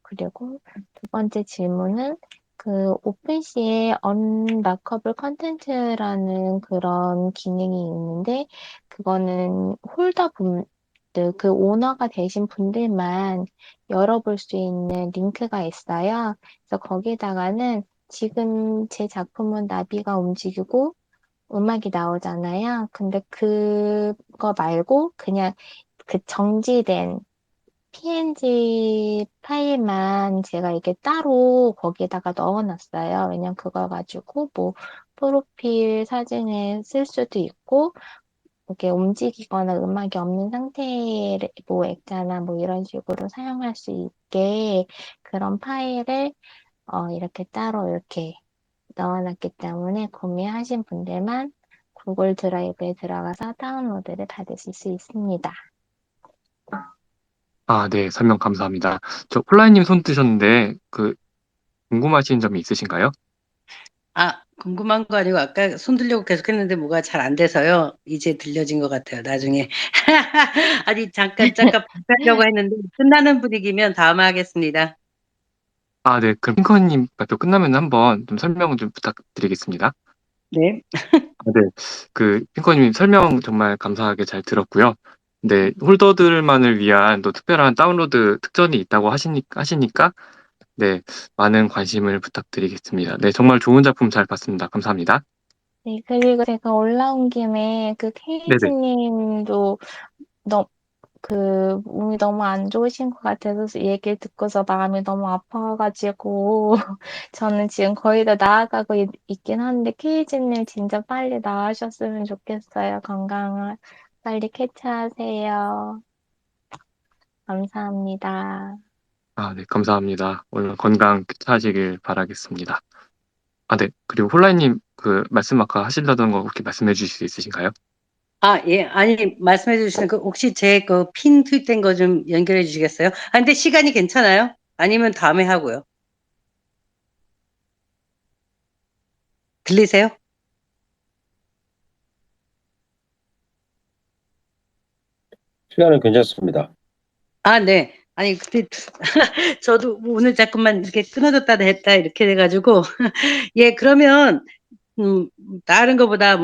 그리고 두 번째 질문은 그 오픈시에 언락커블 컨텐츠라는 그런 기능이 있는데, 그거는 그 오너가 되신 분들만 열어볼 수 있는 링크가 있어요. 그래서 거기다가는 지금 제 작품은 나비가 움직이고 음악이 나오잖아요. 근데 그거 말고 그냥 그 정지된 PNG 파일만 제가 이렇게 따로 거기에다가 넣어놨어요. 왜냐면 그거 가지고 뭐 프로필 사진에 쓸 수도 있고, 이렇게 움직이거나 음악이 없는 상태의 뭐 액자나 뭐 이런 식으로 사용할 수 있게 그런 파일을 이렇게 따로 이렇게 넣어놨기 때문에 구매하신 분들만 구글 드라이브에 들어가서 다운로드를 받으실 수 있습니다. 아, 네. 설명 감사합니다. 저 폴라님 손 뜨셨는데 궁금하신 점이 있으신가요? 궁금한 거 아니고 아까 손 들려고 계속 했는데 뭐가 잘 안 돼서요. 이제 들려진 것 같아요. 나중에. 아니, 잠깐 부탁하려고 했는데 끝나는 분위기면 다음에 하겠습니다. 아, 네. 그럼 핑커님 발표 끝나면 한번 좀 설명을 좀 부탁드리겠습니다. 네. 아, 네. 핑커님 설명 정말 감사하게 잘 들었고요. 네, 홀더들만을 위한 또 특별한 다운로드 특전이 있다고 하시니까, 네, 많은 관심을 부탁드리겠습니다. 네, 정말 좋은 작품 잘 봤습니다. 감사합니다. 네, 그리고 제가 올라온 김에 그 네네. 케이지님도 몸이 너무 안 좋으신 것 같아서 얘기를 듣고서 마음이 너무 아파가지고 저는 지금 거의 다 나아가고 있긴 한데, 케이지님 진짜 빨리 나으셨으면 좋겠어요. 건강을 빨리 캐치하세요. 감사합니다. 아, 네, 감사합니다. 오늘 건강 하시길 바라겠습니다. 아, 네. 그리고 홀라님 말씀 아까 하시려던 거 혹시 말씀해 주실 수 있으신가요? 예. 아니, 말씀해 주시는 혹시 제 핀 트윗된 거 좀 연결해 주시겠어요? 근데 시간이 괜찮아요? 아니면 다음에 하고요. 들리세요? 시간은 괜찮습니다. 네. 아니, 근데 저도 오늘 자꾸만 이렇게 끊어졌다 했다 이렇게 돼가지고 예, 그러면 다른 거보다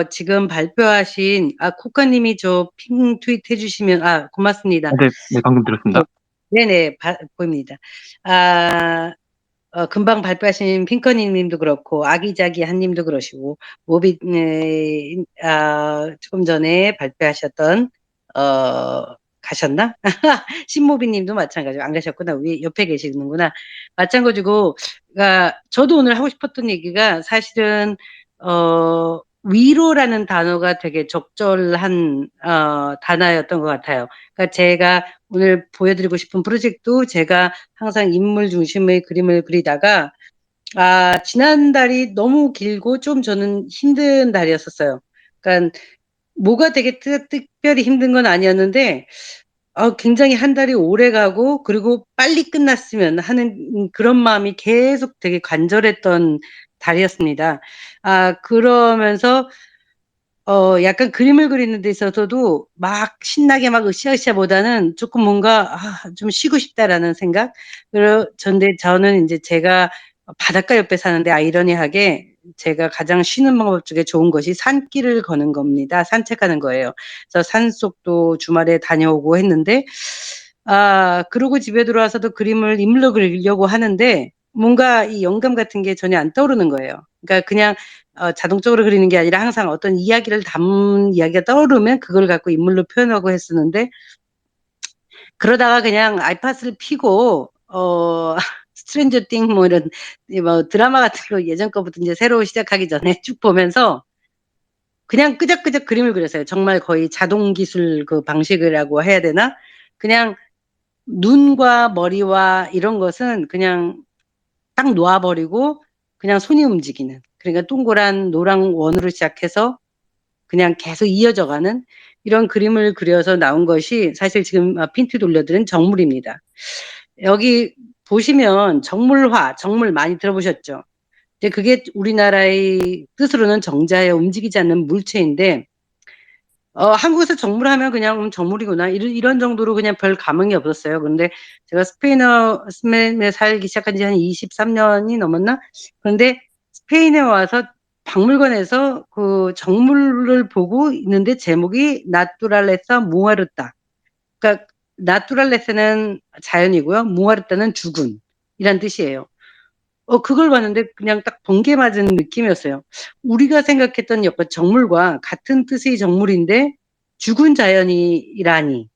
지금 발표하신 코카님이 저 핑 트윗 해주시면 고맙습니다. 네, 네, 방금 들었습니다. 네네, 보입니다. 금방 발표하신 핑커니 님도 그렇고, 아기자기 한 님도 그러시고, 조금 전에 발표하셨던, 가셨나? 신모비 님도 마찬가지고, 안 가셨구나. 위, 옆에 계시는구나. 마찬가지고, 저도 오늘 하고 싶었던 얘기가 사실은, 위로라는 단어가 되게 적절한, 단어였던 것 같아요. 그러니까 제가 오늘 보여드리고 싶은 프로젝트도 제가 항상 인물 중심의 그림을 그리다가 지난달이 너무 길고 좀 저는 힘든 달이었었어요. 그러니까 뭐가 되게 특별히 힘든 건 아니었는데 굉장히 한 달이 오래 가고 그리고 빨리 끝났으면 하는 그런 마음이 계속 되게 간절했던 달이었습니다. 그러면서 약간 그림을 그리는 데 있어서도 막 신나게 막 으쌰으쌰보다는 조금 뭔가 좀 쉬고 싶다라는 생각. 근데 저는 이제 제가 바닷가 옆에 사는데 아이러니하게 제가 가장 쉬는 방법 중에 좋은 것이 산길을 거는 겁니다. 산책하는 거예요. 그래서 산속도 주말에 다녀오고 했는데 그러고 집에 들어와서도 그림을 인물로 그리려고 하는데 뭔가 이 영감 같은 게 전혀 안 떠오르는 거예요. 그러니까 그냥 자동적으로 그리는 게 아니라 항상 어떤 이야기를 담은 이야기가 떠오르면 그걸 갖고 인물로 표현하고 했었는데 그러다가 그냥 아이팟을 피고 스트레인저 띵 뭐 이런 뭐 드라마 같은 거 예전 거부터 이제 새로 시작하기 전에 쭉 보면서 그냥 끄적끄적 그림을 그렸어요. 정말 거의 자동 기술 그 방식이라고 해야 되나? 그냥 눈과 머리와 이런 것은 그냥 딱 놓아버리고 그냥 손이 움직이는, 그러니까 동그란 노랑 원으로 시작해서 그냥 계속 이어져 가는 이런 그림을 그려서 나온 것이 사실 지금 핀트 돌려드린 정물입니다. 여기 보시면 정물화, 정물 많이 들어보셨죠? 근데 그게 우리나라의 뜻으로는 정자에 움직이지 않는 물체인데 한국에서 정물하면 그냥 정물이구나 이런 정도로 그냥 별 감흥이 없었어요. 근데 제가 스페인에 살기 시작한 지 한 23년이 넘었나? 그런데 스페인에 와서 박물관에서 그 정물을 보고 있는데 제목이 나투랄레사 무아르타. 그러니까 나투랄레사는 자연이고요. 무아르타는 죽은 이란 뜻이에요. 그걸 봤는데 그냥 딱 번개 맞은 느낌이었어요. 우리가 생각했던 약간 정물과 같은 뜻의 정물인데 죽은 자연이라니.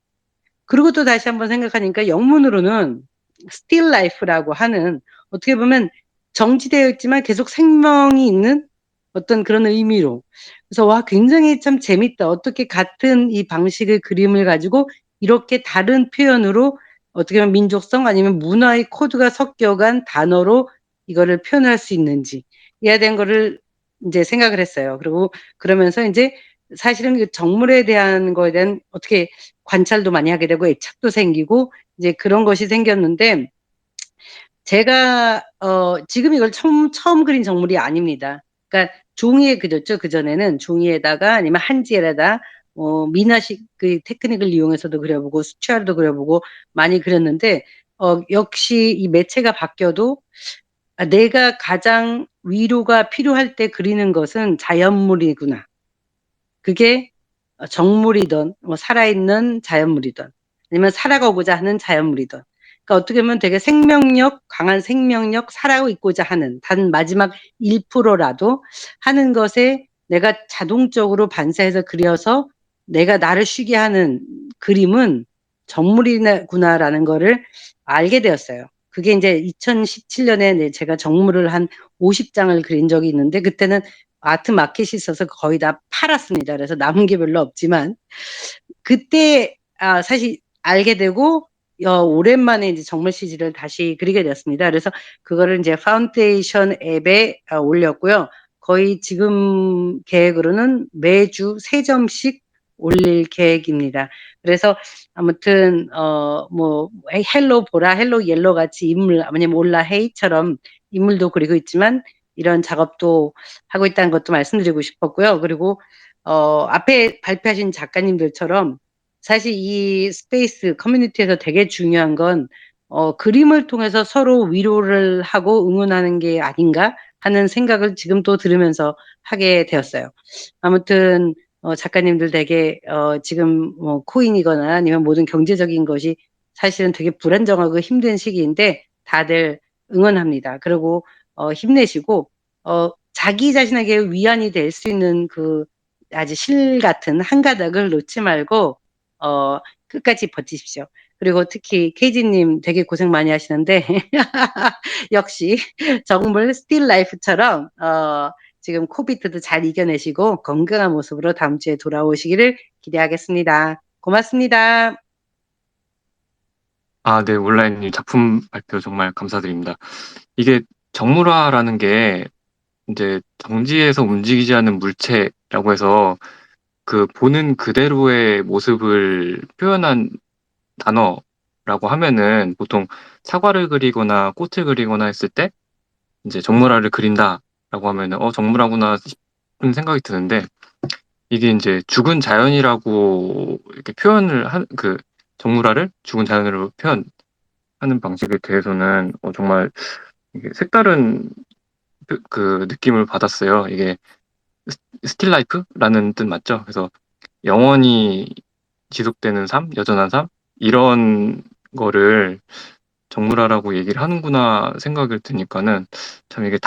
그리고 또 다시 한번 생각하니까 영문으로는 still life라고 하는, 어떻게 보면 정지되어 있지만 계속 생명이 있는 어떤 그런 의미로. 그래서 와, 굉장히 참 재밌다. 어떻게 같은 이 방식의 그림을 가지고 이렇게 다른 표현으로 어떻게 보면 민족성 아니면 문화의 코드가 섞여간 단어로 이거를 표현할 수 있는지 이에 대한 거를 이제 생각을 했어요. 그리고 그러면서 이제 사실은 그 정물에 대한 거에 대한 어떻게 관찰도 많이 하게 되고 애착도 생기고 이제 그런 것이 생겼는데, 제가 지금 이걸 처음 그린 정물이 아닙니다. 그러니까 종이에 그렸죠. 그전에는 종이에다가 아니면 한지에다가 미나식 그 테크닉을 이용해서도 그려보고 수채화로도 그려보고 많이 그렸는데 역시 이 매체가 바뀌어도 내가 가장 위로가 필요할 때 그리는 것은 자연물이구나. 그게 정물이든 뭐 살아있는 자연물이든 아니면 살아가고자 하는 자연물이든, 그러니까 어떻게 보면 되게 생명력, 강한 생명력, 살아고 있고자 하는 단 마지막 1%라도 하는 것에 내가 자동적으로 반사해서 그려서 내가 나를 쉬게 하는 그림은 정물이구나라는 거를 알게 되었어요. 그게 이제 2017년에 제가 정물을 한 50장을 그린 적이 있는데 그때는 아트 마켓이 있어서 거의 다 팔았습니다. 그래서 남은 게 별로 없지만 그때 사실 알게 되고 오랜만에 이제 정물 CG를 다시 그리게 되었습니다. 그래서 그거를 이제 파운데이션 앱에 올렸고요. 거의 지금 계획으로는 매주 3점씩 올릴 계획입니다. 그래서 아무튼 뭐 헬로 보라, 헬로 옐로 같이 인물, 아니면 올라 헤이처럼 인물도 그리고 있지만 이런 작업도 하고 있다는 것도 말씀드리고 싶었고요. 그리고 앞에 발표하신 작가님들처럼 사실 이 스페이스 커뮤니티에서 되게 중요한 건 그림을 통해서 서로 위로를 하고 응원하는 게 아닌가 하는 생각을 지금 또 들으면서 하게 되었어요. 아무튼 작가님들 되게 지금 뭐 코인이거나 아니면 모든 경제적인 것이 사실은 되게 불안정하고 힘든 시기인데 다들 응원합니다. 그리고 힘내시고 자기 자신에게 위안이 될 수 있는 그 아주 실 같은 한 가닥을 놓지 말고 끝까지 버티십시오. 그리고 특히 케이지님 되게 고생 많이 하시는데 역시 정말 스틸 라이프처럼 지금 코비드도 잘 이겨내시고 건강한 모습으로 다음 주에 돌아오시기를 기대하겠습니다. 고맙습니다. 네, 온라인님 작품 발표 정말 감사드립니다. 이게 정물화라는 게 이제 정지에서 움직이지 않는 물체라고 해서 그 보는 그대로의 모습을 표현한 단어라고 하면은 보통 사과를 그리거나 꽃을 그리거나 했을 때 이제 정물화를 그린다라고 하면은 정물화구나 싶은 생각이 드는데, 이게 이제 죽은 자연이라고 이렇게 표현을 그 정물화를 죽은 자연으로 표현하는 방식에 대해서는 정말 이게 색다른 그 느낌을 받았어요. 이게 스틸 라이프라는 뜻 맞죠? 그래서 영원히 지속되는 삶, 여전한 삶 이런 거를 정물화라고 얘기를 하는구나 생각을 드니까는 참 이게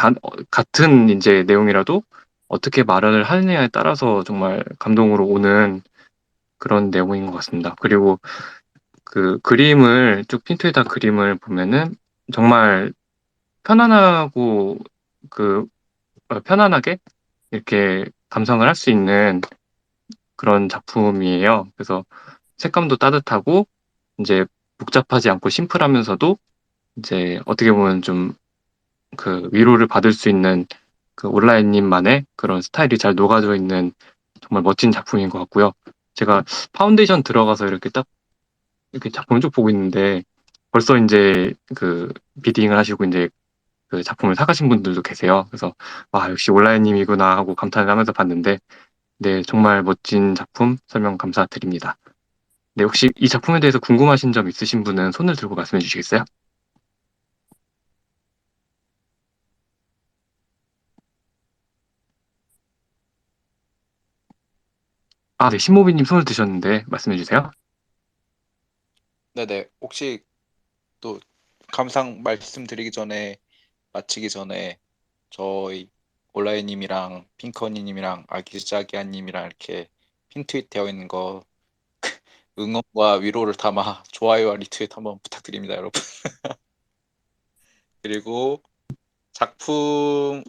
같은 이제 내용이라도 어떻게 말을 하느냐에 따라서 정말 감동으로 오는 그런 내용인 것 같습니다. 그리고 그 그림을 쭉 핀트에다 그림을 보면은 정말 편안하고 그 편안하게 이렇게 감상을 할 수 있는 그런 작품이에요. 그래서 색감도 따뜻하고 이제 복잡하지 않고 심플하면서도 이제 어떻게 보면 좀 그 위로를 받을 수 있는 그 온라인님만의 그런 스타일이 잘 녹아져 있는 정말 멋진 작품인 것 같고요. 제가 파운데이션 들어가서 이렇게 딱 이렇게 작품을 쭉 보고 있는데 벌써 이제 그 비딩을 하시고 이제 그 작품을 사가신 분들도 계세요. 그래서 와 역시 온라인님이구나 하고 감탄을 하면서 봤는데 네 정말 멋진 작품 설명 감사드립니다. 네 혹시 이 작품에 대해서 궁금하신 점 있으신 분은 손을 들고 말씀해 주시겠어요? 아, 네 신모비님 손을 드셨는데 말씀해 주세요. 네네. 혹시 또 감상 말씀드리기 전에 마치기 전에 저희 온라인님이랑 핑커니님이랑 아기자기아님이랑 이렇게 핀트윗 되어 있는 거 응원과 위로를 담아 좋아요와 리트윗 한번 부탁드립니다, 여러분. 그리고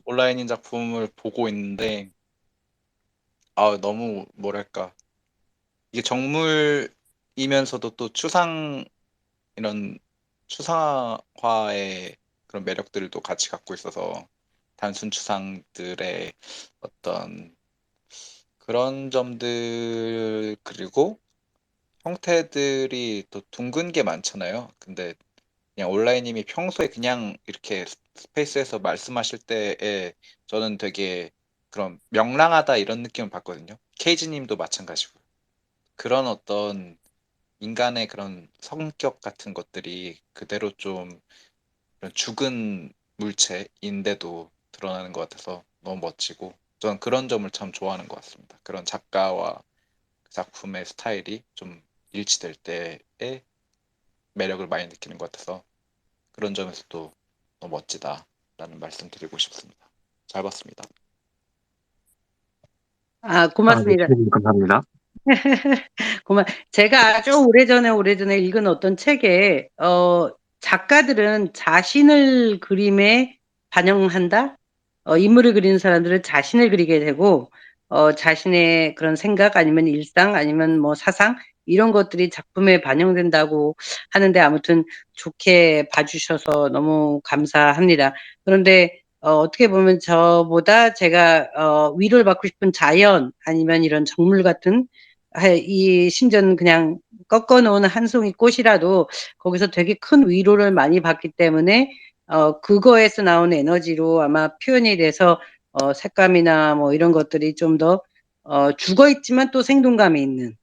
온라인인 작품을 보고 있는데 너무 뭐랄까 이게 정물이면서도 또 이런 추상화의 그런 매력들도 같이 갖고 있어서 단순 추상들의 어떤 그런 점들 그리고 형태들이 또 둥근 게 많잖아요. 근데 그냥 온라인님이 평소에 그냥 이렇게 스페이스에서 말씀하실 때에 저는 되게 그런 명랑하다 이런 느낌을 받거든요. 케이지님도 마찬가지고 그런 어떤 인간의 그런 성격 같은 것들이 그대로 좀 그런 죽은 물체인데도 드러나는 것 같아서 너무 멋지고 저는 그런 점을 참 좋아하는 것 같습니다. 그런 작가와 그 작품의 스타일이 좀 일치될 때의 매력을 많이 느끼는 것 같아서 그런 점에서도 너무 멋지다라는 말씀 드리고 싶습니다. 잘 봤습니다. 아, 아, 네, 고맙습니다. 신모님 감사합니다. 제가 아주 오래전에 읽은 어떤 책에, 작가들은 자신을 그림에 반영한다? 인물을 그리는 사람들은 자신을 그리게 되고, 자신의 그런 생각 아니면 일상 아니면 뭐 사상, 이런 것들이 작품에 반영된다고 하는데 아무튼 좋게 봐주셔서 너무 감사합니다. 그런데, 어떻게 보면 저보다 제가, 위로를 받고 싶은 자연 아니면 이런 정물 같은 이 신전 그냥 꺾어 놓은 한 송이 꽃이라도 거기서 되게 큰 위로를 많이 받기 때문에 그거에서 나온 에너지로 아마 표현이 돼서 색감이나 뭐 이런 것들이 좀 더 죽어 있지만 또 생동감이 있는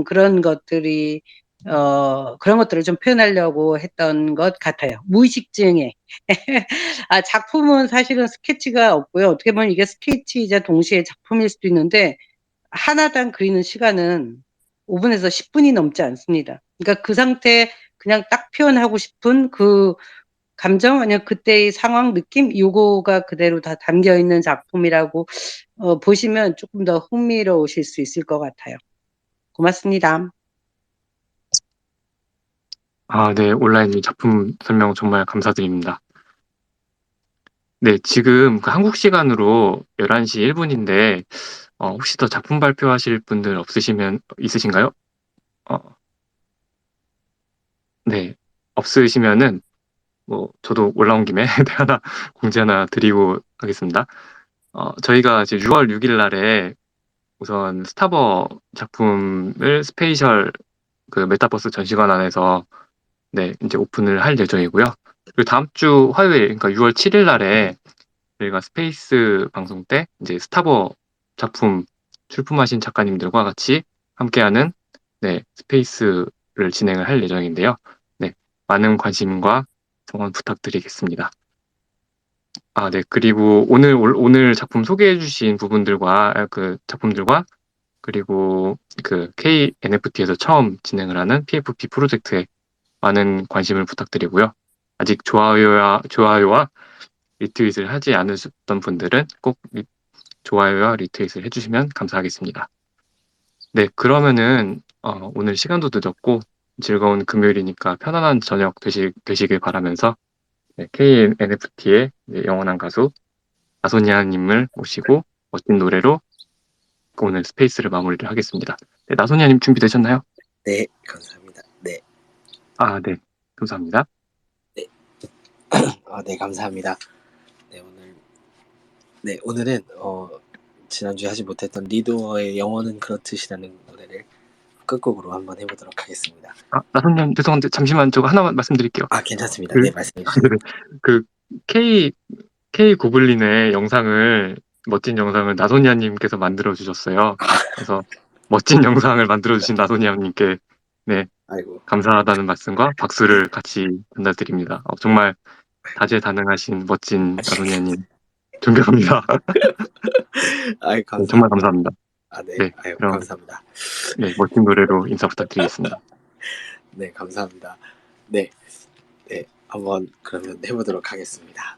그런 것들이 그런 것들을 좀 표현하려고 했던 것 같아요. 무의식증에. 작품은 사실은 스케치가 없고요. 어떻게 보면 이게 스케치이자 동시에 작품일 수도 있는데 하나당 그리는 시간은 5분에서 10분이 넘지 않습니다. 그러니까 그 상태에 그냥 딱 표현하고 싶은 그 감정 아니면 그때의 상황 느낌 요거가 그대로 다 담겨 있는 작품이라고 보시면 조금 더 흥미로우실 수 있을 것 같아요. 고맙습니다. 아, 네, 온라인님 작품 설명 정말 감사드립니다. 네, 지금 그 한국 시간으로 11시 1분인데 혹시 더 작품 발표하실 분들 있으신가요? 네, 없으시면은 뭐 저도 올라온 김에 하나 공지 하나 드리고 가겠습니다. 저희가 이제 6월 6일 날에 우선 스타버 작품을 스페이셜 그 메타버스 전시관 안에서 네, 이제 오픈을 할 예정이고요. 그리고 다음 주 화요일, 그러니까 6월 7일 날에 저희가 스페이스 방송 때 이제 스타버 작품 출품하신 작가님들과 같이 함께하는 네, 스페이스를 진행을 할 예정인데요. 네, 많은 관심과 성원 부탁드리겠습니다. 아, 네. 그리고 오늘 작품 소개해 주신 그 작품들과 그리고 그 KNFT에서 처음 진행을 하는 PFP 프로젝트에 많은 관심을 부탁드리고요. 아직 좋아요와 리트윗을 하지 않으셨던 분들은 꼭 좋아요와 리트윗을 해주시면 감사하겠습니다. 네, 그러면은 오늘 시간도 늦었고 즐거운 금요일이니까 편안한 저녁 되시길 바라면서 네, KNFT의 영원한 가수 나소니아님을 모시고 멋진 노래로 오늘 스페이스를 마무리를 하겠습니다. 네, 나소니아님 준비되셨나요? 네, 감사합니다. 네, 아, 네, 감사합니다. 네, 네, 감사합니다. 네, 오늘은 지난주에 하지 못했던 리도어의 영원은 그렇듯이라는 노래를 끝곡으로 한번 해보도록 하겠습니다. 아, 나소니아님 죄송한데 잠시만 저거 하나만 말씀드릴게요. 괜찮습니다. 그- 네, 말씀해 주세요. 네네. 그 K 고블린의 영상을 멋진 영상을 나소니아님께서 만들어 주셨어요. 그래서 멋진 영상을 만들어 주신 나소니아님께 아이고, 감사하다는 말씀과 박수를 같이 전달드립니다. 정말 다재다능하신 멋진 나소니아님 존경합니다. 아이, 감사합니다. 정말 감사합니다. 네, 네, 아유, 그럼 감사합니다. 네, 멋진 노래로 인사 부탁드리겠습니다. 네, 감사합니다. 네, 한번 그러면 해보도록 하겠습니다.